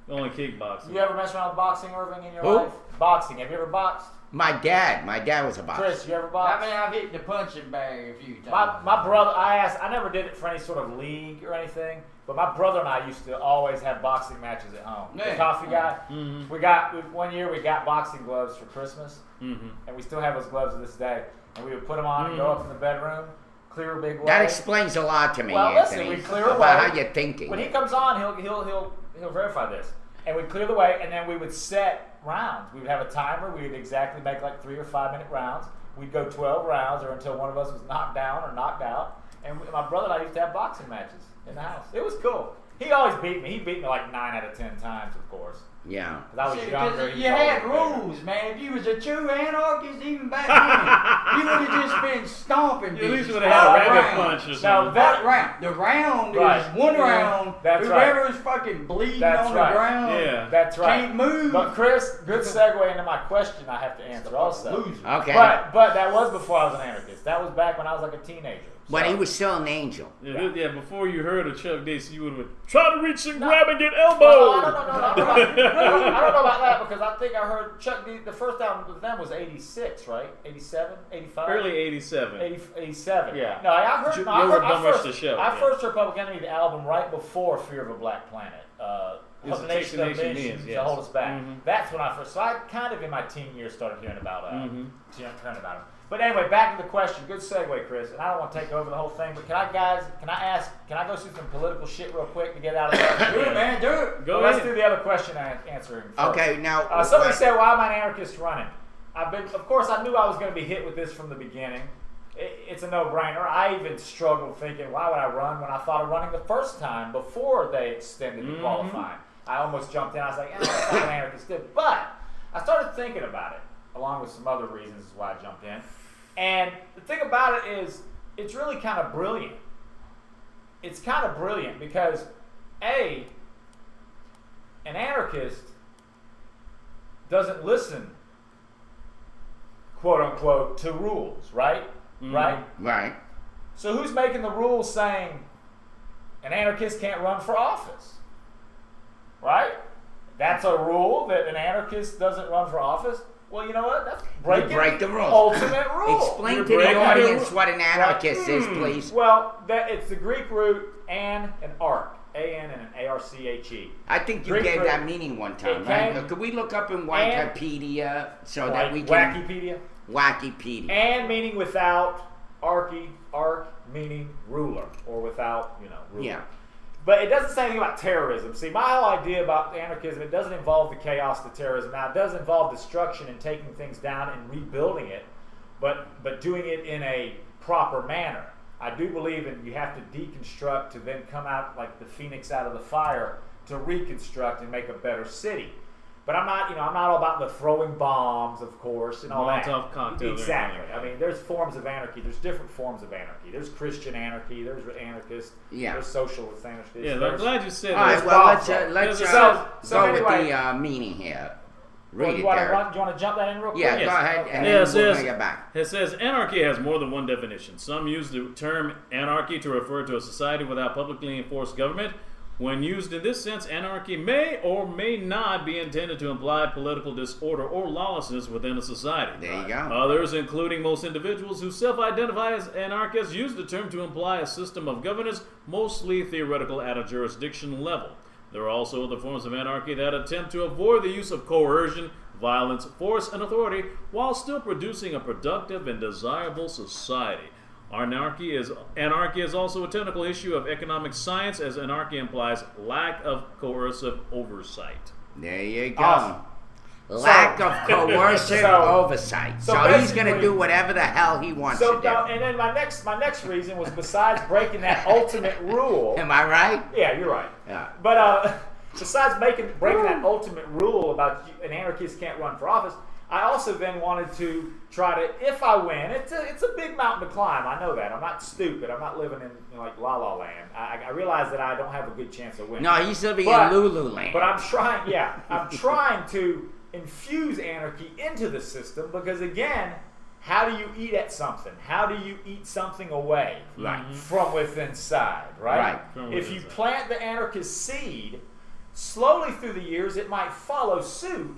Only kickboxing. You ever mess around with boxing, Irving, in your Who? life? Boxing. Have you ever boxed? My dad was a boxer. Chris, you ever I boxed? mean, I've hit the punching bag a few times. My brother, I never did it for any sort of league or anything, but my brother and I used to always have boxing matches at home. The Yeah. coffee guy, Mm-hmm. one year we got boxing gloves for Christmas, Mm-hmm. and we still have those gloves to this day. And we would put them on and go up in the bedroom, clear a big way. That explains a lot to me, Well, listen, Anthony, we clear about away. how you're thinking. When he comes on, he'll verify this. And we'd clear the way, and then we would set rounds. We would have a timer. We would exactly make like 3 or 5 minute rounds. We'd go 12 rounds, or until one of us was knocked down or knocked out. And my brother and I used to have boxing matches in the house. It was cool. He always beat me. He beat me like 9 out of 10 times, of course. Yeah. Because I was younger. You had rules, man. If you was a true anarchist, even back then, you would have just been stomping. You at least bitches would have had a all rabbit around. punch or No, something. That round. The round Right. is one round. That's Whoever is fucking bleeding That's on right. the ground Yeah. That's right. can't move. But Chris, good segue into my question I have to answer also. Loser. Okay. But that was before I was an anarchist. That was back when I was like a teenager. When So- he was still an angel. Yeah, before you heard of Chuck Dixon, you would have try to reach and grab and get Well, elbowed. I don't know about that because I think I heard Chuck D. The first album with them was '86, right? '87, '85, Early '87. 87. Yeah. No, I heard. You No, I were heard Bum Rush the Show, I yeah. first heard Public Enemy the album right before Fear of a Black Planet. It was The a Nation of Nation Nations Means, to yes. hold us back. Mhm. That's when I first. So I kind of in my teen years started hearing about Mhm. hearing about him. But anyway, back to the question. Good segue, Chris. And I don't want to take over the whole thing, but can I go through some political shit real quick to get out of that? Do it, man. Do it. Go Let's ahead. do the other question answering first. Okay, now. Somebody said, "Why am I an anarchist running?" Of course, I knew I was going to be hit with this from the beginning. It's a no-brainer. I even struggled thinking, "Why would I run?" When I thought of running the first time before they extended the qualifying, I almost jumped in. I was like, "That's not what anarchists do." But I started thinking about it, along with some other reasons why I jumped in. And the thing about it is, it's really kind of brilliant. It's kind of brilliant because, an anarchist doesn't listen, quote unquote, to rules, right? Right? Right. So who's making the rules saying an anarchist can't run for office? Right? That's a rule that an anarchist doesn't run for office? Well, you know what? That's breaking You break the rules. ultimate rule. Explain You're to the breaking the audience rule. what an anarchist is, please. Well, it's the Greek root an and arch. A-N and an A-R-C-H-E. I think you Greek gave root. that meaning one time, It right? came- Could we look up in and- Wikipedia so that we can... Wackipedia. Wackipedia. And meaning without, arch meaning ruler, or without, ruler. Yeah. But it doesn't say anything about terrorism. See, my whole idea about anarchism, it doesn't involve the chaos, the terrorism. Now, it does involve destruction and taking things down and rebuilding it, but doing it in a proper manner. I do believe in you have to deconstruct to then come out like the phoenix out of the fire to reconstruct and make a better city. But I'm not all about the throwing bombs, of course, and all that. Molotov cocktails. Exactly. I mean, there's forms of anarchy. There's different forms of anarchy. There's Christian anarchy. There's anarchist. Yeah. There's socialist anarchy. Yeah, I'm glad you said All right, that. well, let's So go anyway- with the meaning here. Read Do you it, want Derek. to jump that in real quick? Yeah, Yes. go ahead, and Yeah, then it we'll says- bring it back. It says anarchy has more than one definition. Some use the term anarchy to refer to a society without publicly enforced government. When used in this sense, anarchy may or may not be intended to imply political disorder or lawlessness within a society. There you go. Others, including most individuals who self-identify as anarchists, use the term to imply a system of governance, mostly theoretical at a jurisdiction level. There are also other forms of anarchy that attempt to avoid the use of coercion, violence, force, and authority while still producing a productive and desirable society. Anarchy is also a technical issue of economic science, as anarchy implies lack of coercive oversight. There you go. Awesome. Lack of coercive oversight. so So he's going to basically- do whatever the hell he wants So to do. now, and then my next reason was besides breaking that ultimate rule. Am I right? Yeah, you're right. Yeah. But besides breaking that ultimate rule about an anarchist can't run for office, I also then wanted to try to, if I win, it's a big mountain to climb. I know that. I'm not stupid. I'm not living in like La La Land. I realize that I don't have a good chance of winning. No, he's living But- in Lululand. But I'm trying. Yeah, I'm trying to infuse anarchy into the system because, again, how do you eat at something? How do you eat something away from within inside, right? If you plant the anarchist seed, slowly through the years, it might follow suit,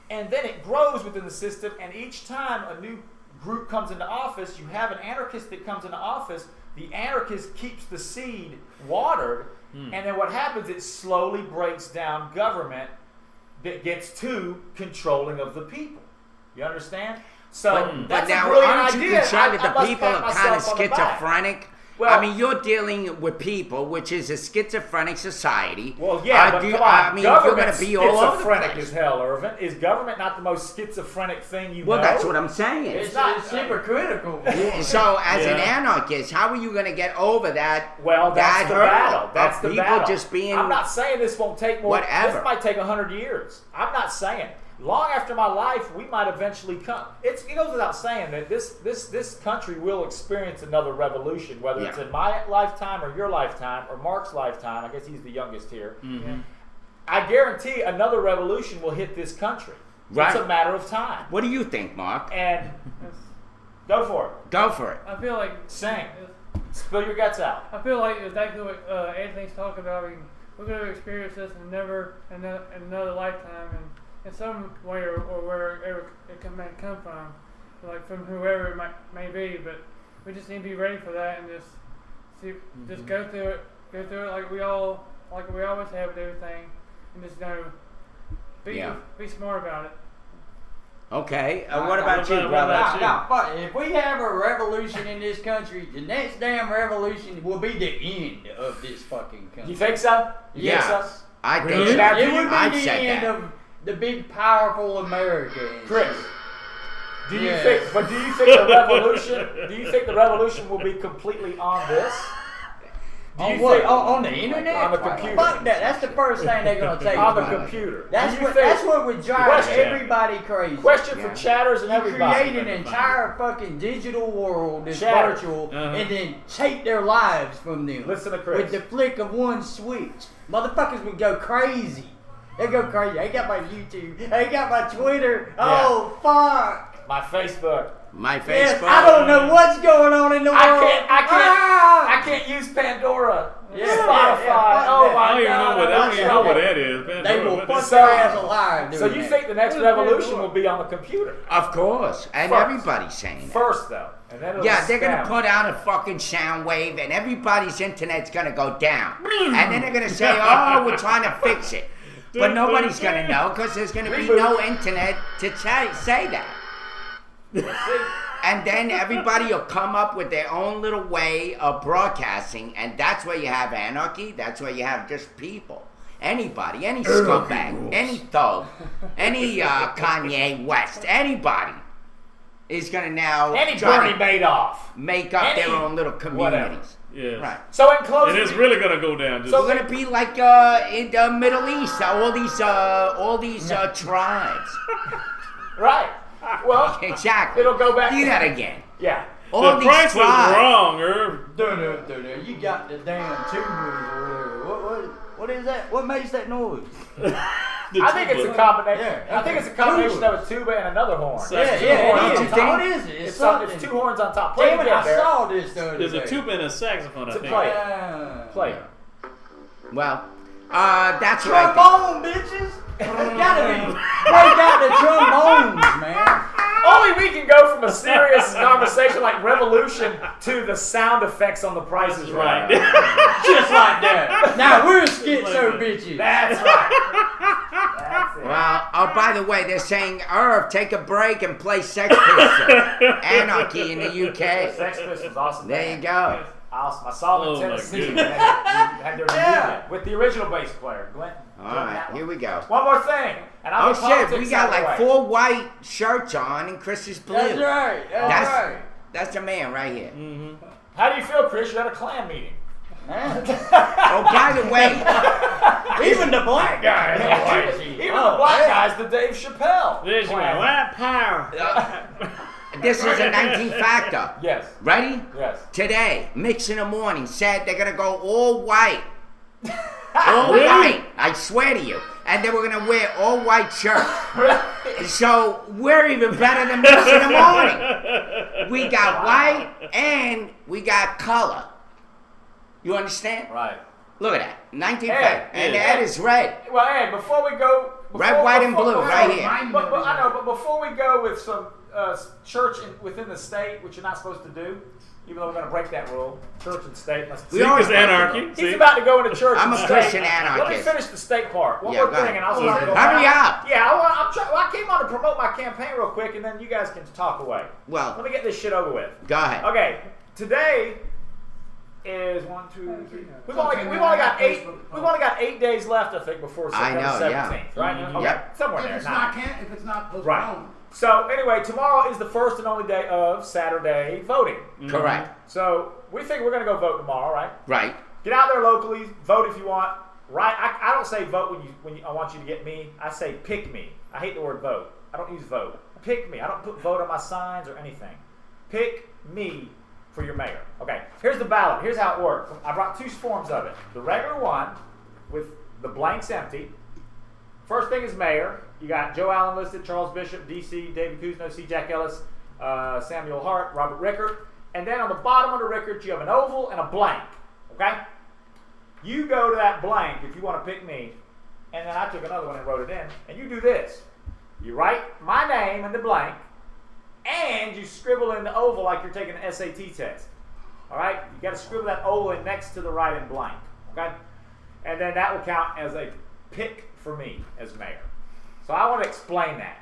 and then it grows within the system, and each time a new group comes into office, you have an anarchist that comes into office, the anarchist keeps the seed watered, and then what happens, it slowly breaks down government that gets too controlling of the people. You understand? So but that's now, a brilliant aren't you idea. concerned that I the must people pat are kind of myself on the back. schizophrenic? Well, I mean, you're dealing with people, which is a schizophrenic society. Well, yeah, but come on. I mean, you're going Government's to be all over the schizophrenic place. as hell, Irvin. Is government not the most schizophrenic thing you know? Well, that's what I'm saying. It's hypocritical. So, as an anarchist, how are you going to get over that? Well, that's the battle. That's the people battle. just being. I'm not saying this won't take more. Whatever. This might take 100 years. I'm not saying. Long after my life, we might eventually come. It goes without saying that this country will experience another revolution, whether it's in my lifetime or your lifetime or Mark's lifetime. I guess he's the youngest here. I guarantee another revolution will hit this country. Right. It's a matter of time. What do you think, Mark? And go for it. Go for it. I feel like Sing. Spill your guts out. I feel like exactly what Anthony's talking about. I mean, we're going to experience this in another lifetime, and in some way or wherever it may come from, like from whoever it may be. But we just need to be ready for that and just just go through it like we always have with everything, and just be smart about it. Okay. What about you, brother? Now, if we have a revolution in this country, the next damn revolution will be the end of this fucking country. You think so? You think so? I think It so. would be I've the said end that. of the big, powerful America. Chris, do you think the revolution? Do you think the revolution will be completely on this? On what? On the internet? On the computer. Fuck that. That's the first thing they're gonna take. On the computer. That's what would drive everybody crazy. Question for chatters and everybody. Create an entire fucking digital world that's Chatter. virtual, and then take their lives from them. Listen to Chris. With the flick of one switch, motherfuckers would go crazy. They go crazy. I got my YouTube. I got my Twitter. Oh fuck. My Facebook. My Facebook. Yes, I don't know what's going on in the world. I can't use Pandora. Yeah, Spotify. Oh my I don't even know what that is. They will fuck their ass alive. So you think the next revolution will be on the computer? Of course. And everybody's saying that. First, though. And then They're going to put out a fucking sound wave and everybody's internet's going to go down. And then they're going to say, oh, we're trying to fix it. But nobody's going to know because there's going to be no internet to say that. And then everybody will come up with their own little way of broadcasting, and that's where you have anarchy. That's where you have just people. Anybody, any scumbag, any thug, any Kanye West, anybody is going to now Bernie Madoff make up their own little communities. Yeah. Right. So in closing, it is really going to go down. So it's going to be like in the Middle East, all these tribes. Right. Well, exactly. It'll go back. Do that again. Yeah. All the these price tribes. is wrong, Irv. You got the damn tubers. What is that? What makes that noise? I think it's a combination. Yeah. I think it's a combination of a tuba and another horn. It is. What is it? It's two horns on top. Play Damn it, again, I Derek. saw this the other There's day. a tuba and a saxophone, I think. Play it. Play it. Well, that's what I Trombone, bitches. It's gotta be. Break out the trombones, man. Only we can go from a serious conversation like revolution to the sound effects on The Price is Right. Just like that. Now we're schizo bitches. That's right. That's it. Well, oh, by the way, they're saying, Irv, take a break and play Sex Pistols. Anarchy in the UK. Sex Pistols, awesome. There you go. Awesome. I saw them in Tennessee. They had their reunion with the original bass player, Glenn. All right, here we go. One more thing. And Oh shit, we got like 4 white shirts on and Chris is blue. That's right. That's right. That's the man right here. Mm-hmm. How do you feel, Chris? You're at a Klan meeting. Oh, by the way, even the black guy. Even the black guy's the Dave Chappelle. There's your white power. This is a 19 factor. Yes. Ready? Yes. Today, Mix in the Morning said they're going to go all white. All white. I swear to you. and they were going to wear all white shirts. So we're even better than this in the morning. We got white and we got color. You understand? Right. Look at that. 1950. And the head is red. Well, Ed, before we go... Red, white, and blue, right here. I know, but before we go with some church within the state, which you're not supposed to do, even though we're going to break that rule, church and state. We always anarchy. He's about to go into church I'm and a state. Christian anarchist. Let me finish the state part. One Yeah, more go thing, ahead. and I'll start going Hurry back. up. Yeah, I came on to promote my campaign real quick, and then you guys can talk away. Well, let me get this shit over with. Go ahead. Okay, today is 1, 2, 3. We've only got 8. We've only got 8 days left, I think, before September 17th, right? Mm-hmm. Okay, yep. somewhere If there. it's not postponed. Right. So anyway, tomorrow is the first and only day of Saturday voting. Correct. So we think we're going to go vote tomorrow, right? Right. Get out there locally, vote if you want. Right? I don't say vote when I want you to get me. I say pick me. I hate the word vote. I don't use vote. Pick me. I don't put vote on my signs or anything. Pick me for your mayor. Okay. Here's the ballot. Here's how it works. I brought 2 forms of it. The regular one with the blanks empty. First thing is mayor. You got Joe Allen listed, Charles Bishop, D.C., David Kuzno, C. Jack Ellis, Samuel Hart, Robert Rickard. And then on the bottom of the Rickard, you have an oval and a blank. Okay? You go to that blank if you want to pick me. And then I took another one and wrote it in. And you do this. You write my name in the blank. And you scribble in the oval like you're taking an SAT test. All right? You got to scribble that oval in next to the right in blank. Okay? And then that will count as a pick for me as mayor. So I want to explain that.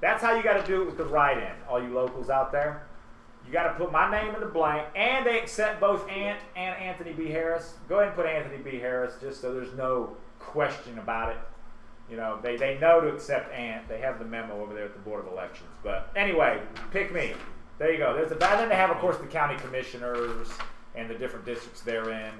That's how you got to do it with the write-in, all you locals out there. You got to put my name in the blank, and they accept both Ant and Anthony B. Harris. Go ahead and put Anthony B. Harris just so there's no question about it. You know, they know to accept Ant. They have the memo over there at the Board of Elections. But anyway, pick me. There you go. There's the. And then they have, of course, the county commissioners and the different districts they're in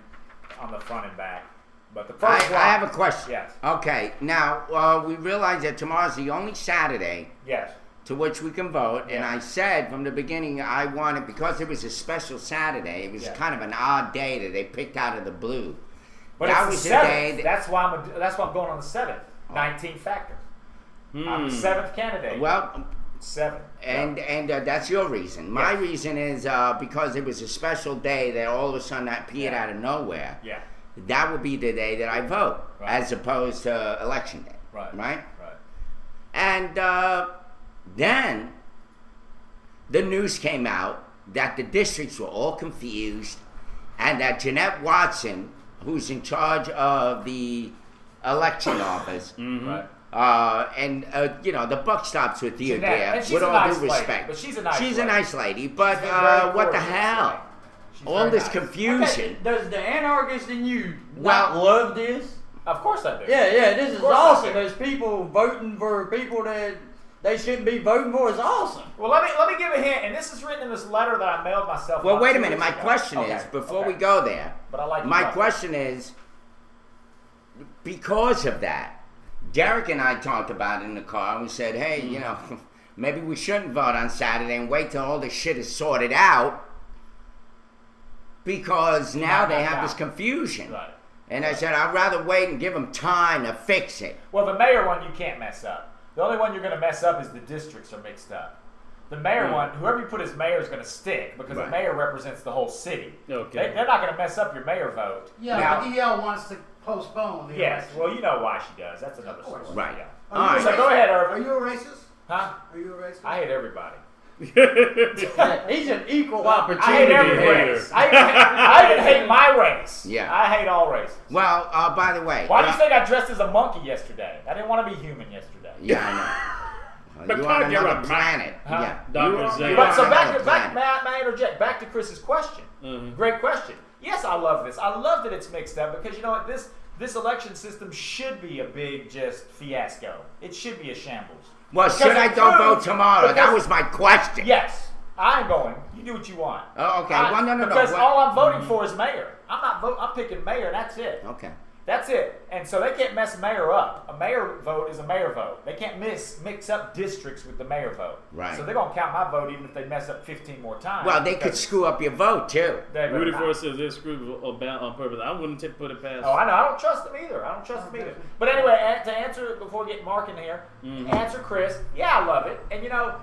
on the front and back. But the first I have a question. Yes. Okay. Now, we realize that tomorrow's the only Saturday Yes. to which we can vote. Yeah. And I said from the beginning I wanted, because it was a special Saturday, it was Yeah. kind of an odd day that they picked out of the blue. But that it's was the the 7th. day That's why I'm going on the 7th. 19 factor. I'm the 7th candidate. Well, 7. and that's your reason. My reason is because it was a special day that all of a sudden appeared out of nowhere. Yeah. That would be the day that I vote, Right. as opposed to election day. Right. Right? Right. And then the news came out that the districts were all confused and that Jeanette Watson, who's in charge of the election office, Right. you know, the buck stops with you Jeanette, there, and she's with a all nice due lady, respect. but she's a nice She's lady. a nice lady, but She's very what the cordial, hell? right. She's All very this nice. confusion. Okay, does the anarchist in you Well- not love this? Of course I do. Yeah, this is course I awesome. do. There's people voting for people that they shouldn't be voting for. It's awesome. Well, let me give a hint, and this is written in this letter that I mailed myself. Well, about wait a 2 minute. weeks My ago. question Okay, is, before okay. we go there, But I like my your question is, because of that, Derek and I talked about it in the car, and we said, hey, you know, maybe we shouldn't vote on Saturday and wait till all this shit is sorted out, because now they have this confusion. Right. And I said, I'd rather wait and give them time to fix it. Well, the mayor one you can't mess up. The only one you're going to mess up is the districts are mixed up. The mayor one, whoever you put as mayor is going to stick because the mayor represents the whole city. Okay. They're not going to mess up your mayor vote. Yeah, Now- but DL wants to postpone the Yes, election. well, you know why she does. That's another story. Right. Yeah. Are you So a go racist? ahead, Are Irvin. you a racist? Huh? Are you a racist? I hate everybody. Yeah, he's an equal I opportunity. hate every hater. race. I even hate my race. Yeah. I hate all races. Well, by the way. Why do you think I dressed as a monkey yesterday? I didn't want to be human yesterday. Yeah, I know. But You're on can't get another a- planet. Huh? Yeah. Dr. You're on- Zay. you're But on so another back, planet. may I interject? Back to Chris's question. Great question. Yes, I love this. I love that it's mixed up because you know what? This election system should be a big just fiasco. It should be a shambles. Well, Because should I it don't vote proves- tomorrow? That because- was my question. Yes, I'm going. You do what you want. Oh, okay. Well, no. Because What- all I'm voting for is mayor. I'm not voting. I'm picking mayor. That's it. Okay. That's it. And so they can't mess mayor up. A mayor vote is a mayor vote. They can't mix up districts with the mayor vote. Right. So they're going to count my vote even if they mess up 15 more times. Well, they could screw up your vote, too. Rudy Ford says they're screwed on purpose. I wouldn't put it past. Oh, I know. I don't trust them either. But anyway, to answer, before we get Mark in here, answer Chris, yeah, I love it. And, you know,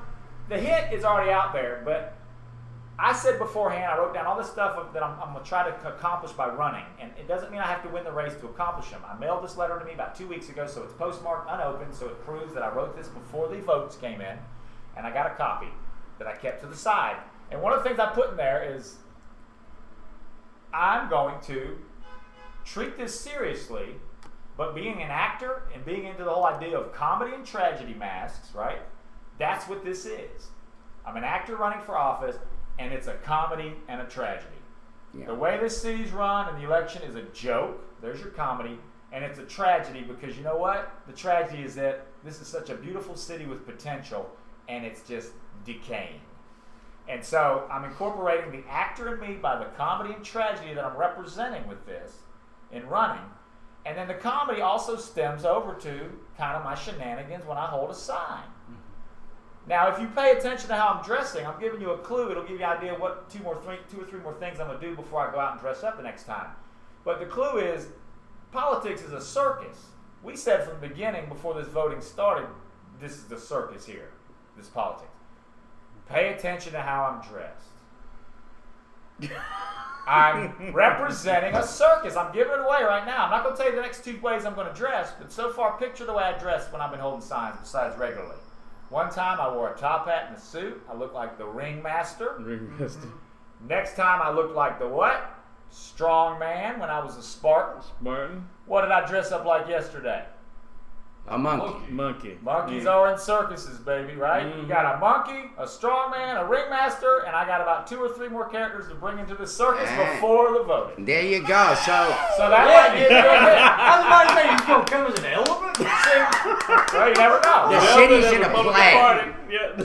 the hint is already out there, but I said beforehand, I wrote down all this stuff that I'm going to try to accomplish by running. And it doesn't mean I have to win the race to accomplish them. I mailed this letter to me about 2 weeks ago, so it's postmarked unopened, so it proves that I wrote this before the votes came in. And I got a copy that I kept to the side. And one of the things I put in there is I'm going to treat this seriously, but being an actor and being into the whole idea of comedy and tragedy masks, right? That's what this is. I'm an actor running for office, and it's a comedy and a tragedy. Yeah. The way this city's run and the election is a joke. There's your comedy. And it's a tragedy because you know what? The tragedy is that this is such a beautiful city with potential, and it's just decaying. And so I'm incorporating the actor in me by the comedy and tragedy that I'm representing with this in running. And then the comedy also stems over to kind of my shenanigans when I hold a sign. Now, if you pay attention to how I'm dressing, I'm giving you a clue. It'll give you an idea of what two or three more things I'm going to do before I go out and dress up the next time. But the clue is, politics is a circus. We said from the beginning, before this voting started, this is the circus here, this politics. Pay attention to how I'm dressed. I'm representing a circus. I'm giving it away right now. I'm not going to tell you the next 2 ways I'm going to dress, but so far, picture the way I dressed when I've been holding signs, besides regularly. One time I wore a top hat and a suit. I looked like the ringmaster. Next time I looked like the what? Strong man when I was a Spartan. What did I dress up like yesterday? A monkey. Monkeys are in circuses, baby, right? You got a monkey, a strong man, a ringmaster, and I got about 2 or 3 more characters to bring into the circus before the voting. There you go. So that might give you a hit. I was about to say, he's going to come as an elephant? Well, you never know. The city's in a play.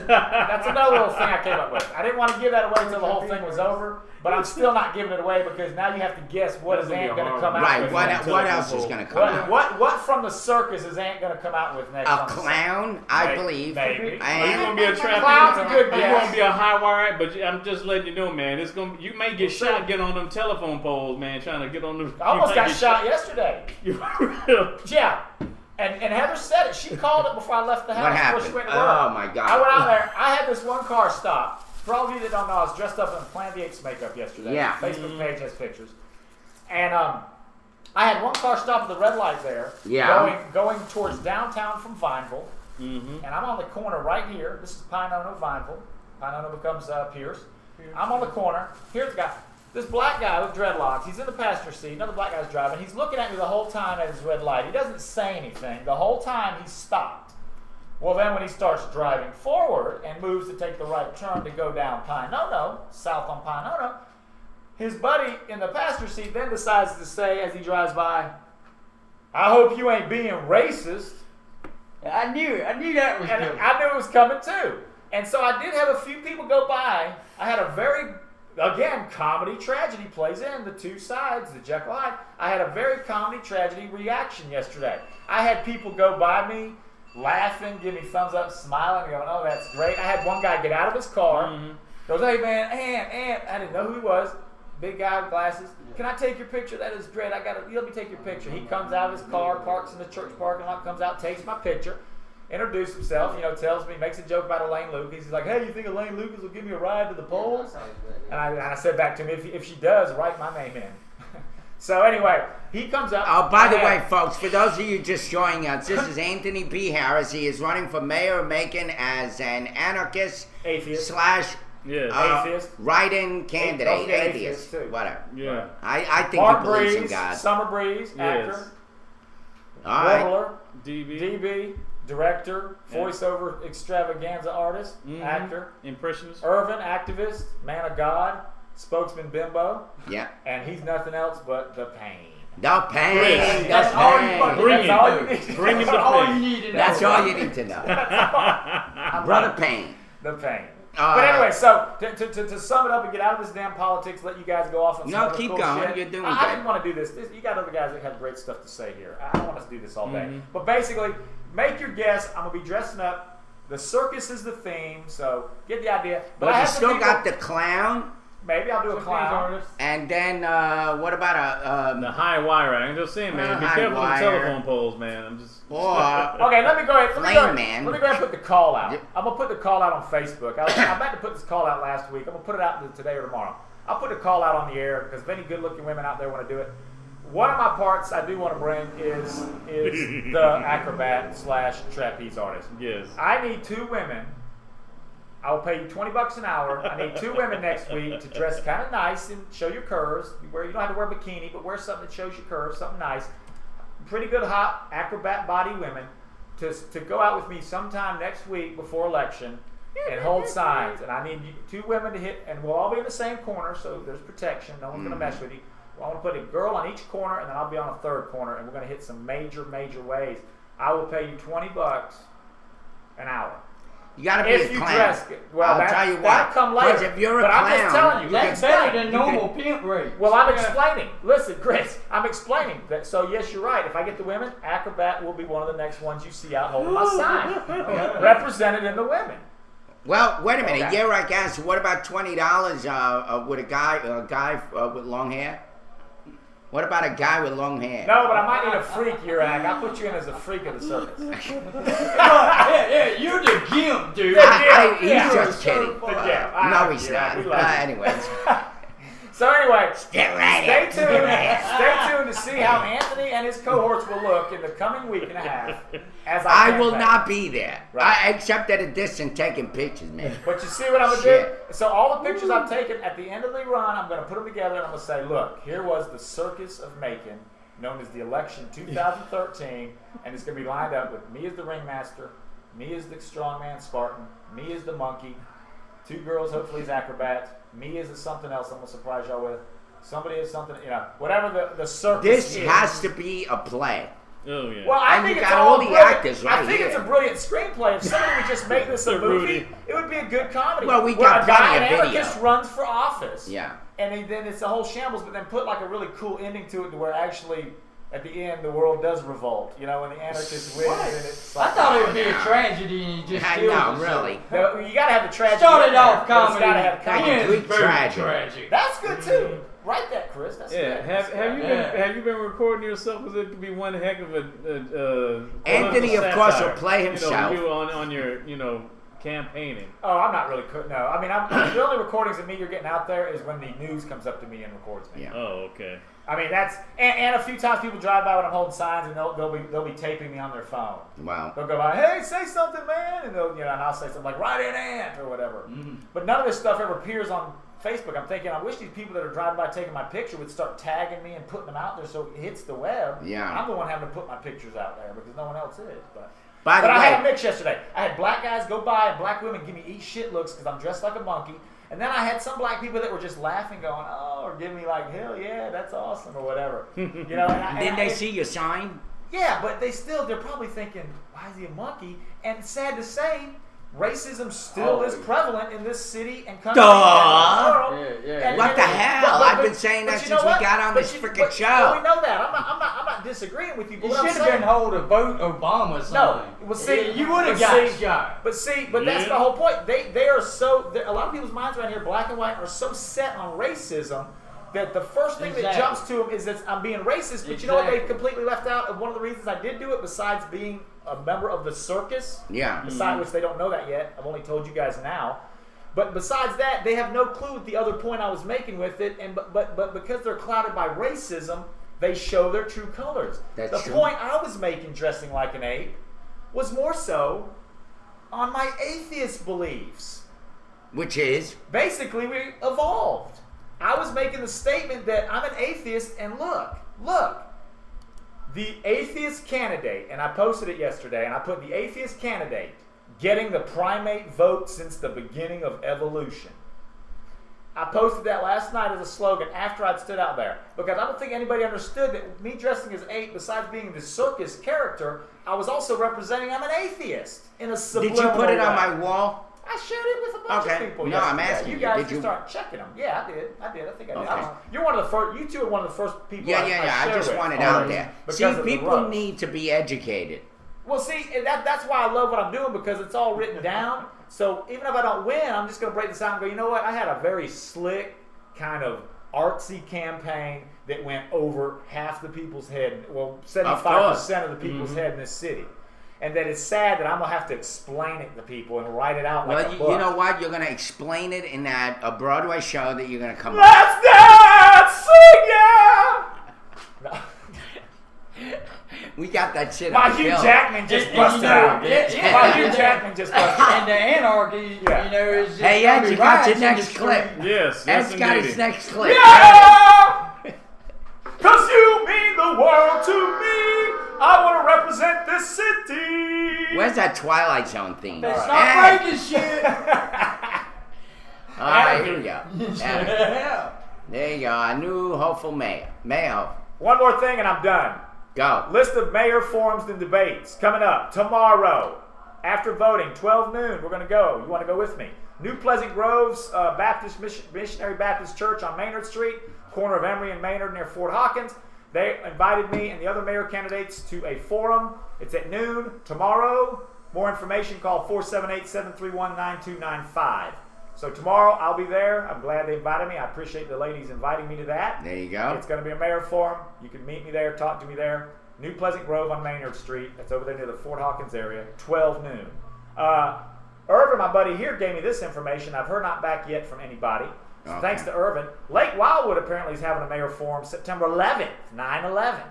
That's another little thing I came up with. I didn't want to give that away until the whole thing was over, but I'm still not giving it away because now you have to guess what is Ant going to come out with. Right, what else is going to come out? What from the circus is Ant going to come out with next? A clown, I believe. Maybe. Are you going to be a trapeze? Clown's a good guess. You're going to be a high wire, but I'm just letting you know, man. It's going. You may get shot getting on them telephone poles, man, trying to get on the. I almost got shot yesterday. Yeah. And Heather said it. She called it before I left the house. What happened? Before she went to work. Oh, my God. I went out there. I had this one car stop. For all of you that don't know, I was dressed up in Plan the Apes makeup yesterday. Yeah. Facebook page has pictures. And I had one car stop at the red light there. Yeah. Going towards downtown from Vineville. Mm-hmm. And I'm on the corner right here. This is Pine Ono, Vineville. Pine Ono becomes Pierce. I'm on the corner. Here's the guy. This black guy with dreadlocks, he's in the passenger seat, another black guy's driving. He's looking at me the whole time at his red light. He doesn't say anything. The whole time he's stopped. Well, then when he starts driving forward and moves to take the right turn to go down Pine Ono, south on Pine Ono, his buddy in the passenger seat then decides to say as he drives by, I hope you ain't being racist. I knew it. I knew that was coming. I knew it was coming too. And so I did have a few people go by. I had a very... Again, comedy tragedy plays in the two sides, the Jekyll Hyde. I had a very comedy tragedy reaction yesterday. I had people go by me, laughing, give me thumbs up, smiling, going, oh, that's great. I had one guy get out of his car, goes, hey, man, Ant. I didn't know who he was. Big guy with glasses. Can I take your picture? That is great. Let me take your picture. He comes out of his car, parks in the church parking lot, comes out, takes my picture. Introduced himself, tells me, makes a joke about Elaine Lucas. He's like, hey, you think Elaine Lucas will give me a ride to the polls? And I said back to him, if she does, write my name in. So anyway, he comes up. Oh, by the way, folks, for those of you just joining us, this is Anthony P. Harris. He is running for mayor of Macon as an anarchist atheist atheist write-in candidate. Atheist too. Whatever. Yeah. I think Mark he believes Breeze, in God. Summer Breeze, actor. All right. Warbler, DB. Director, voiceover extravaganza artist, actor. Impressionist. Irvin, activist, man of God, spokesman bimbo. Yeah. And he's nothing else but the pain. The pain. That's all you need. Bring him the pain. That's all you need to know. Brother Pain. The pain. But anyway, so to sum it up and get out of this damn politics, let you guys go off on some other keep cool going. shit. You're doing I good. didn't want to do this. You got other guys that have great stuff to say here. I don't want us to do this all day. But basically, make your guess. I'm gonna be dressing up. The circus is the theme, so get the idea. But I you have still some got people- the clown. Maybe I'll do a clown. And then what about the high wire? I'm just saying, man. Be high careful with the wire. telephone poles, man. I'm just. Okay, let me go ahead. Let me go ahead and put the call out. Yeah. I'm gonna put the call out on Facebook. I meant to put this call out last week. I'm gonna put it out today or tomorrow. I'll put the call out on the air because if any good-looking women out there want to do it, one of my parts I do want to bring is the acrobat / trapeze artist. Yes. I need 2 women. I will pay you $20 an hour. I need 2 women next week to dress kind of nice and show your curves. You don't have to wear a bikini, but wear something that shows your curves, something nice. Pretty good, hot acrobat body women to go out with me sometime next week before election and hold signs. And I need 2 women to hit, and we'll all be in the same corner, so there's protection. No one's going to mess with you. I want to put a girl on each corner, and then I'll be on a third corner, and we're going to hit some major ways. I will pay you $20 an hour. You gotta be if a you clown. dress good. Well, I'll tell you that'll what. come later. Because if you're a but clown, I'm just telling you, That's better than normal pimp rate. Well, I'm explaining. Listen, Chris, I'm explaining that. So yes, you're right. If I get the women, acrobat will be one of the next ones you see out holding my sign, represented in the women. Well, wait a minute. Okay. Yeah, right, guys. What about $20 with a guy with long hair? What about a guy with long hair? No, but I might need a freak, Urak. I'll put you in as a freak of the circus. yeah, you're the gimp, dude. He's just kidding. No, he's not. Anyways. So anyway, Stay right stay here. tuned. Stay tuned to see how Anthony and his cohorts will look in the coming week and a half. As I campaign. will not be there. Right. Except at a distance taking pictures, man. But you see what I'm going to do? So all the pictures I've taken at the end of the run, I'm going to put them together and I'm going to say, look, here was the Circus of Macon, known as the Election 2013, and it's going to be lined up with me as the ringmaster, me as the strongman Spartan, me as the monkey, 2 girls hopefully as acrobats, me as something else I'm going to surprise y'all with, somebody is something, whatever the circus This is. has to be a play. Oh, yeah. Well, I And think you it's got all the brilliant. actors right I think here. it's a brilliant screenplay. If somebody would just make this a movie, it would be a good comedy. Well, we where got a guy, plenty an of anarchist, video. runs for office. Yeah. And then it's a whole shambles, but then put like a really cool ending to it to where actually at the end the world does revolt. And the anarchist wins. And it's like, I thought it would be a tragedy and you just I killed know, yourself. really. No, you gotta have the tragedy. Started in there, off but it's comedy. gotta have comedy. Ends Complete very tragedy. tragic. That's good too. Write that, Chris. That's Yeah, good. have you been recording yourself? Because it could be one heck of a Anthony, of satire, course, will play himself. You on your campaigning. Oh, I'm not really. No, I mean, the only recordings of me you're getting out there is when the news comes up to me and records me. Yeah. Oh, okay. I mean, that's and a few times people drive by when I'm holding signs and they'll be taping me on their phone. Wow. They'll go by, hey, say something, man, and and I'll say something like, write in ant or whatever. But none of this stuff ever appears on Facebook. I'm thinking, I wish these people that are driving by taking my picture would start tagging me and putting them out there so it hits the web. Yeah. I'm the one having to put my pictures out there because no one else is. By the But I had a way, mix yesterday. I had black guys go by and black women give me eat shit looks because I'm dressed like a monkey. And then I had some black people that were just laughing, going, "Oh," or giving me like, "Hell yeah, that's awesome," or whatever. didn't they see your sign? Yeah, but they're probably thinking, "Why is he a monkey?" And sad to say, racism still is prevalent in this city and country. Duh. And world. Yeah. What the hell? I've been saying that you know since we what? got on this freaking show. Well, we know that. I'm not disagreeing with you. But You what I'm should have saying, been hold a vote Obama sign. no, well, see, you would have but got see- shot. But that's the whole point. They are so. A lot of people's minds around here, black and white, are so set on racism that the first thing that Exactly. jumps to them is that I'm being racist. But you know what Exactly. they've completely left out? Of one of the reasons I did do it, besides being a member of the circus. Yeah. Besides which they don't know that yet. I've only told you guys now. But besides that, they have no clue the other point I was making with it. And but because they're clouded by racism, they show their true colors. That's the true. point I was making, dressing like an ape, was more so on my atheist beliefs. Which is? Basically, we evolved. I was making the statement that I'm an atheist, and look, the atheist candidate, and I posted it yesterday, and I put the atheist candidate getting the primate vote since the beginning of evolution. I posted that last night as a slogan after I'd stood out there, because I don't think anybody understood that me dressing as ape, besides being the circus character, I was also representing I'm an atheist in a subliminal Did you put it on way. my wall? I shared it with a bunch of people. No, I'm asking you guys did you start checking them. Yeah, I did. I think I did. Okay. You're one of the first. You two are one of the first people. I just want it out there. See, people need to be educated. Well, see, that's why I love what I'm doing, because it's all written down. So even if I don't win, I'm just going to break this out and go, you know what? I had a very slick, kind of artsy campaign that went over half the people's head. Well, 75% of the people's head in this city. And that it's sad that I'm going to have to explain it to people and write it out like a book. You know what? You're going to explain it in a Broadway show that you're going to come Let's dance! Sing ya! No. We got that shit My on Hugh film. Jackman just busted out. My Hugh Jackman just busted out. And the anarchy, is just Hey, Ed, you got your next clip. Yes, Ed's got his next clip. Yeah! Cause you mean the world to me. I want to represent this city. Where's that Twilight Zone theme? Stop breaking shit. All right, here we go. There you go. A new hopeful mayor. Mayor. One more thing and I'm done. Go. List of mayor forums and debates coming up tomorrow. After voting, 12 noon, we're going to go. You want to go with me? New Pleasant Groves Missionary Baptist Church on Maynard Street, corner of Emory and Maynard near Fort Hawkins. They invited me and the other mayor candidates to a forum. It's at noon tomorrow. More information, call 478-731-9295. So tomorrow I'll be there. I'm glad they invited me. I appreciate the ladies inviting me to that. There you go. It's going to be a mayor forum. You can meet me there, talk to me there. New Pleasant Grove on Maynard Street. That's over there near the Fort Hawkins area. 12 noon. Irvin, my buddy here, gave me this information. I've heard not back yet from anybody. So thanks to Irvin. Lake Wildwood apparently is having a mayor forum September 11th, 9/11.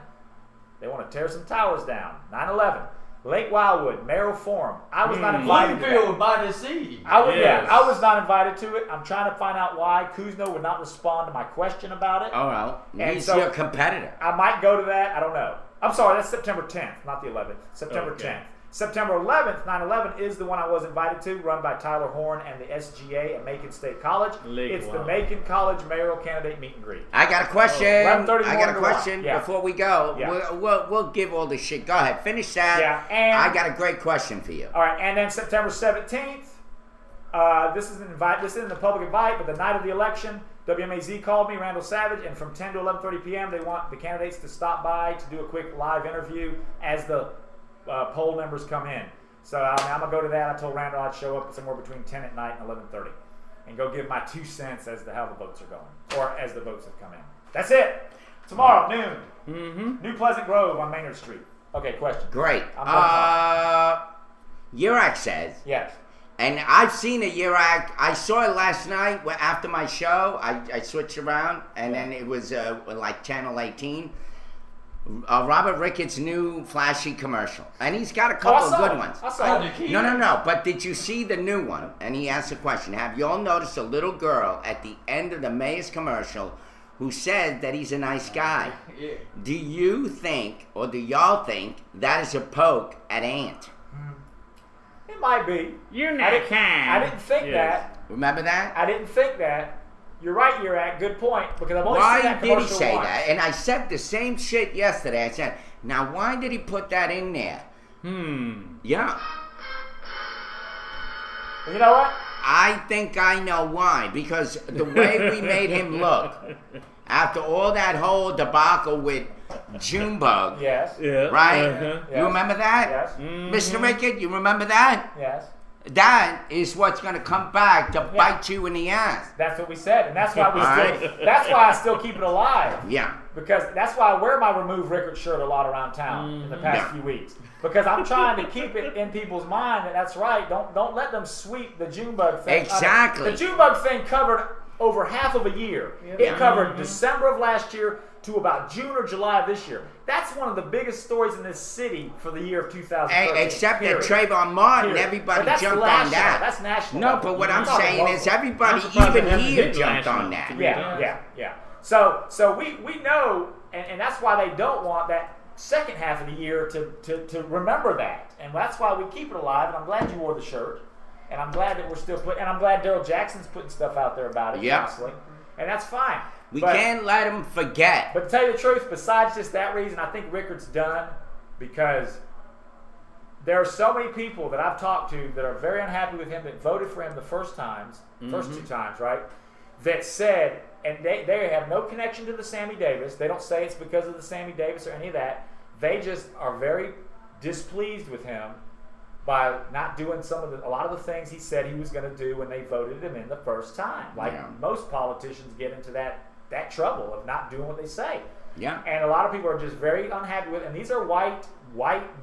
They want to tear some towers down. 9/11. Lake Wildwood, mayoral forum. I was not invited to that. By the sea. I was not invited to it. I'm trying to find out why. Kuzno would not respond to my question about it. Oh, well. He's so your competitor. I might go to that. I don't know. I'm sorry, that's September 10th, not the 11th. September 10th. September 11th, 9/11 is the one I was invited to, run by Tyler Horn and the SGA at Macon State College. It's the Macon College mayoral candidate meet and greet. I got a question. Yeah. Before we go. Yeah. We'll give all the shit. Go ahead. Finish that. Yeah. And I got a great question for you. All right. And then September 17th, this isn't a public invite, but the night of the election, WMAZ called me, Randall Savage, and from 10 to 11:30 p.m. they want the candidates to stop by to do a quick live interview as the poll numbers come in. So I'm going to go to that. I told Randall I'd show up somewhere between 10 at night and 11:30 and go give my 2 cents as to how the votes are going, or as the votes have come in. That's it. Tomorrow, noon. Mm-hmm. New Pleasant Grove on Maynard Street. Okay, question. Great. Yurak says. Yes. And I've seen a Yurak. I saw it last night after my show. I switched around, and then it was like channel 18. Robert Ricketts' new flashy commercial, and he's got a couple of good ones. I saw it. No. But did you see the new one? And he asked a question: have you all noticed a little girl at the end of the mayor's commercial who said that he's a nice guy? Yeah. Do you think, or do y'all think, that is a poke at Ant? It might be. You're not kind. I didn't think that. Remember that? I didn't think that. You're right, Yurak. Good point. Because I've only seen that commercial Why did he say once. that? And I said the same shit yesterday. I said, now why did he put that in there? Yeah. You know what? I think I know why. Because the way we made him look after all that whole debacle with Junebug. Yes. Yeah. Right? Yes. You remember that? Yes. Mr. Rickett, you remember that? Yes. That is what's going to come back to bite you in the ass. That's what we said, and that's why that's why I still keep it alive. Yeah. Because that's why I wear my Remove Rickard shirt a lot around town in the past few weeks. Because I'm trying to keep it in people's mind that that's right. Don't let them sweep the Junebug thing. Exactly. The Junebug thing covered over half of a year. It covered December of last year to about June or July of this year. That's one of the biggest stories in this city for the year of 2013. Except that Trayvon Martin, everybody jumped on that. That's national. No, but what I'm saying is everybody, even here, jumped on that. Yeah. So we know, and that's why they don't want that second half of the year to remember that. And that's why we keep it alive, and I'm glad you wore the shirt. And I'm glad that we're still and I'm glad Daryl Jackson's putting stuff out there about it constantly. And that's fine. We can't let him forget. But to tell you the truth, besides just that reason, I think Rickard's done because there are so many people that I've talked to that are very unhappy with him that voted for him the first two times, right? That said, and they have no connection to the Sammy Davis. They don't say it's because of the Sammy Davis or any of that. They just are very displeased with him by not doing a lot of the things he said he was going to do when they voted him in the first time. Like most politicians get into that trouble of not doing what they say. Yeah. And a lot of people are just very unhappy with it. And these are white,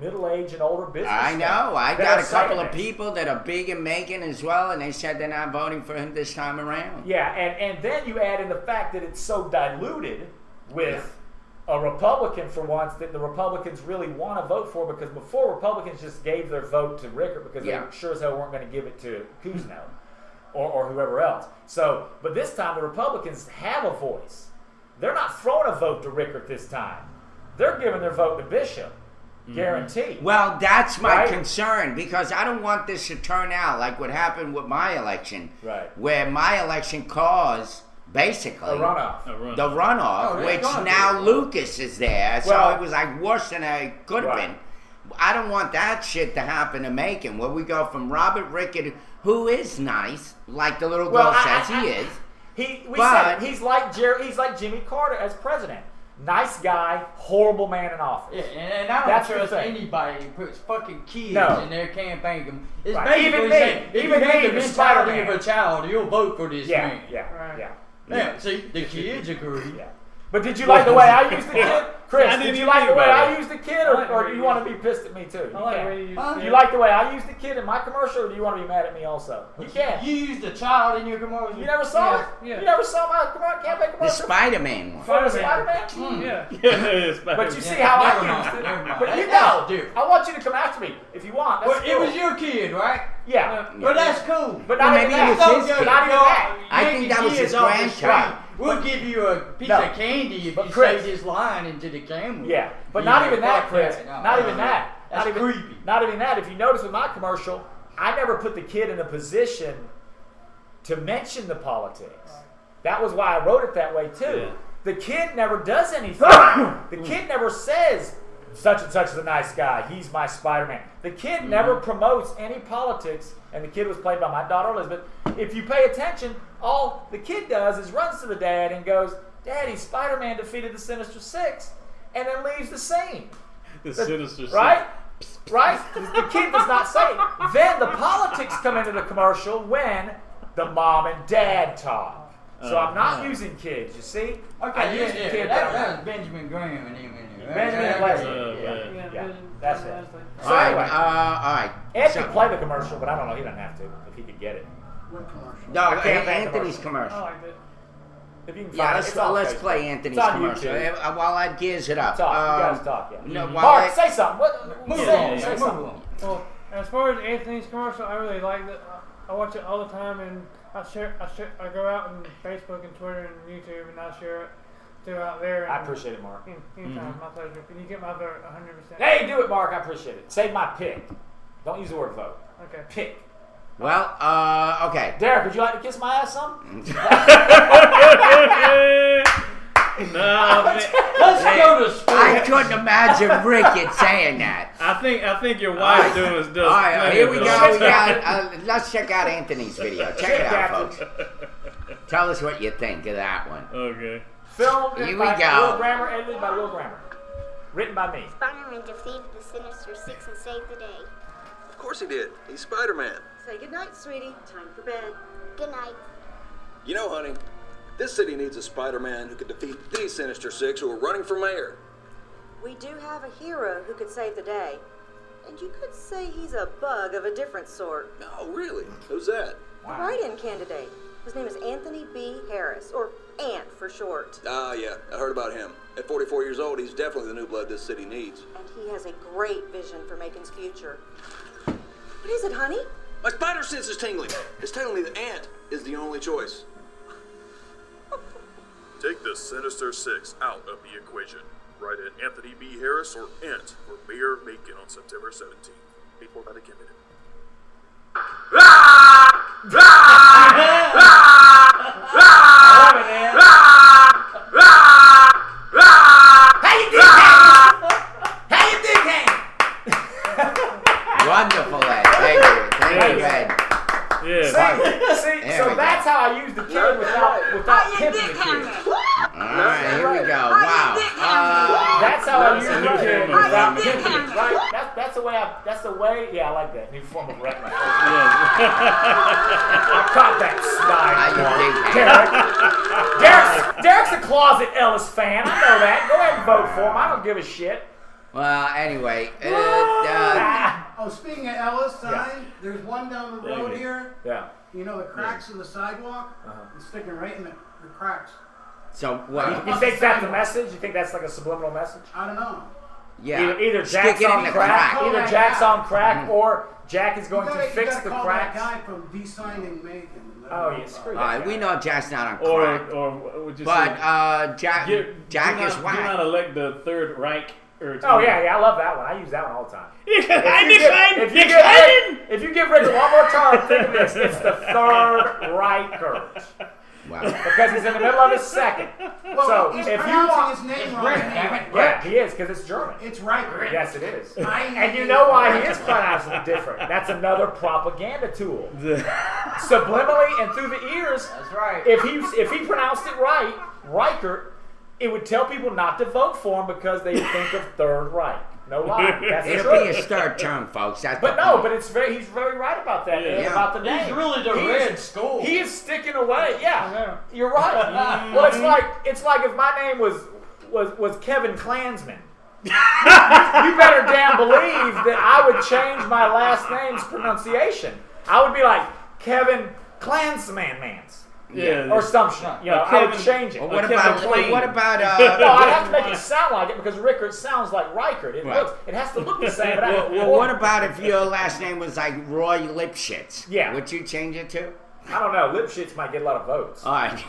middle-aged, and older businessmen. I know. I got a couple of people that are big in Macon as well, and they said they're not voting for him this time around. Yeah, and then you add in the fact that it's so diluted with a Republican for once that the Republicans really want to vote for, because before Republicans just gave their vote to Rickert because they sure as hell weren't going to give it to Kuzno or whoever else. So, but this time the Republicans have a voice. They're not throwing a vote to Rickert this time. They're giving their vote to Bishop. Guaranteed. Well, that's my concern, because I don't want this to turn out like what happened with my election, where my election caused basically a runoff. The runoff, which now Lucas is there, so it was like worse than it could have been. I don't want that shit to happen to Macon, where we go from Robert Rickert, who is nice, like the little girl says he is. We said he's like Jimmy Carter as president. Nice guy, horrible man in office. Yeah, and I don't trust anybody who puts fucking kids in their campaign. It's even me. If you have the mentality of a child, you'll vote for this man. Yeah. See, the kids agree. Yeah. But did you like the way I used the kid? Chris, did you like the way I used the kid, or do you want to be pissed at me too? You like the way I used the kid in my commercial, or do you want to be mad at me also? You can. You used a child in your commercial. You never saw it? Yeah. You never saw my campaign commercial? The Spider-Man one. Spider-Man? Yeah. But you see how I used it. But you know, I want you to come after me if you want. Well, it was your kid, right? Yeah. But that's cool. But not even that. Not even that. I think that was his grandchild. We'll give you a piece of candy if you say this line into the camera. Yeah, but not even that, Chris. Not even that. That's creepy. Not even that. If you notice with my commercial, I never put the kid in a position to mention the politics. That was why I wrote it that way too. Yeah. The kid never does anything. The kid never says, such and such is a nice guy, he's my Spider-Man. The kid never promotes any politics, and the kid was played by my daughter Elizabeth. If you pay attention, all the kid does is runs to the dad and goes, "Daddy, Spider-Man defeated the Sinister Six," and then leaves the scene. The Sinister Six. Right? The kid does not say it. Then the politics come into the commercial when the mom and dad talk. So I'm not using kids, you see? Okay, yeah. That was Benjamin Graham and him in there. Benjamin and Leslie. Yeah. That's it. So anyway. All right. Ed could play the commercial, but I don't know. He doesn't have to if he could get it. What commercial? No, Anthony's commercial. I liked it. If you can find let's play Anthony's commercial while I gears it up. You guys talk, yeah. No, Mark, say something. Move on. Say something. Well, as far as Anthony's commercial, I really like it. I watch it all the time, and I go out on Facebook and Twitter and YouTube, and I share it throughout there. I appreciate it, Mark. Anytime, my pleasure. Can you get my vote 100%? Hey, do it, Mark. I appreciate it. Save my pick. Don't use the word vote. Okay. Pick. Well, okay. Derek, would you like to kiss my ass some? No, let's go to sports. I couldn't imagine Rickett saying that. I think your wife does. All right, here we go. We got, let's check out Anthony's video. Check it out, folks. Tell us what you think of that one. Okay. Film here by we go. Will Grammer, edited by Will Grammer. Written by me. Spider-Man defeated the Sinister Six and saved the day. Of course he did. He's Spider-Man. Say goodnight, sweetie. Time for bed. Good night. You know, honey, this city needs a Spider-Man who could defeat the Sinister Six who are running for mayor. We do have a hero who could save the day. And you could say he's a bug of a different sort. Oh, really? Who's that? A write-in candidate. His name is Anthony B. Harris, or Ant for short. Yeah, I heard about him. At 44 years old, he's definitely the new blood this city needs. And he has a great vision for Macon's future. What is it, honey? My spider sense is tingling. It's telling me that Ant is the only choice. Take the Sinister Six out of the equation. Write in Anthony B. Harris or Ant for Mayor of Macon on September 17th. Paid for by the candidate. way. Yeah, I like that. New form of retina. Yeah. I caught that snide. Derek's a closet Ellis fan. I know that. Go ahead and vote for him. I don't give a shit. Well, anyway. Speaking of Ellis sign, there's one down the road here. Yeah. You know the cracks in the sidewalk? It's sticking right in the cracks. So what? You think that's a message? You think that's like a subliminal message? I don't know. Yeah. Either Jack's on crack, or Jack is going to fix the cracks. That guy from de-signing Macon. Oh, yeah, screw that. We know Jack's not on crack. Or would you but say, Jack is whack. Do not elect the Third Reich. Oh yeah, I love that one. I use that one all the time. If you give Rick one more time, think of this. It's the Third Reichers. Wow. Because he's in the middle of his second. Well, so he's if pronouncing his name wrong. Yeah, he is, because it's German. It's Reicher. Yes, it is. And you know why he is pronouncing it different. That's another propaganda tool. Subliminally and through the ears. That's right. If he pronounced it right, Reicher, it would tell people not to vote for him because they would think of Third Reich. No lie. That's It'll true. be a third term, folks. That's but he's very right about that. Yeah. About the name. He's really the red skull. He is sticking away. Yeah, you're right. Well, it's like if my name was Kevin Klansman. You better damn believe that I would change my last name's pronunciation. I would be like Kevin Klansman-mans. Yeah, or some shit. You know, I would change it. Well, what about? No, I'd have to make it sound like it because Rickert sounds like Reichert. It has to look the same. But what about if your last name was like Roy Lipschitz? Yeah. Would you change it to? I don't know. Lipschitz might get a lot of votes. All right.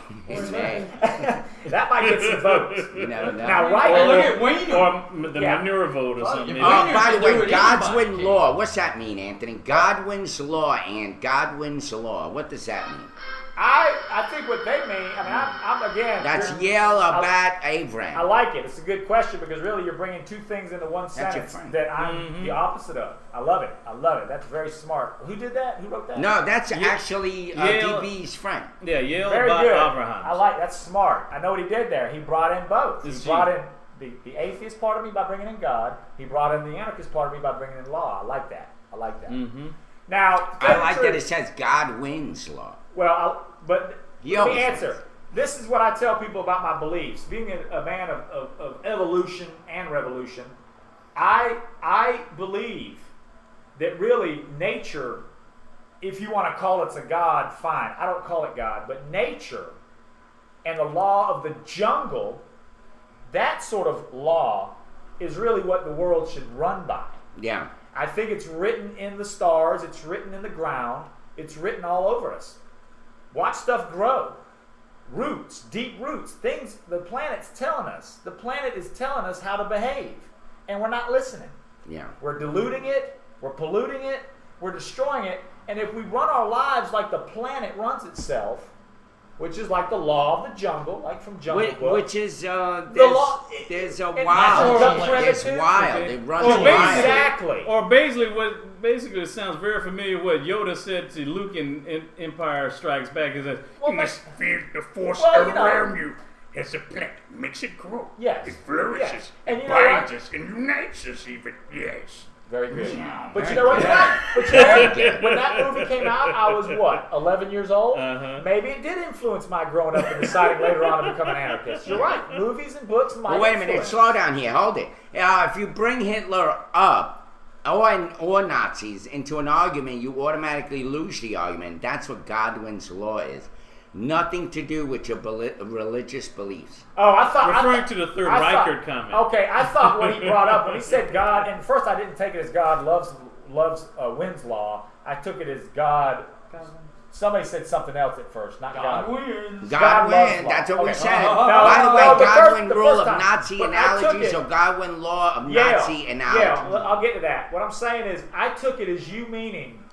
That might get some votes. You never know. Now, Reichert. Look at Wayne. Or the manure vote or something. By the way, Godwin Law. What's that mean, Anthony? Godwin's Law and Godwin's Law. What does that mean? I think what they mean, I'm again. That's Yale Abad Avram. I like it. It's a good question because really you're bringing two things into one sentence that I'm the opposite of. I love it. That's very smart. Who did that? Who wrote that? No, that's actually DB's friend. Yeah, Yale very Abad good. Avraham. I like that's smart. I know what he did there. He brought in both. He brought in the atheist part of me by bringing in God. He brought in the anarchist part of me by bringing in law. I like that. Mm-hmm. Now, I like that it says God wins law. Well, but let me answer. This is what I tell people about my beliefs. Being a man of evolution and revolution, I believe that really nature, if you want to call it a God, fine. I don't call it God, but nature and the law of the jungle, that sort of law is really what the world should run by. Yeah. I think it's written in the stars, it's written in the ground, it's written all over us. Watch stuff grow. Roots, deep roots, things the planet's telling us. The planet is telling us how to behave, and we're not listening. Yeah. We're diluting it, we're polluting it, we're destroying it, and if we run our lives like the planet runs itself, which is like the law of the jungle, like from Jungle Book. Which is, there's wild. It runs wild. Exactly. Or basically it sounds very familiar what Yoda said to Luke in Empire Strikes Back. He says, you must feel the force around you. As a plant makes it grow. Yes. It flourishes. Yes. And you know binds us and unites us even. Yes. Very good. But you know what? When that movie came out, I was what, 11 years old? Maybe it did influence my growing up and deciding later on to become an anarchist. You're right. Movies and books might. Well, wait a minute. Slow down here. Hold it. If you bring Hitler up or Nazis into an argument, you automatically lose the argument. That's what Godwin's law is. Nothing to do with your religious beliefs. Oh, I thought referring to the Third Reichert comment. Okay, I thought when he brought up when he said God, and first I didn't take it as God loves wins law. I took it as God. Somebody said something else at first, not God. Wins. God wins. That's what we said. By the way, Godwin rule of Nazi analogy, so Godwin law of Nazi analogy. Yeah, I'll get to that. What I'm saying is, I took it as you meaning,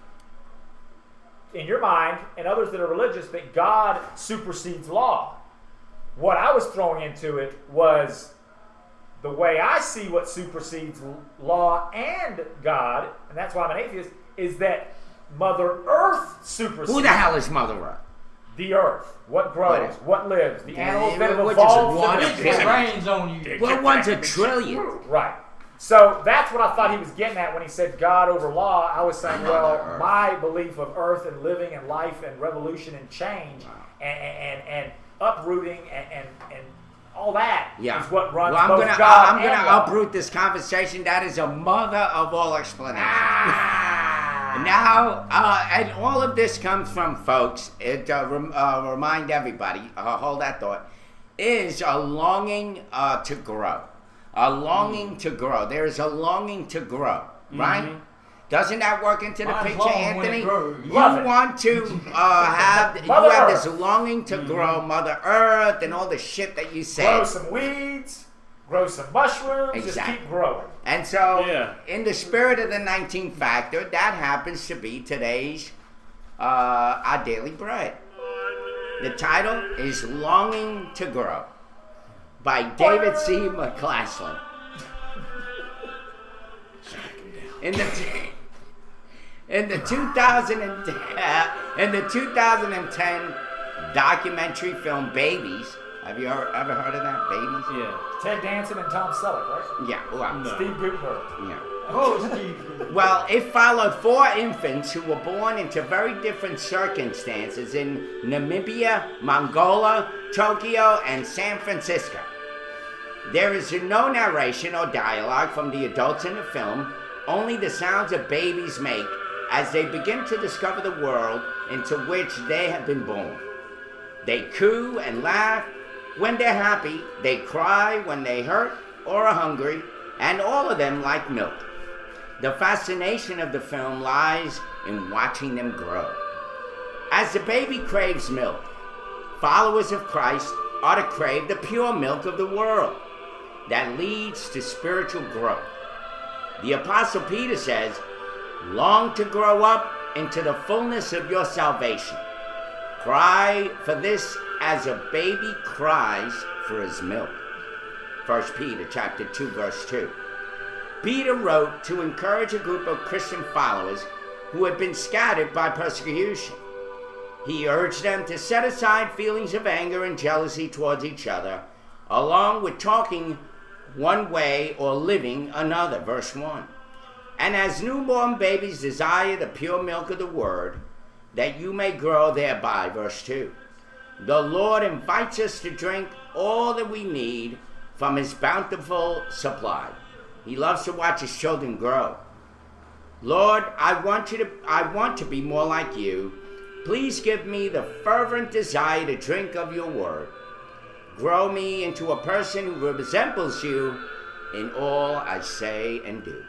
in your mind, and others that are religious, that God supersedes law. What I was throwing into it was the way I see what supersedes law and God, and that's why I'm an atheist, is that Mother Earth supersedes. Who the hell is Mother Earth? The Earth. What grows, what lives, the animals that have which evolved. is one rains on you. Well, one's a trillion. Right. So that's what I thought he was getting at when he said God over law. I was saying, well, my belief of earth and living and life and revolution and change and uprooting and all that is what runs I'm both gonna, God I'm and going to law. uproot this conversation. That is a mother of all explanations. Now, and all of this comes from, folks, remind everybody, hold that thought, is a longing to grow. A longing to grow. There is a longing to grow, right? Mm-hmm. Doesn't that work into the picture, Anthony? You want to have this longing to grow Mother Earth and all the shit that you say. Grow some weeds, grow some mushrooms, just keep growing. And so, in the spirit of the 19 factor, that happens to be today's Our Daily Bread. The title is Longing to Grow by David C. McCaslin. In the 2010 documentary film Babies, have you ever heard of that? Babies? Yeah. Ted Danson and Tom Selleck, right? Yeah. Well, Steve Guttenberg. Yeah. Oh, Steve. Well, it followed 4 infants who were born into very different circumstances in Namibia, Mongolia, Tokyo, and San Francisco. There is no narration or dialogue from the adults in the film, only the sounds of babies make as they begin to discover the world into which they have been born. They coo and laugh when they're happy, they cry when they hurt or are hungry, and all of them like milk. The fascination of the film lies in watching them grow. As the baby craves milk, followers of Christ are to crave the pure milk of the world that leads to spiritual growth. The Apostle Peter says, long to grow up into the fullness of your salvation. Cry for this as a baby cries for his milk. 1 Peter chapter 2, verse 2. Peter wrote to encourage a group of Christian followers who had been scattered by persecution. He urged them to set aside feelings of anger and jealousy towards each other, along with talking one way or living another, verse 1. And as newborn babies desire the pure milk of the word, that you may grow thereby, verse 2. The Lord invites us to drink all that we need from his bountiful supply. He loves to watch his children grow. Lord, I want to be more like you. Please give me the fervent desire to drink of your word. Grow me into a person who resembles you in all I say and do.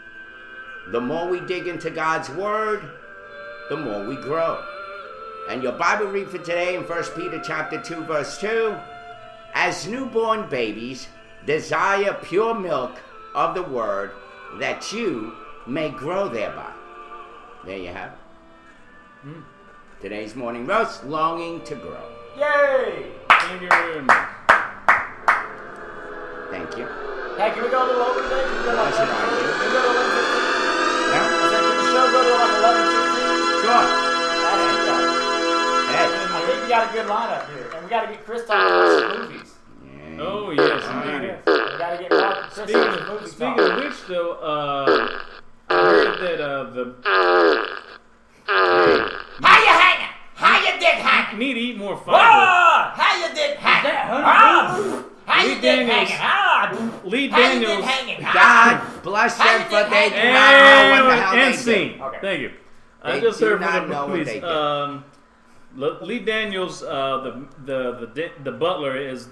The more we dig into God's word, the more we grow. And your Bible read for today in 1 Peter chapter 2, verse 2, as newborn babies desire pure milk of the word, that you may grow thereby. There you have it. Today's morning roast, longing to grow. Yay! Thank you very much. Thank you. Hey, can we go a little over today? Can we go like That's an idea. Can we go to 11:15? Yeah? Can the show go to like 11:15? Sure. I think we got a good lineup here, and we got to get Chris talking about some movies. Oh, yes, indeed. We got to get Chris talking some movies. Speaking of which, though, I heard that How you hanging? How you dick hanging? need to eat more fiber. How you dick hanging? How you dick hanging? Lee How you Daniels. dick hanging? God bless them, for they do not know what the hell And they scene. do. Okay. Thank you. I They just do heard not from the know what movies. they do. Lee Daniels, the Butler, has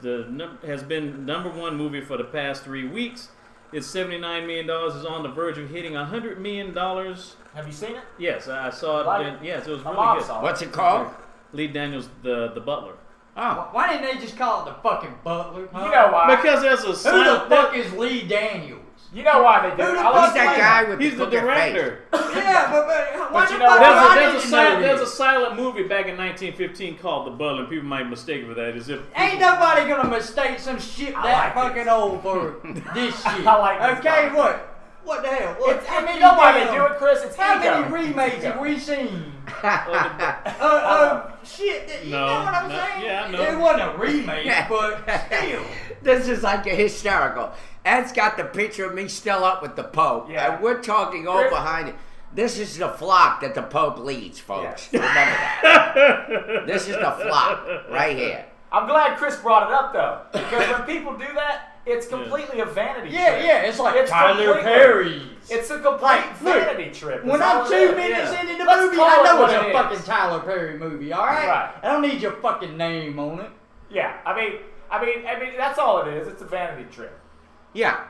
been #1 movie for the past 3 weeks. It's $79 million. Is on the verge of hitting $100 million. Have you seen it? Yes, I saw it. Like Yes, it was My really mom good. saw it. What's it called? Lee Daniels, the Butler. Oh. Why didn't they just call it the fucking Butler? Huh? You know why? Because there's a Who the silent. fuck is Lee Daniels? You know why they do Who it. the I fuck like He's that guy with He's the the crooked face. director. Yeah, but why the you know fuck what? do I There's need a to silent. know There's a this? silent movie back in 1915 called The Butler, and people might mistake it for that. As if Ain't nobody gonna mistake some shit I that like fucking old for this shit. I like this Okay, guy. what? What the hell? What It's, I mean, you know why they do it, Chris? It's How ego. many remakes Ego. have we seen? Oh, Shit, you No, know what I'm no, saying? yeah, I know. It wasn't a remake, but still. This is like a hysterical. Ed's got the picture of me still up with the Pope, and we're talking all behind it. This is the flock that the Pope leads, folks. Remember that. This is the flock right here. I'm glad Chris brought it up, though, because when people do that, it's completely a vanity trip. Yeah, it's like Tyler Perry's. It's a complete vanity trip. When I'm 2 minutes into the movie, I know it's a fucking Tyler Perry movie, all right? I don't need your fucking name on it. Yeah, I mean, that's all it is. It's a vanity trip. Yeah.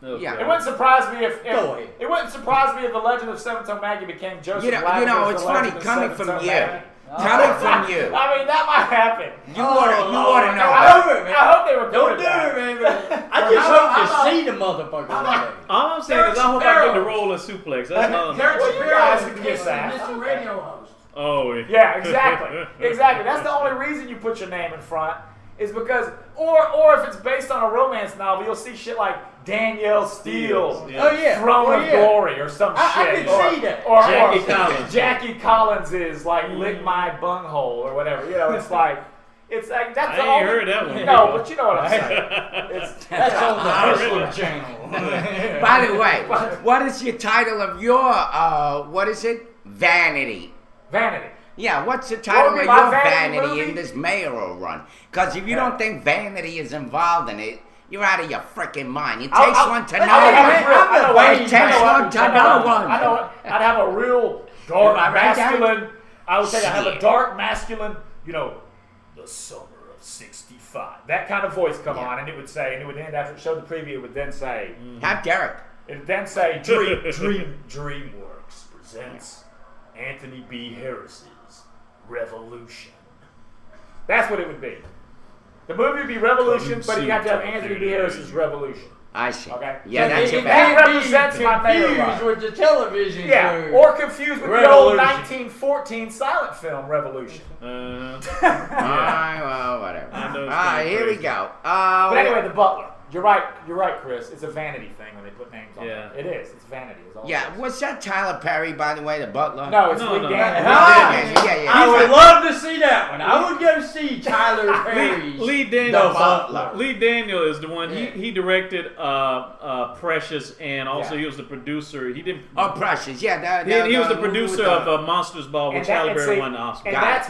Okay. Yeah. It wouldn't surprise me if Go ahead. it wouldn't surprise me if the Legend of Seven-Toe Maggie became Joseph Lavender's it's The funny Legend of coming from Seven-Toe you. Maggie. Coming from you. I mean, that might happen. You ought to know. I hope they were Don't do it, man. I just hope you see the motherfucker one day. All I'm saying is I hope I get the role of Suplex. That's all I'm saying. Well, you guys can get that. Mr. Radio host. Oh, Yeah, exactly. Exactly. That's the only reason you put your name in front is because, or if it's based on a romance novel, you'll see shit like Danielle Steele, Throne of Glory, or some shit. I can see that. Or Jackie Collins. Jackie Collins is like Lick My Bunghole or whatever. You know, it's like that's the I ain't heard that one. No, but you know what I'm saying. That's on the Hustler channel. By the way, what is your title of your, what is it? Vanity. Vanity. Yeah, what's the title of my your vanity vanity movie? in this mayoral run? Because if you don't think vanity is involved in it, you're out of your freaking mind. It takes one to know one. It takes one to know one. I know it. I'd have a real dark masculine. I would say I have a dark masculine, the summer of 65. That kind of voice come on, and it would say, and it would end after it showed the preview, it would then say, Have Derek. It would then say, DreamWorks presents Anthony B. Harris's Revolution. That's what it would be. The movie would be Revolution, but you have to have Anthony B. Harris's Revolution. I see. Okay. Yeah, that's your That vanity. represents my mayor Confused with the television show. or confused with the old 1914 silent film Revolution. Well, whatever. All right, here we go. But anyway, The Butler. You're right, Chris. It's a vanity thing when they put names on it. It is. It's vanity. It's all it is. Was that Tyler Perry, by the way, the butler? No, it's Lee Daniels. Yeah. I would love to see that one. I would go see Tyler Perry's Lee Daniels. The Butler. Lee Daniels is the one. He directed Precious, and also he was the producer. He did. Precious. Yeah. He was the producer of Monsters Ball, which Halle Berry won the Oscar. And that's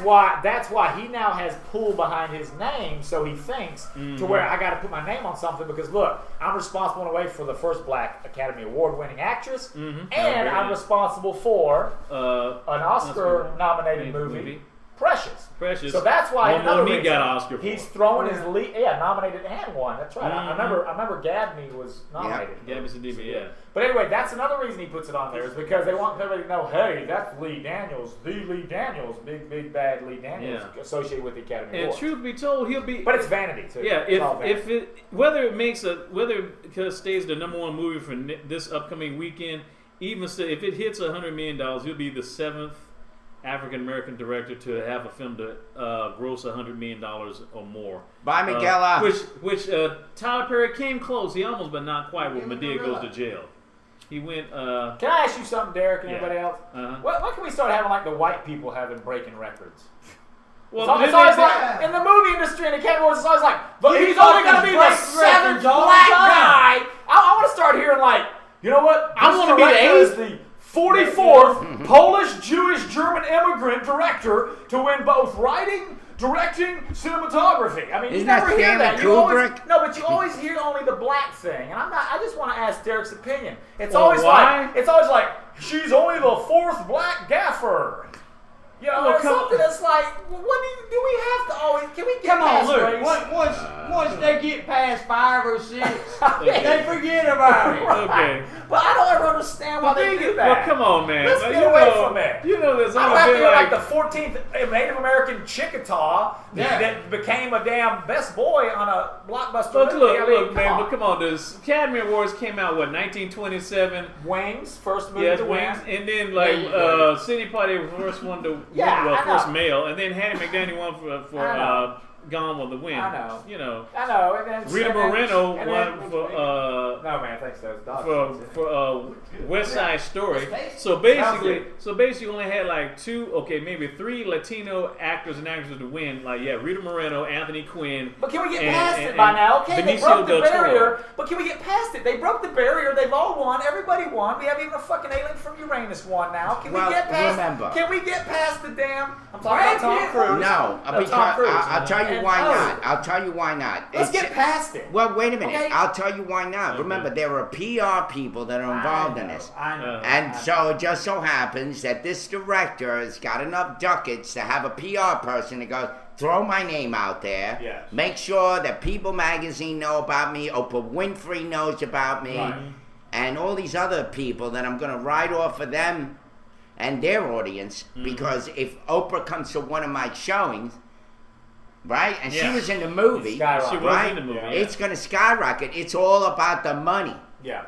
why he now has pull behind his name, so he thinks to where I got to put my name on something because look, I'm responsible in a way for the first Black Academy Award-winning actress, and I'm responsible for an Oscar-nominated movie, Precious. So that's why another reason got an Oscar for. He's throwing his lead. Yeah, nominated and won. That's right. I remember Gabney was nominated. Gabby Sidibe, yeah. But anyway, that's another reason he puts it on there is because they want everybody to know, hey, that's Lee Daniels, the Lee Daniels, big bad Lee Daniels associated with the Academy And Award. truth be told, he'll be. But it's vanity too. Yeah, whether it stays the #1 movie for this upcoming weekend, even if it hits $100 million, he'll be the 7th African American director to have a film to gross $100 million or more. By Miguel. Which Tyler Perry came close. He almost, but not quite. When Madea Goes to Jail, he went. Can I ask you something, Derek, and anybody else? What can we start having like the white people having breaking records? Well, it's always like in the movie industry and the Academy Awards, it's always like he's only going to be the 7th black guy. I want to start hearing like, you know what? I want to be the 44th Polish, Jewish, German immigrant director to win both writing, directing, cinematography. I mean, you never hear that. But you always hear only the black thing. And I just want to ask Derek's opinion. It's always like she's only the 4th black gaffer. You know, it's something that's like, do we have to always? Can we get past race? Once they get past 5 or 6, they forget about it. Okay. But I don't ever understand why they do that. Well, come on, man. Let's get away from it. You know, there's I only don't been have to hear like the 14th Native American Chickasaw that became a damn best boy on a blockbuster movie. Look, man. But come on, the Academy Awards came out 1927. Wings, first movie to win, and then Sidney Poitier was the first one to. Yeah, first male, and then Hattie McDaniel won for Gone with the Wind. I know. You know. I know. And then Rita Moreno and won for no man, thanks to those for West Side Story. So basically, only had like maybe 3 Latino actors and actresses to win. Like Rita Moreno, Anthony Quinn. But can we get past it by now? Okay, they broke the barrier. But can we get past it? They broke the barrier. They've all won. Everybody won. We have even a fucking alien from Uranus won now. Can we get past? Can we get past the damn? I'm talking about Tom Cruise. No, because I'll tell you why not. I'll tell you why not. Let's get past it. Well, wait a minute. Okay. I'll tell you why not. Okay. Remember, there are PR people that are involved in this. I know. And so it just so happens that this director has got enough ducats to have a PR person that goes, throw my name out there. Yes. Make sure that People Magazine know about me. Oprah Winfrey knows about me. Right. And all these other people that I'm going to write off for them and their audience. Because if Oprah comes to one of my showings, right? And she was in the movie. She was in the movie. It's going to skyrocket. It's all about the money. Yeah.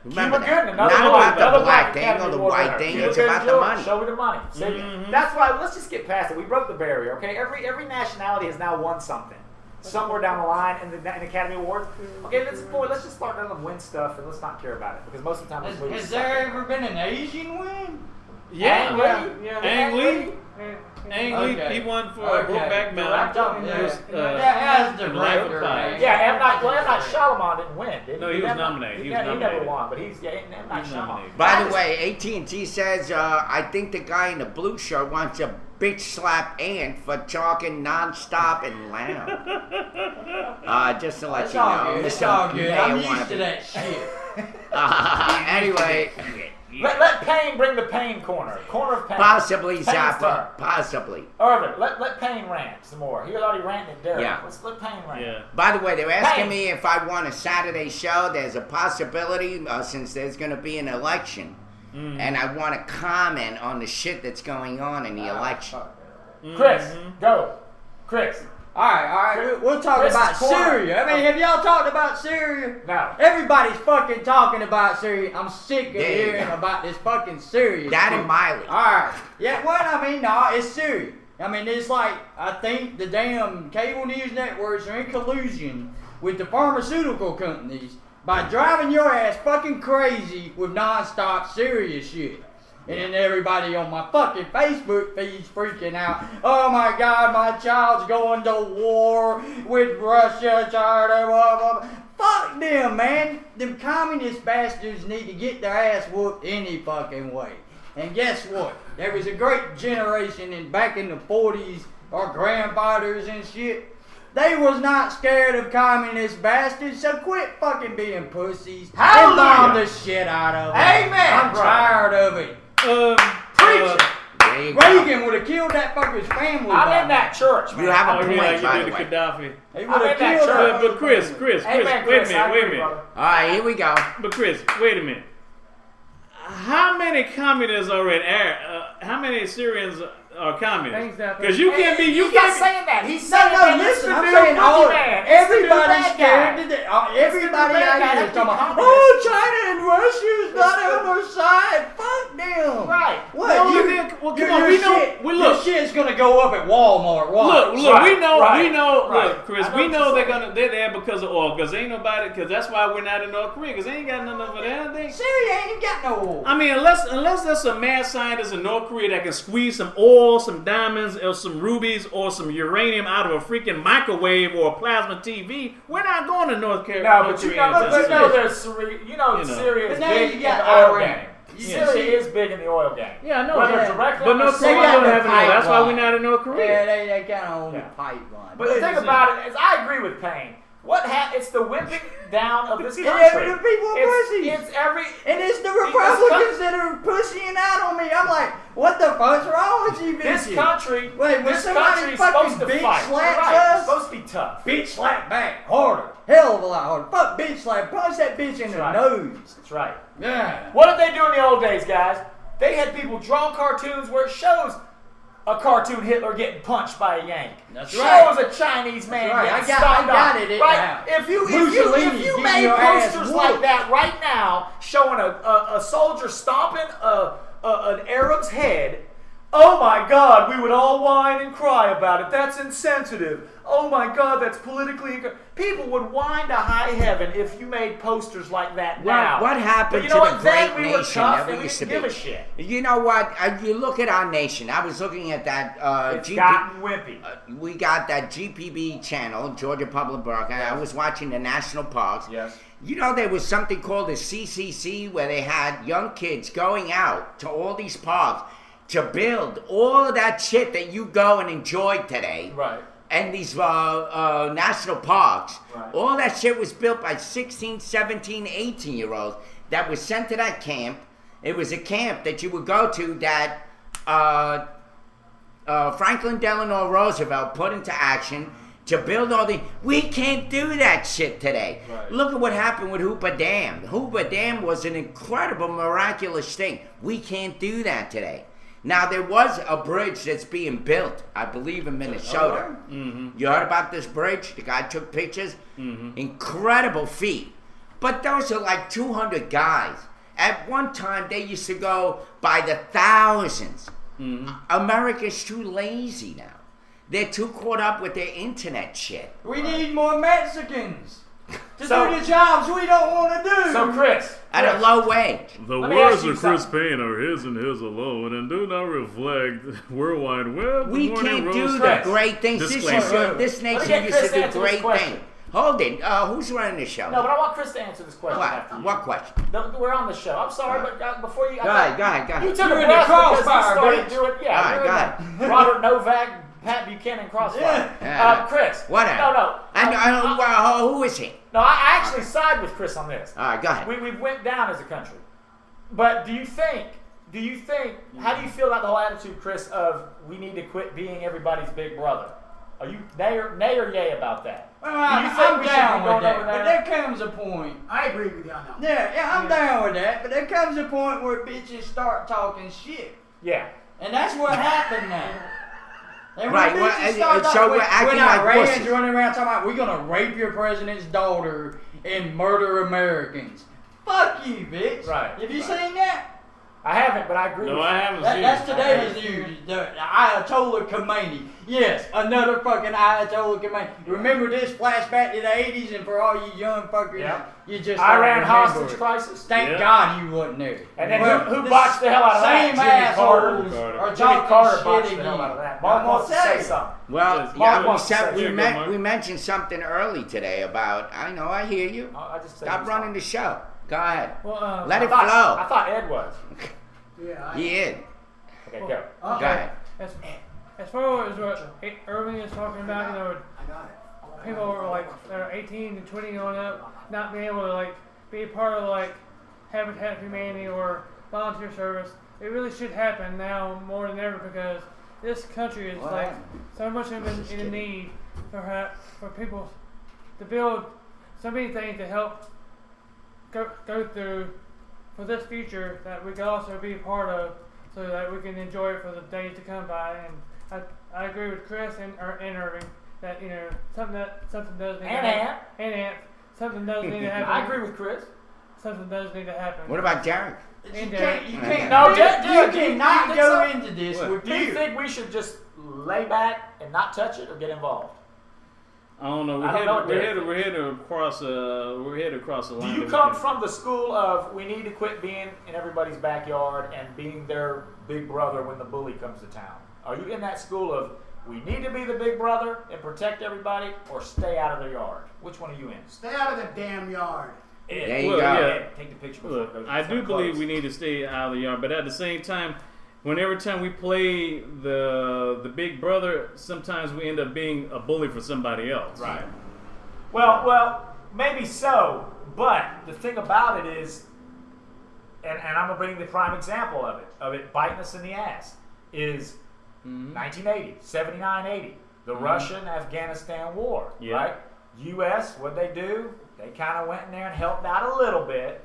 Remember Cuba Gooding, not about the black thing or the white thing. It's about the money. Show me the money. That's why. Let's just get past it. We broke the barrier. Okay. Every nationality has now won something. Somewhere down the line in the Academy Awards. Okay, let's just start letting them win stuff and let's not care about it because most of the time has there ever been an Asian win? Ang Lee. Ang Lee, he won for Brokeback Mountain. M. Night Shyamalan didn't win, did he? No, he was nominated. He never won, but he's M. Night Shyamalan. By the way, AT&T says, I think the guy in the blue shirt wants a bitch slap Ant for talking nonstop and loud. Just to let you know. It's all good. I'm used to that shit. Anyway. Let Payne bring the Payne corner. Corner of Payne. Possibly, Payne's Zappa. turn. Possibly. Irvin, let Payne rant some more. He was already ranting at Derek. Yeah. Let's let Payne rant. Yeah. By the way, they were asking me if I want a Saturday show. There's a possibility since there's going to be an election. And I want to comment on the shit that's going on in the election. Chris, go. Chris. All right. We'll talk about Syria. I mean, have y'all talked about Syria? No. Everybody's fucking talking about Syria. I'm sick of hearing about this fucking Syria. That and Miley. All right. Yeah, well, I mean, no, it's Syria. I mean, it's like, I think the damn cable news networks are in collusion with the pharmaceutical companies by driving your ass fucking crazy with nonstop Syria shit. And then everybody on my fucking Facebook feed's freaking out. Oh my God, my child's going to war with Russia, China, blah, blah, blah. Fuck them, man. Them communist bastards need to get their ass whooped any fucking way. And guess what? There was a great generation back in the 40s, our grandfathers and shit. They was not scared of communist bastards, so quit fucking being pussies. And bomb the shit out of them. Amen. I'm tired of it. Reagan would have killed that fucker's family. I'm in that church, man. You have a point, by you the did way. Gaddafi. He would have killed her. But Chris, wait a minute. All right, here we go. But Chris, wait a minute. How many communists are in air? How many Syrians are communists? Because you can't be. He's not saying that. He's saying no, listen. I'm saying everybody's scared. Everybody out here is talking about, oh, China and Russia's not on our side. Fuck them. Right. What? Well, come on. Your shit's gonna go up at Walmart. Look. We know. Look, Chris. We know they're there because of oil. Because ain't nobody. Because that's why we're not in North Korea. Because they ain't got nothing over there. Syria ain't even got no oil. I mean, unless there's some mad scientists in North Korea that can squeeze some oil, some diamonds, or some rubies, or some uranium out of a freaking microwave or a plasma TV, we're not going to North Korea. No, but you know there's Syria. Syria is big in the oil game. Syria is big in the oil game. Yeah, I know. But North Korea don't have no oil. That's why we're not in North Korea. Yeah, they kind of own the pipeline. But the thing about it is, I agree with Payne. It's the whipping down of this country. The people are pussies. And it's the Republicans that are pushing out on me. I'm like, what the fuck's wrong with you bitches? This country, wait, when somebody fucking bitch slaps It's us, supposed to be tough. Bitch slap back harder, hell of a lot harder. Fuck bitch slap, punch that bitch in the nose. That's right. Yeah. What did they do in the old days, guys? They had people draw cartoons where it shows a cartoon Hitler getting punched by a Yank. That's right. Shows a Chinese man I getting stomped got on. it Right? now. If you made posters like that right now, showing a soldier stomping an Arab's head Oh my God, we would all whine and cry about it. That's insensitive. Oh my God, that's politically incorrect. People would whine to high heaven if you made posters like that now. What happened but you know to what? the Then great we were nation tough that we and we used to didn't be? give a shit. You know what? You look at our nation. I was looking at that. It's gotten wimpy. We got that GPB channel, Georgia Public Broadcasting. I was watching the national parks. Yes. You know, there was something called the CCC where they had young kids going out to all these parks to build all of that shit that you go and enjoy today. Right. And these national parks. Right. All that shit was built by 16, 17, 18-year-olds that was sent to that camp. It was a camp that you would go to that Franklin Delano Roosevelt put into action to build all the... We can't do that shit today. Right. Look at what happened with Hoover Dam. Hoover Dam was an incredible, miraculous thing. We can't do that today. Now, there was a bridge that's being built, I believe, in Minnesota. Mm-hmm. You heard about this bridge? The guy took pictures. Mm-hmm. Incredible feat. But those are like 200 guys. At one time, they used to go by the thousands. Mm-hmm. America's too lazy now. They're too caught up with their internet shit. We need more Mexicans to do So- the jobs we don't want to do. So, Chris. At a low wage. The Let me words ask you of Chris something. Payne are his and his alone, and do not reflect World Wide Web. We Morning can't do Roast. the great things. Disclaimer. This Let me nation get used Chris to to do answer this great question. things. Hold it. Who's running the show? No, but I want Chris to answer this question after you. What question? We're on the show. I'm sorry, but before you... Go ahead. You took You're a in the breath because you crossfire, started bitch. doing... Yeah, All right, you're go in ahead. the Robert Novak, Pat Buchanan crossfire. Yeah. Chris. What? No. Who is he? No, I actually side with Chris on this. All right, go ahead. We went down as a country. But do you think, how do you feel about the whole attitude, Chris, of we need to quit being everybody's big brother? Are you nay or yay about that? Well, Do you think I'm we should down be going with that, over but there? there comes a point. I agree with you on that. Yeah, I'm down with that, but there comes a point where bitches start talking shit. Yeah. And that's what happened now. And Right, when well, bitches and start so talking, we're acting when like Iran's wussies. running around talking about we're gonna rape your president's daughter and murder Americans. Fuck you, bitch. Right, Have you right. seen that? I haven't, but I agree with No, you. I haven't seen That's it. today's news. The Ayatollah Khomeini. Yes, another fucking Ayatollah Khomeini. Remember this flashback to the 80s, and for all you young fuckers, Yep. you just Iran don't remember hostage it. crisis. Thank Yeah. God you wasn't there. And then Well, who botched the hell out of that? Same Jimmy assholes Carter. are Jimmy Carter talking botched shit the hell out of again. that. Mark wants to say Say. something. Well, Yes, yeah, Mark we wants to said say something. Mark. we mentioned something early today about. I know, I hear you. I just Stop running the show. Go ahead. Well, Let I it thought, flow. I thought Ed was. Yeah. He is. Okay, go. Go ahead. as far as what Irving is talking about, you know, I got it. people are like that are 18 and 20 on up, not being able to like be a part of like Habitat for Humanity or volunteer service. It really should happen now more than ever because this country is like so much in need for people to build so many things to help go through for this future that we can also be a part of, so that we can enjoy it for the days to come by. And I agree with Chris and Irving that something does need And to happen. Something does need to happen. I agree with Chris. Something does need to happen. What about Derek? And You Derek. can't. No, you Derek, cannot you think go so? into this What? with Do you fear. think we should just lay back and not touch it or get involved? I don't know. I don't know what We're headed across the line. Do you come from the school of we need to quit being in everybody's backyard and being their big brother when the bully comes to town? Are you in that school of we need to be the big brother and protect everybody, or stay out of their yard? Which one are you in? Stay out of the damn yard. There you Well, go. yeah. Take the picture before Look, it goes. I it's do not believe close. we need to stay out of the yard, but at the same time, every time we play the big brother, sometimes we end up being a bully for somebody else. Right. Well, maybe so, but the thing about it is, and I'm gonna bring the prime example of it biting us in the ass, is 1980, 79-80, the Russian-Afghanistan war, Yeah. right? U.S., what'd they do? They kind of went in there and helped out a little bit.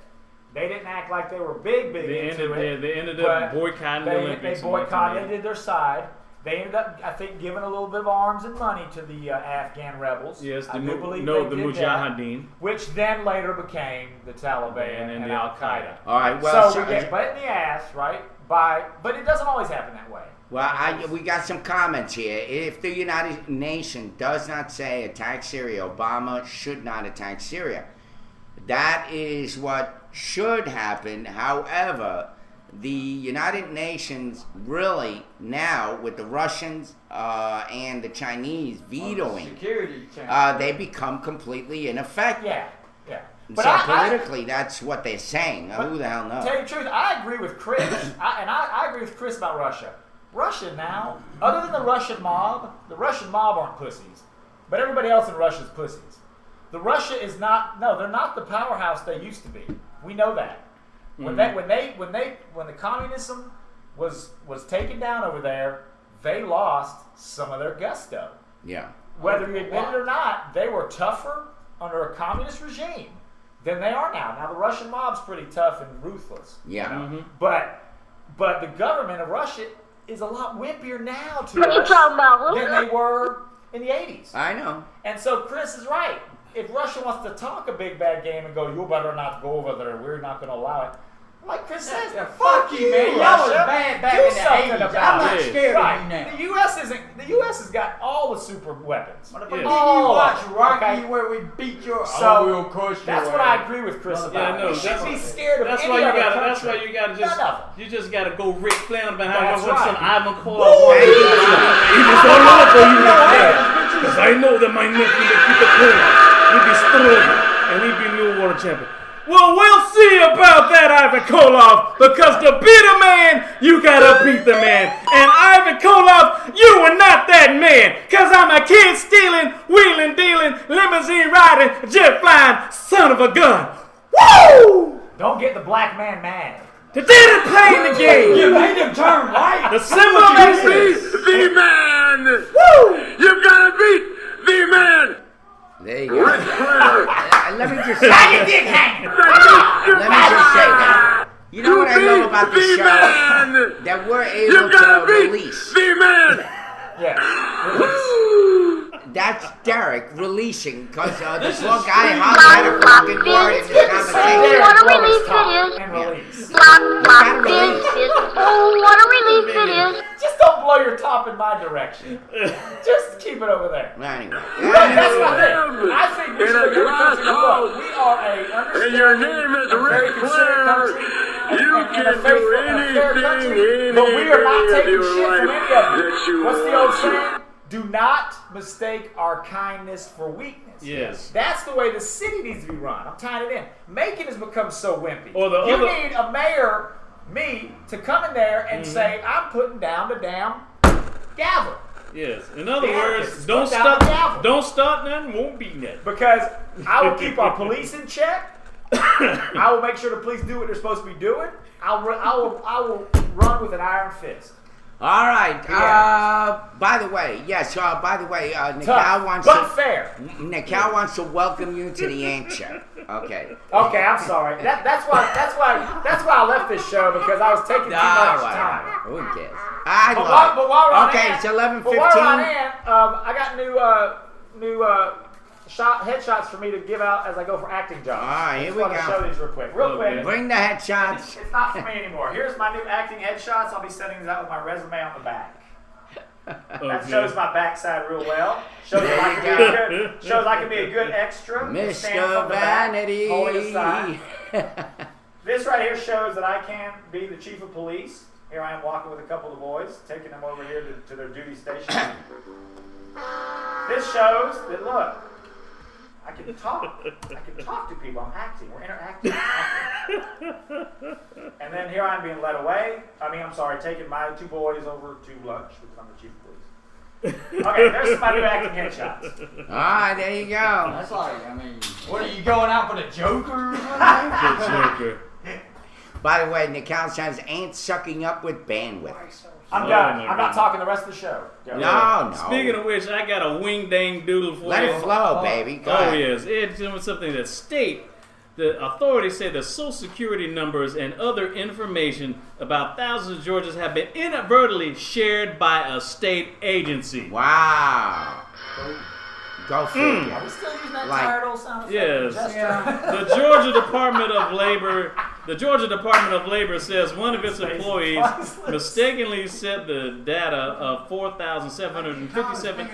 They didn't act like they were big They into it. they ended but up boycotting the They Olympics. boycotted, they did their side. They ended up, I think, giving a little bit of arms and money to the Afghan rebels. Yes, I do believe the they did that, Mujahideen. which then later became the Taliban and Al Qaeda. All right. Well, So we get bit in the ass, right? But it doesn't always happen that way. Well, we got some comments here. If the United Nations does not say attack Syria, Obama should not attack Syria. That is what should happen. However, the United Nations really now, with the Russians and the Chinese vetoing, they become completely ineffective. Yeah. But so politically, that's what they're saying. Who the hell knows? Tell you the truth, I agree with Chris. I agree with Chris about Russia. Russia now, other than the Russian mob aren't pussies. But everybody else in Russia is pussies. The Russia is not, no, they're not the powerhouse they used to be. We know that. When the communism was taken down over there, they lost some of their gusto. Yeah. Whether you admit it or not, they were tougher under a communist regime than they are now. Now the Russian mob's pretty tough and ruthless. Yeah. You know? But the government of Russia is a lot wimpier now to us than they were in the 80s. I know. And so Chris is right. If Russia wants to talk a big bad game and go, you better not go over there, we're not going to allow it. Like Chris says, fuck you, man. Y'all was bad back in the 80s. I'm not scared of you now. The U.S. has got all the super weapons. But did you watch Rocky where we beat your we'll crush your that's what I agree with Chris about. No, you should be scared of that's any why you other gotta. country. That's why you gotta just. You just gotta go Ric Flair behind That's with right. some Ivan Koloff. He just don't know for you, because I know that my nephew Nikita Koloff, he'd be stronger and he'd be new world champion. Well, we'll see about that, Ivan Koloff, because to beat a man, you gotta beat the man. And Ivan Koloff, you are not that man, because I'm a kid stealing, wheeling, dealing, limousine riding, jet flying, son of a gun. Woo! Don't get the black man mad. The didn't play the game. You made him turn right. The symbol of the man. Woo! You gotta beat the man. There you go. Let me just say that. Let me just say that. You know what I love about this show? That we're able to release. The man. Yeah. That's Derek releasing, because the poor guy hardly had a fucking word in this conversation. What a relief it is. Oh, what a relief it is. Just don't blow your top in my direction. Just keep it over there. Anyway. That's my thing. I think we should look at the country. Look, we are a understanding, very considerate country, and a fair country, but we are not taking shit from any of you. What's the old saying? Do not mistake our kindness for weakness. Yes. That's the way the city needs to be run. I'm tying it in. Macon has become so wimpy. Or you need a mayor, me, to come in there and say, I'm putting down the damn gavel. Yes. In other words, don't start nothing, won't be nothing. Because I will keep our police in check. I will make sure the police do what they're supposed to be doing. I will run with an iron fist. All right. By the way, Nikhil wants to welcome you to the Ant Show. Okay. Okay, I'm sorry. That's why I left this show, because I was taking too much time. Who cares? But while we're on it's 11:15. But while we're on I got new headshots for me to give out as I go for acting jobs. All right, here we go. I just want to show these real quick. Bring the headshots. It's not for me anymore. Here's my new acting headshots. I'll be sending these out with my resume on the back. That shows my backside real well. Shows I can be a good extra. Mr. Vanity. Holding a sign. This right here shows that I can be the chief of police. Here I am walking with a couple of the boys, taking them over here to their duty station. This shows that, look, I can talk. I can talk to people. I'm acting. We're interacting. And then here I'm being led away. Taking my two boys over to lunch because I'm the chief of police. Okay, there's my new acting headshots. All right, there you go. That's like, what are you going out for the Joker or something? The Joker. By the way, Nikhil says ain't sucking up with bandwidth. I'm done. I'm not talking the rest of the show. No. Speaking of which, I got a wing dang doodle for you. Let it flow, baby. Go ahead. Yes. It's something that the authorities say the Social Security numbers and other information about thousands of Georgians have been inadvertently shared by a state agency. Wow. Go figure. Are we still using that tired old sound effect? Yes. The Georgia Department of Labor The Georgia Department of Labor says one of its employees mistakenly set the data of 4,757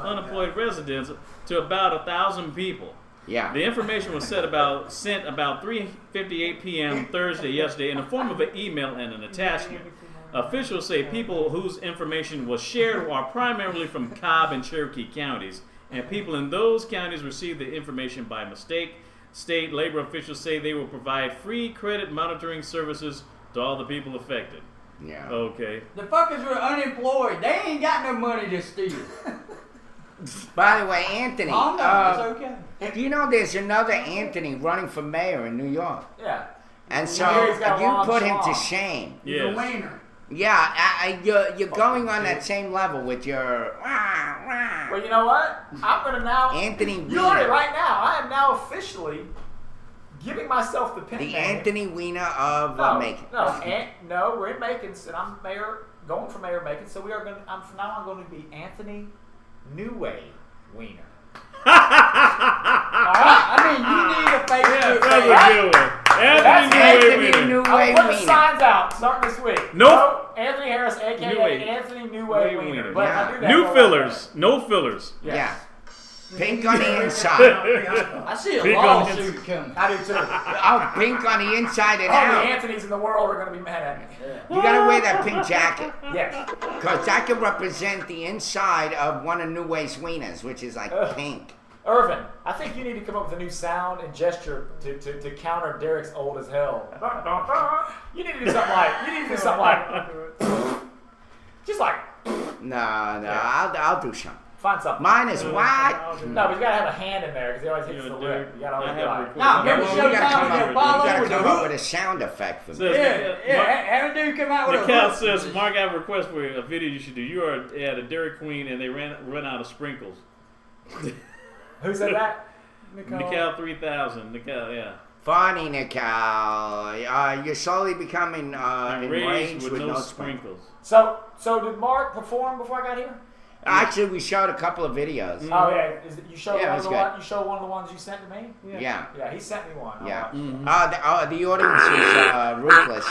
unemployed residents to about 1,000 people. Yeah. The information was sent about 3:58 p.m. Thursday yesterday in the form of an email and an attachment. Officials say people whose information was shared are primarily from Cobb and Cherokee counties, and people in those counties received the information by mistake. State labor officials say they will provide free credit monitoring services to all the people affected. Yeah. Okay. The fuckers were unemployed. They ain't got no money to steal. By the way, Anthony, Oh, no, it's okay. do you know there's another Anthony running for mayor in New York? Yeah. And so Yeah, he's got you long put him to schlong. shame. He's a Wayner. Yeah, you're going on that same level with your. Well, you know what? I'm going to now. Anthony You Weiner. heard it right now. I am now officially giving myself the pin The name. Anthony Weiner of Macon. No, we're in Macon, and I'm mayor, going for mayor of Macon. So we are going. From now on going to be Anthony Neway Weiner. I mean, you need a Facebook That's page. a good one. Anthony Neway. I'll put the signs out starting this week. Nope. Anthony Harris, a.k.a. Neway. Anthony Neway Weiner. But Yeah. if I do that, New we'll fillers. No fillers. Yes. Yeah. Pink on the inside. I see a Pink on the lawsuit coming. I do too. Oh, pink on the inside and All the out. Anthonys in the world are going to be mad at me. You gotta wear that pink jacket. Yes. Because that can represent the inside of one of New Way's wieners, which is like pink. Irvin, I think you need to come up with a new sound and gesture to counter Derek's old as hell. You need to do something like, just like, No, I'll do something. find something. Mine is what? No, but you gotta have a hand in there because he always hits the lip. You gotta always be like, Nah, remember You gotta Showtime come when up, they follow you gotta with the come up hook? with a sound effect for me. Says, Have a dude come out with a Nicole hook. says, Mark, I have a request for a video you should do. You are at a Dairy Queen and they run out of sprinkles. who said that? Nicole 3000. Nicole, yeah. Funny, Nicole. You're slowly becoming enraged with no sprinkles. So did Mark perform before I got here? Actually, we showed a couple of videos. Oh yeah, you showed Yeah, it one was of the good. one. You showed one of the ones you sent to me. Yeah. Yeah, he sent me one. Yeah. Alright. The audience was ruthless.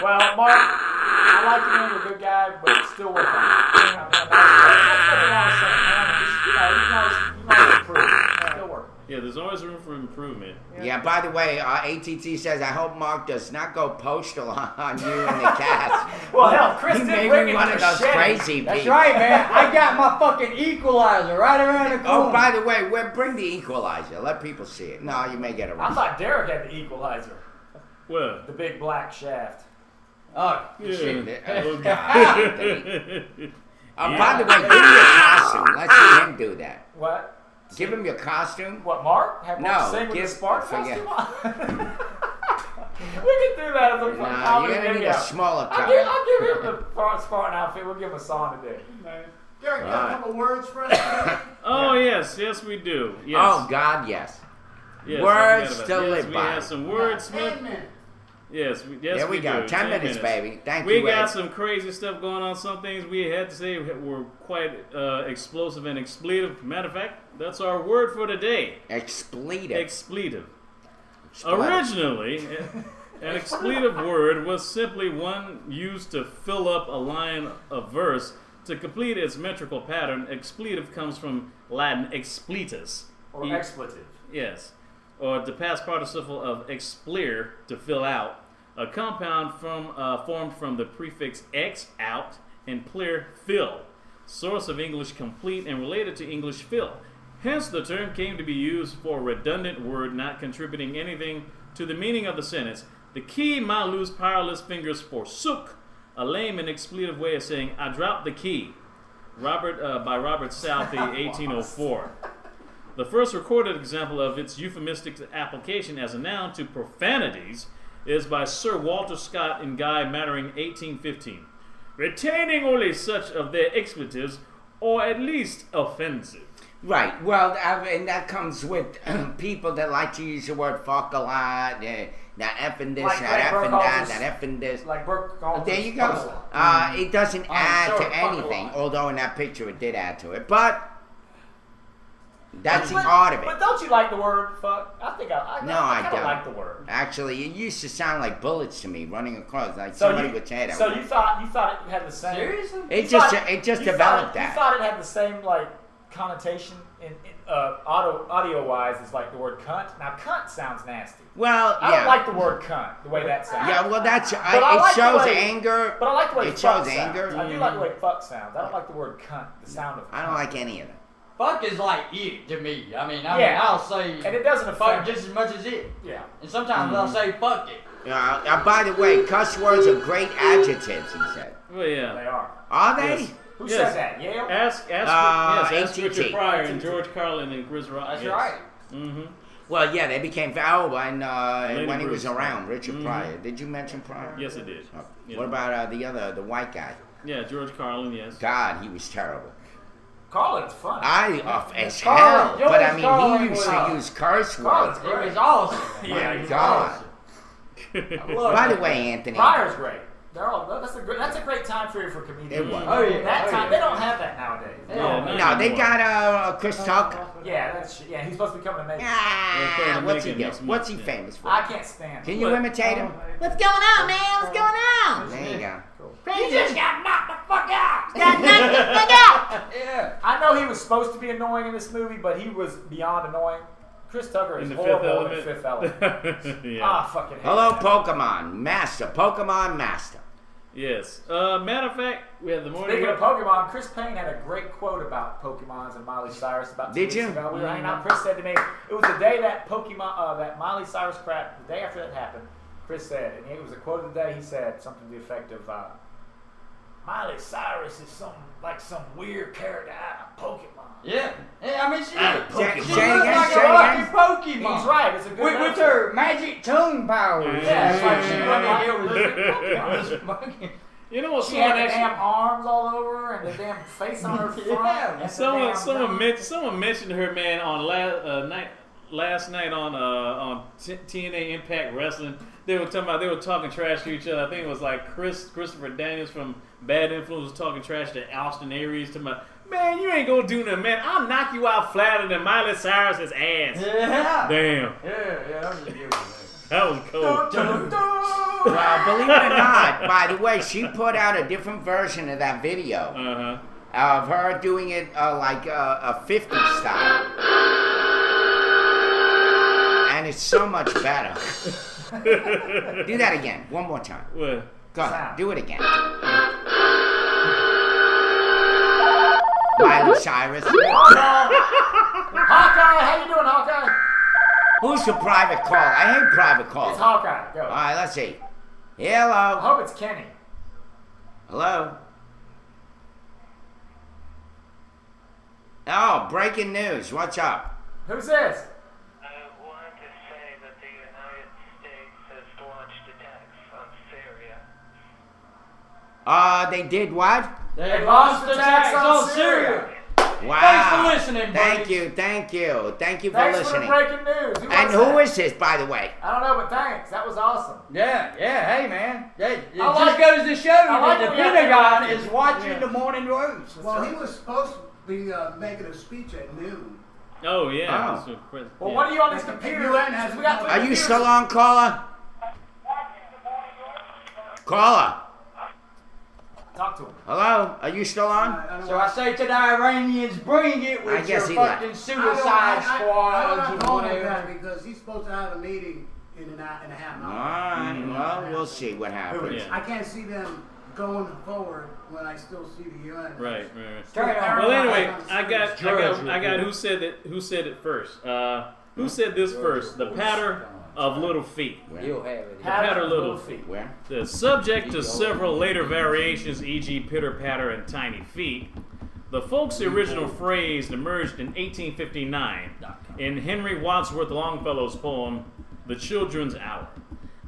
Well, Mark, I like you, man. You're a good guy, but it's still working. That's nothing wrong with saying, man. Just, you might improve. Still working. Yeah, there's always room for improvement. Yeah, by the way, ATT says, I hope Mark does not go postal on you and the cast. Well, hell, Chris he did may bring be in one of those machete. crazy That's people. right, man. I got my fucking equalizer right around the corner. Oh, by the way, bring the equalizer. Let people see it. No, you may get I around. thought Derek had the equalizer. What? The big black shaft. Oh, Yeah. shit. Oh, God. By the way, give me your costume. Let's see him do that. What? Give him your costume. What, Mark? Have Mark sing with the Spark forget. costume on? We can do that as a Nah, comedy you're gonna need video. a smaller I'll give him the Spartan outfit. We'll give him a song to do. Derek, got a couple words for us today? Oh, yes, we do. Yes. Oh, God, yes. Yes, Words I forgot to about it. live yes, we by. have some words, 10 minutes. Yes, There we go. do. 10 minutes, baby. Thank we you, got Ed. some crazy stuff going on. Some things we had to say were quite explosive and expletive. Matter of fact, that's our word for today. Expletive. Expletive. Expletive. Originally, an expletive word was simply one used to fill up a line of verse. To complete its metrical pattern, expletive comes from Latin expletus. Or expletive. Yes. Or the past participle of explere, to fill out. A compound formed from the prefix ex, out, and plere, fill. Source of English complete and related to English fill. Hence the term came to be used for a redundant word not contributing anything to the meaning of the sentence. The key might lose powerless fingers forsook, a lame and expletive way of saying, I dropped the key. By Robert Southey, 1804. The first recorded example of its euphemistic application as a noun to profanities is by Sir Walter Scott in Guy Mannering, 1815. Retaining only such of their expletives, or at least offensive. Right. Well, and that comes with people that like to use the word fuck a lot. That effing this, Like that Burke effing that, calls that effing this. Like Burke calls There us you go. person. It doesn't add sure, to fuck a anything, lot. although in that picture it did add to it. But That's the art of it. But don't you like the word fuck? I think I No, I kind of don't. like the word. Actually, it used to sound like bullets to me running across, like somebody would say that. So you thought it had the same? Seriously? It just developed that. You thought it had the same like connotation in audio wise as like the word cunt. Now cunt sounds nasty. Well, I yeah. don't like the word cunt the way that sounds. Yeah, well, that's But I like it shows the way, anger. But I like the way it fuck shows sounds. anger. I do like the way fuck sounds. I don't like the word cunt. The sound of. I don't like any of them. Fuck is like it to me. I mean, I'll say and it doesn't fuck affect just as much as it. Yeah. And sometimes I'll say fuck it. By the way, cuss words are great adjectives, he said. Well, yeah. They are. Are they? Yes. Who Yes. said that? Yale? Ask ATT. Richard Pryor and George Carlin and Chris Rock. That's yes. right. Mm-hmm. Well, yeah, they became when he was Bruce. around, Richard Pryor. Did you mention Pryor? Yes, it did. Oh. Yeah. What about the white guy? Yeah, George Carlin, yes. God, he was terrible. Carlin's fun. As Carlin, hell. But I mean, Carlin he used to was- use curse Carlin's words. It was awesome. Yeah, My he's God. Love By the that. way, Anthony. Pryor's great. That's a great time period for comedians. It was. Oh, yeah. That Oh, time yeah. they don't have that nowadays. Yeah, No, they got Chris Tucker. Yeah, he's supposed to be coming to make. Ah, what's he do? next month, What's he yeah. famous for? I can't stand. Can you imitate him? What's going on, man? What's going on? There you go. You just got knocked the fuck out. Yeah. I know he was supposed to be annoying in this movie, but he was beyond annoying. Chris Tucker is In the horrible Fifth in the Element. Fifth Element. Yeah. Ah, fucking hate Hello, that. Pokemon Master. Yes. Matter of fact, we have the morning. Speaking of Pokemon, Chris Payne had a great quote about Pokemons and Miley Cyrus about 2 Did weeks you? ago. We were hanging out. Chris said to me, it was the day that that Miley Cyrus crap, the day after that happened, Chris said, and it was a quote of the day, he said something to the effect of, Miley Cyrus is some weird character out of Pokemon. Yeah. Yeah, I mean, she Say looks again, like say a again. fucking Pokemon. He's right. It's a good With metaphor. her magic tongue powers. Yeah, it's like she It was fucking. You know what? She Someone had the actually. damn arms all over her and the damn face on her front. Yeah. and the damn Someone mentioned her, man, on last night on TNA Impact Wrestling. They were talking trash to each other. I think it was like Christopher Daniels from Bad Influence was talking trash to Austin Aries. To my man, you ain't gonna do nothing, man. I'll knock you out flatter than Miley Cyrus's ass. Yeah. Damn, Yeah, that was a good one. that was cold. Well, believe it or not, by the way, she put out a different version of that video of her doing it like a 50s style, and it's so much better. Do that again, one more time. What? Go ahead, do it again. Miley Cyrus. Hawkeye, how you doing, Hawkeye? Who's the private call? I hate private calls. It's Hawkeye. Go. All right, let's see. I Hello. hope it's Kenny. Hello. Oh, breaking news. What's up? Who's this? I wanted to say that the United States has launched attacks on Syria. They did what? They launched attacks on Syria. Wow. Thanks for listening, Thank buddies. you for Thanks listening. for the breaking news. And who is this, by the way? I don't know, but thanks. That was awesome. Yeah, hey man. It I just like- goes to show you I like that the when you have Pentagon interactions. is watching Yeah. the morning news. Well, he was supposed to be making a speech at noon. Oh yeah. Oh. That's what Chris- Well, yeah. what are you on this The computer? UN has We got no- three Are you computers. still on, caller? Caller. Talk to him. Hello? Are you still on? So I say to the Iranians, bring it I with guess your he fucking left. suicide I squads don't and know about whatever. that because he's supposed to have a meeting in a half All hour. right. Well, we'll see what happens. Yeah. I can't see them going forward when I still see the UN. Right. Carry on. Well, anyway, I got who said it first. Who said this first? The patter of little feet. You'll have it. The patter of little feet. Where? The subject to several later variations, e.g. pitter patter and tiny feet. The folk's original phrase emerged in 1859 in Henry Wadsworth Longfellow's poem, The Children's Hour.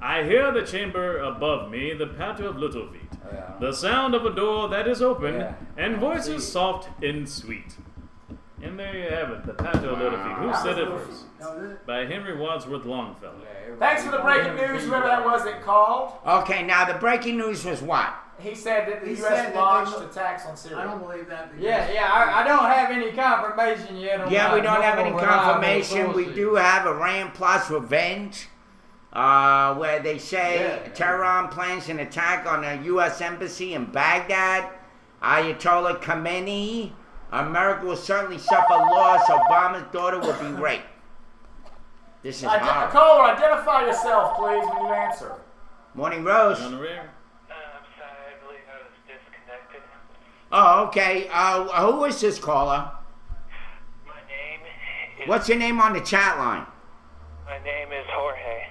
I hear the chamber above me, the patter of little feet, the sound of a door that is open, and voices soft and sweet. And there you have it, the patter of little feet. Who said it first? By Henry Wadsworth Longfellow. Thanks for the breaking news, whoever that was that called. Okay, now the breaking news was what? He said that the He U.S. said that launched they- attacks on Syria. I don't believe that. because- I don't have any confirmation yet on Yeah, my we don't have any normal reliable confirmation. We sources. do have Iran plus revenge, where they say Tehran plans an attack on a U.S. embassy in Baghdad. Ayatollah Khamenei, America will certainly suffer loss. Obama's daughter will be raped. This is horrible. Caller, identify yourself, please, when you answer. Morning, Rose. On the rear. I'm sorry, I believe I was disconnected. Oh, okay. Who is this caller? My name is... What's your name on the chat line? My name is Jorge.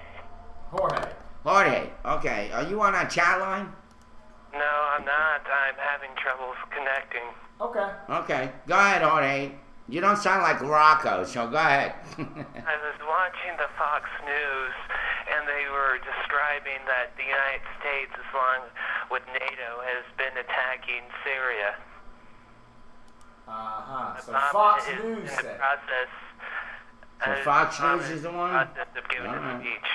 Jorge. Jorge. Okay. Are you on our chat line? No, I'm not. I'm having trouble connecting. Okay. Okay. Go ahead, Jorge. You don't sound like Rocco, so go ahead. I was watching the Fox News, and they were describing that the United States, along with NATO, has been attacking Syria. So Obama Fox is News in the said. process. So Fox News is the one? Process of giving a Alright. speech.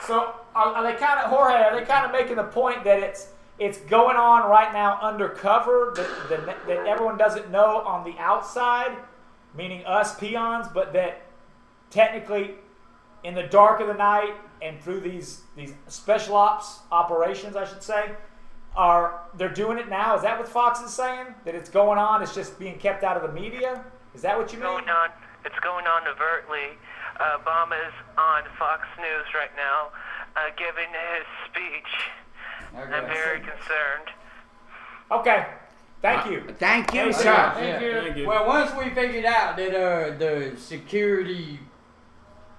So are they kind of, Jorge? Are they kind of making the point that it's going on right now undercover, that everyone doesn't know on the outside, meaning us peons, but that technically in the dark of the night and through these special ops operations, I should say, they're doing it now? Is that what Fox is saying? That it's going on? It's just being kept out of the media? Is that what you mean? It's going on overtly. Obama is on Fox News right now, giving his speech. I'm very concerned. Okay. Thank you. Thank you, Thank sir. Thank you. Well, once we figured out that the security,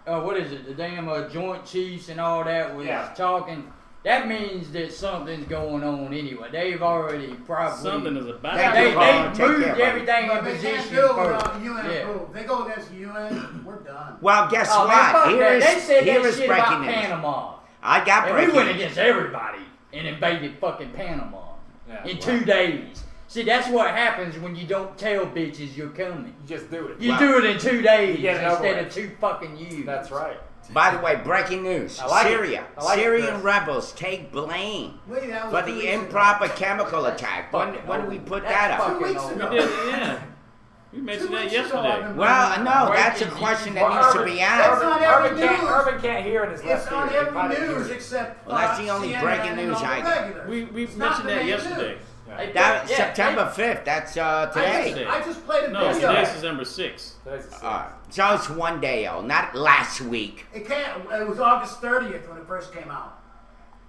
what is it, the damn Joint Chiefs and all that was talking, that means that something's going on anyway. They've already probably... Something is about They moved everything in But they can't position do it first. without UN approval. If they go against the UN, we're done. Well, guess Oh, what? man, fuck that. They said here that is shit breaking about news. Panama. I got And breaking we went news. against everybody and invaded fucking Panama in wow. 2 days. See, that's what happens when you don't tell bitches you're coming. You just do it. You do it in 2 days You get it over instead with. of 2 fucking years. That's right. By the way, breaking news. I like it. Syria. I like it, Syrian Chris. rebels take blame Wait, that was for 2 the weeks ago. improper chemical attack. When did we put that up? 2 weeks We ago. did, yeah. You mentioned that yesterday. Well, no, that's a question that needs to be asked. on every Urban can't hear in his It's left on ear. He every probably hears news it. except Well, that's Fox, the only CNN, breaking and news all the I got. regulars. We It's not mentioned the that main yesterday. news. That September 5th. That's today. I just played a No, video. today's December 6th. So it's one day old, not last week. It can't. It was August 30th when it first came out.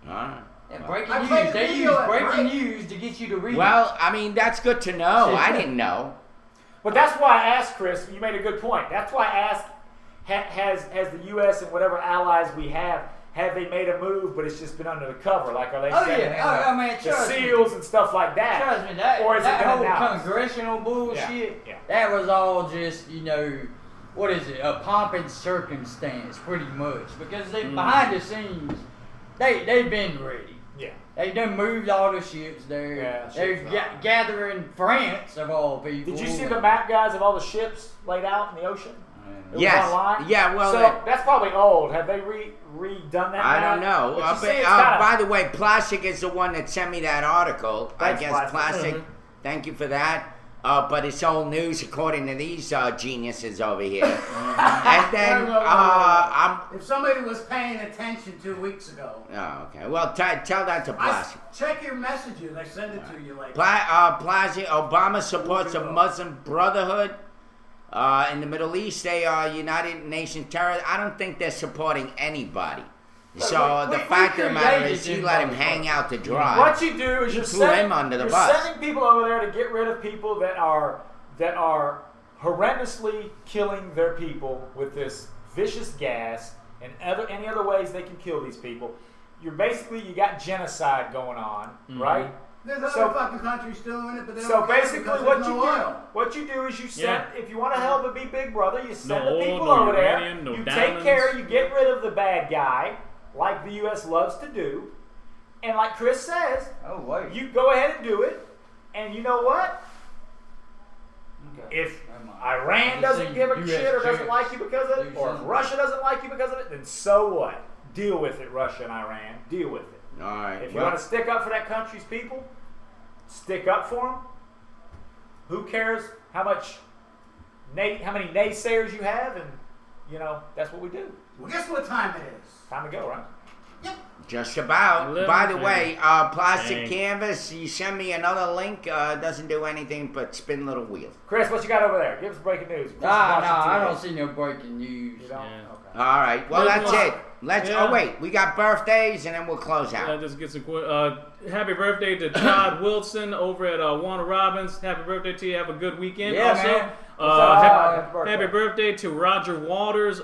Alright. Yeah, breaking I news. played the They video use at breaking break. news to get you to read. Well, I mean, that's good to know. I didn't know. But that's why I asked Chris. You made a good point. That's why I asked: has the U.S. and whatever allies we have they made a move? But it's just been under the cover. Like, are they Oh, sending yeah. in Oh, the, I mean, the trust me. SEALs and stuff like that? Trust me, that, or is that it been whole announced? congressional bullshit, Yeah. that was all just, what is it, a pomp and circumstance, pretty much. Because they behind the scenes, they've been ready. Yeah. They done moved all the ships there. Yeah, They're gathering France, of all people. Did you see the map, guys, of all the ships laid out in the ocean? It was Yes. online? Yeah, well, So that's probably old. Have they redone that? I map? don't know. But you see it's kinda- By the way, Plastic is the one that sent me that article. Thanks, I guess Plastic. Plastic. Thank you for that. But it's old news according to these geniuses over here. And then I'm. If somebody was paying attention 2 weeks ago, Oh, okay. Well, tell that to Plastic. check your messages. I send it to you like. Plastic. Obama supports a Muslim Brotherhood in the Middle East. They are United Nations terrorists. I don't think they're supporting anybody. So the fact of the matter is, you let him hang out to dry. What you do is You you're threw him under the you're bus. sending people over there to get rid of people that are horrendously killing their people with this vicious gas and any other ways they can kill these people. You got genocide going on, right? There's other fucking countries doing it, but they don't So care basically, because what there's you no do, oil. what you do is you send. If you want to help it be Big Brother, you send No the oil, people no over there. uranium, no you diamonds. take care. You get rid of the bad guy, like the U.S. loves to do. And like Chris says, you go ahead and do it. And you know what? If Iran doesn't give a shit or doesn't like you because of it, or if Russia doesn't like you because of it, then so what? Deal with it, Russia and Iran. Deal with it. All right. If you want to stick up for that country's people, stick up for them. Who cares how many naysayers you have, and that's what we do. Well, guess what time it is? Time to go, right? Just about. By the way, plastic Dang. canvas, you send me another link. Doesn't do anything but spin little wheels. Chris, what you got over there? Give us breaking news. I don't see no breaking news. You don't? Yeah. Okay. All right. Well, that's it. Let's. Yeah. Oh wait, we got birthdays, and then we'll close out. Just get some quick. Happy birthday to Todd Wilson over at Warner Robins. Happy birthday to you. Have a good weekend. Yeah, also, man. Happy birthday to Roger Waters,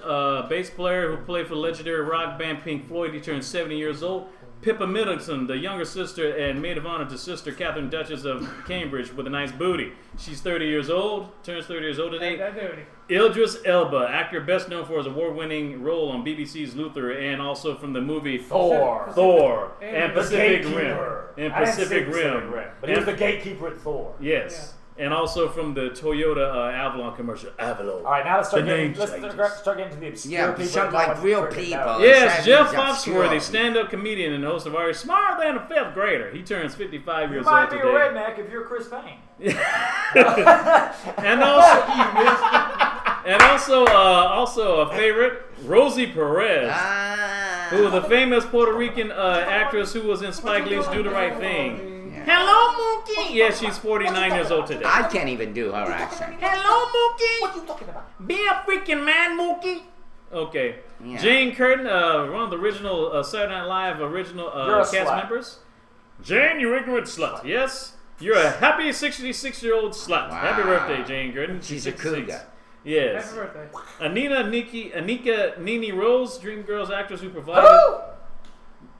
bass player who played for the legendary rock band Pink Floyd. He turned 70 years old. Pippa Middleton, the younger sister and maid of honor to Sister Catherine, Duchess of Cambridge, with a nice booty. She's 30 years old, turns 30 years old today. Idris Elba, actor best known for his award-winning role on BBC's Luther and also from the movie Thor, and Pacific Rim. But he was the gatekeeper at Thor. Yes. Yeah. And also from the Toyota Avalon commercial, Avalon. All right, now let's start getting to the obscure people. Something like real people. Yes, Jeff Foxworthy, stand-up comedian and host of Are You Smarter Than a Fifth Grader? He turns 55 years old today. You might be a redneck if you're Chris Payne. and also a favorite, Rosie Perez, who was a famous Puerto Rican actress who was in Spike Lee's Do the Right Thing. Hello, Mookie. Yeah, she's 49 years old today. I can't even do her accent. Hello, Mookie. What you talking about? Be a freaking man, Mookie. Okay. Yeah. Jane Curtin, one of the original Saturday Night Live original cast members. Jane, you ignorant slut. Yes, you're a happy 66-year-old slut. Wow. Happy birthday, Jane Curtin. She's a cougar. Yes. Happy birthday. Anika Nini Rose, Dreamgirls actress who provided.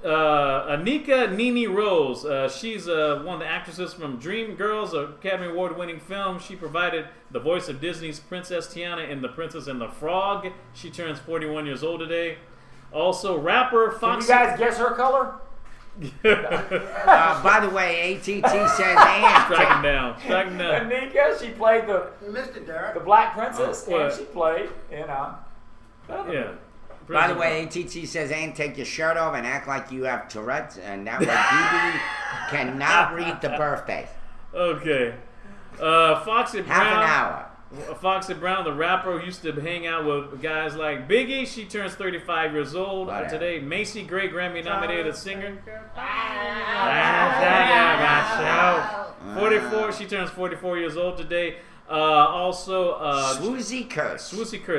Anika Nini Rose. She's one of the actresses from Dreamgirls, Academy Award-winning film. She provided the voice of Disney's Princess Tiana in The Princess and the Frog. She turns 41 years old today. Also, rapper Fox. Can you guys guess her color? By the way, ATT says Aunt. Strike him down. Anika, she played the Black Princess, and she played, Yeah. By the way, ATT says, "Ain't take your shirt off and act like you have Tourette's, and that way BB cannot read the birthday." Okay. Foxy Brown. Half an hour. Foxy Brown, the rapper who used to hang out with guys like Biggie. She turns 35 years old today. Macy Gray, Grammy-nominated singer. 44. She turns 44 years old today. Also, Swoosie Kurtz,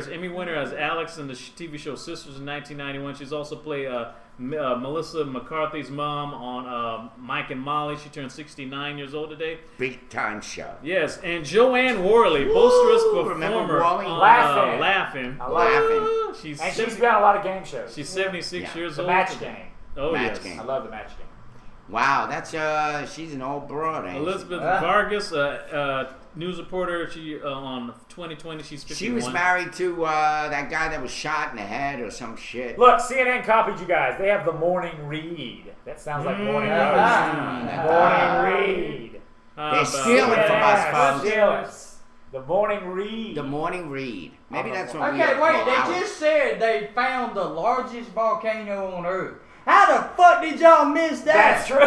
Emmy winner as Alex in the TV show Sisters in 1991. She's also played Melissa McCarthy's mom on Mike and Molly. She turned 69 years old today. Big time show. Yes, and Joanne Worley, boisterous performer on Laughing. She's been on a lot of game shows. She's 76 years old. The Match Game. Oh, Match yes. Game. I love the Match Game. Wow, that's she's an old broad, ain't Elizabeth Vargas, news reporter. She on 2020. She's 51. She was married to that guy that was shot in the head or some shit. Look, CNN copied you guys. They have the morning read. That sounds like morning read. They're stealing from us, folks. The morning read. The morning read. Maybe that's what. Okay, wait. They just said they found the largest volcano on Earth. How the fuck did y'all miss that? That's true.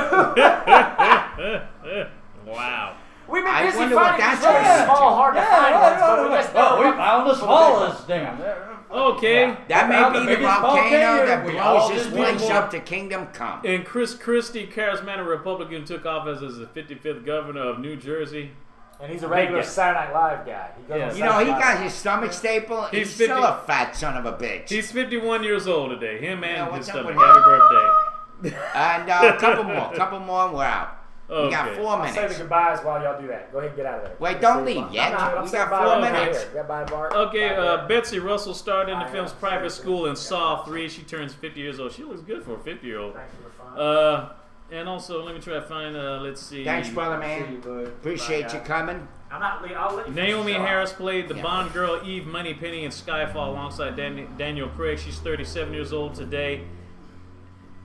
Wow. We've been busy finding these really small, hard to find ones, but we just we found the smallest damn. Okay. That may be the volcano that blows this place up to Kingdom Come. And Chris Christie, charismatic Republican, took office as the 55th governor of New Jersey. And he's a regular Saturday Night Live guy. He got his stomach staple. He's still a fat son of a bitch. He's 51 years old today. Him and his stomach. Happy birthday. And a couple more, and we're out. Okay. We got 4 minutes. I'll say the goodbyes while y'all do that. Go ahead and get out of there. Wait, don't leave yet. We got 4 minutes. Goodbye, Bart. Okay, Betsy Russell starred in the film's Private School in Saw 3. She turns 50 years old. She looks good for a 50-year-old. And also, let me try to find, let's see. Thanks, brother, man. Appreciate you coming. I'll let you Naomi Harris played the Bond girl Eve Moneypenny in Skyfall alongside Daniel Craig. She's 37 years old today.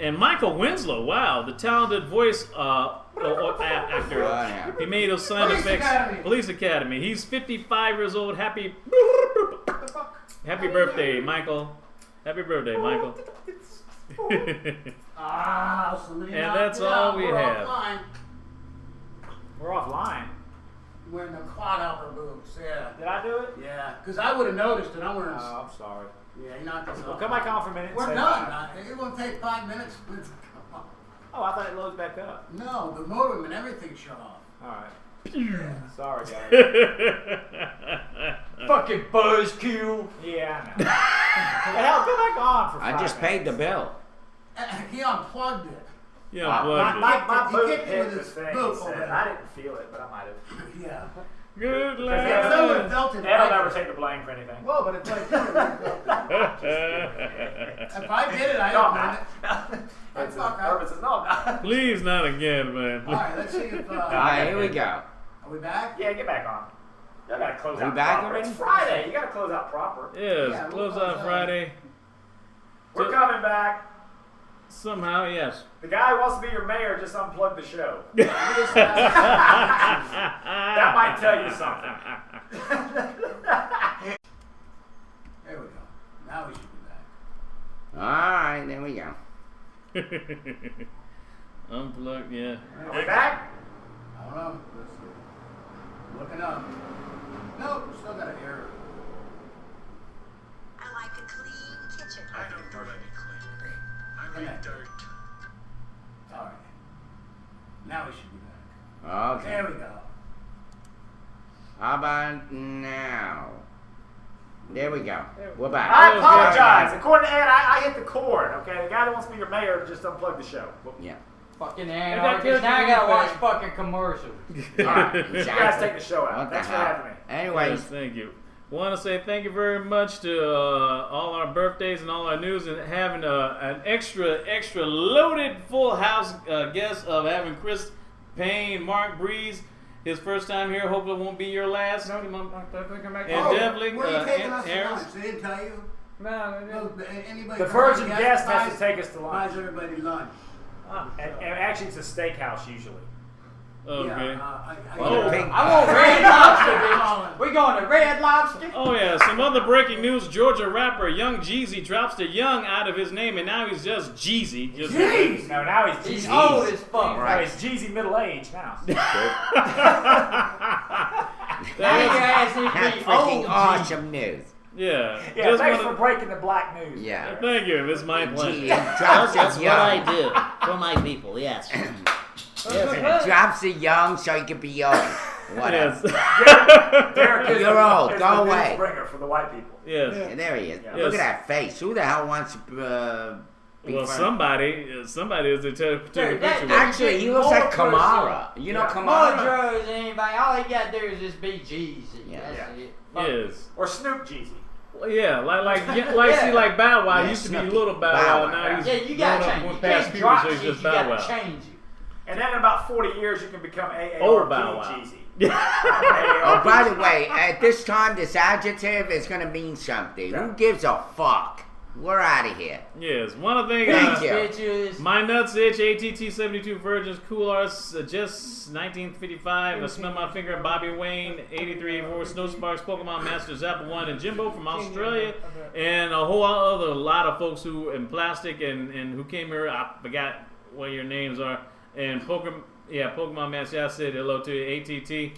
And Michael Winslow, wow, the talented voice actor. He made those sound effects. Police Academy. He's 55 years old. Happy birthday, Michael. Happy birthday, Michael. Selena. And that's all we have. Offline. We're offline. Wearing the quad boots, yeah. Did I do it? Yeah, because I would have noticed it. I'm wearing. Oh, I'm sorry. Yeah, you're not this. Well, come back on for a minute. We're done. It won't take 5 minutes. Oh, I thought it loads back up. No, the modem and everything shut off. All right. Sorry, guys. Fucking buzzkill. Yeah, I know. Hell, go back on for 5 I just paid the bill. He unplugged it. Yeah, my he boot kicked it hit with the his thing. boot He said. over I didn't feel it, but I might have. Yeah. Good If someone lad. felt it, Ed'll never take the blame for anything. Well, but if I did it, if I did it, I don't mind it. Urban says, no, I'm not. Please not again, man. All right, let's see if. All right, here we go. Are we back? Yeah, get back on. You gotta close Are we out back proper. already? It's Friday. You gotta close out proper. Yes, Yeah, close we'll out close Friday. We're coming back. Somehow, yes. The guy who wants to be your mayor just unplugged the show. That That might tell you something. There we go. Now we should be back. All right, there we go. Unplugged, yeah. Are we back? I don't know. Let's see. Looking up. Nope, we still got an error. I like a clean kitchen. I don't do any cleaning. I like dirt. All right. Now we should be back. Okay. There we go. How about now? There we go. We're back. I apologize. According to Ed, I hit the cord. Okay, the guy that wants to be your mayor just unplugged the show. Yeah. Fucking anarchist. Now I gotta watch fucking commercials. All right, you guys take the show out. Thanks for having me. Anyways, Yes, thank you. Want to say thank you very much to all our birthdays and all our news, and having an extra loaded full house guest of having Chris Payne, Mark Breeze, his first time here. Hopefully it won't be your last. No, I'll definitely come back. And definitely, Where are you taking us to Aaron's. lunch? They didn't tell you? No, Anybody The come virgin on, guest has buys- to take us to lunch. Buys everybody lunch. And actually, it's a steakhouse usually. Okay. Yeah, I want Red Lobster, bitch. We going to Red Lobster? Oh yeah, some other breaking news. Georgia rapper Young Jeezy drops the young out of his name, and now he's just Jeezy. Just Jeez. No, now he's Jeezy. He's old as fuck. Now he's Jeezy middle age now. Now your ass needs to that's be freaking old. awesome news. Yeah. Yeah, Just thanks wanna- for breaking the black news. Yeah. Thank you. It's my pleasure. Gee, That's drops what it I young. do for my people, yes. Drops it young so he can be old. Whatever. Yes. Derek is You're the, old. is Go the news away. bringer for the white people. Yes. Yeah, there he is. Yeah. Look Yes. at that face. Who the hell wants to be Well, friends? somebody is to take a Dude, picture that- with. Actually, he looks like More Kamara. You know Yeah. More Kamara? drugs than anybody. All he got to do is just be Jeezy. Yeah. That's it. Yes. Or Snoop Jeezy. Well, yeah, like Yeah. see, like Bow Wow Yeah, used to be Snoopy. little Bow Bow Wow. Wow. Now he's Yeah, you got to grown up, change. You went past can't puberty, drop so he's shit. just You Bow got Wow. to change it. And then in about 40 years, you can become AARP Old Bow Wow. Jeezy. Oh, by the way, at this time, this adjective is going to mean something. Yeah. Who gives a fuck? We're out of here. Yes, one thing. Thank you. Bitches. My nuts itch. ATT 72 Virgins Cool Arts. Just 1955. I smell my finger. Bobby Wayne 83 84. Snow Sparks. Pokemon Masters Apple One and Jimbo from Australia, and a whole other lot of folks who in plastic and who came here. I forgot what your names are. And Pokemon Master. I said hello to you. ATT.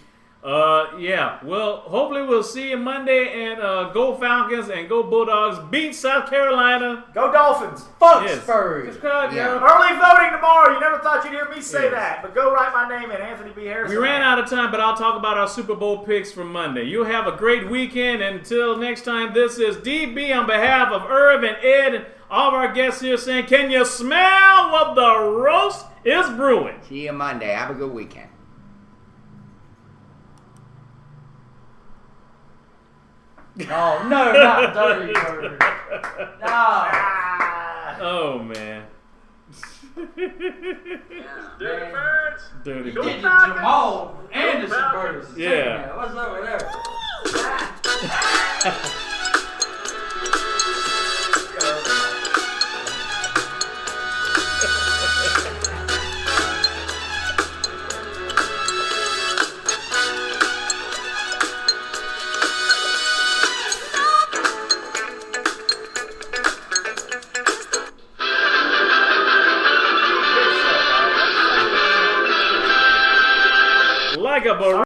Yeah. Well, hopefully we'll see you Monday, and go Falcons and go Bulldogs. Beat South Carolina. Go Dolphins. Fuck Yes. Spurs. Subscribe, Yeah. yo. Early voting tomorrow. You never thought you'd hear me say Yes. that. But go write my name in, Anthony B. Harrison. We ran out of time, but I'll talk about our Super Bowl picks for Monday. You have a great weekend. Until next time, this is DB on behalf of Irv and Ed and all of our guests here saying, can you smell what the roast is brewing? See you Monday. Have a good weekend. Oh, no, not Dirty Bird. No. Oh, man. Dirty birds. Dirty You did bird. the Jamal Anderson version. Yeah. What's over there?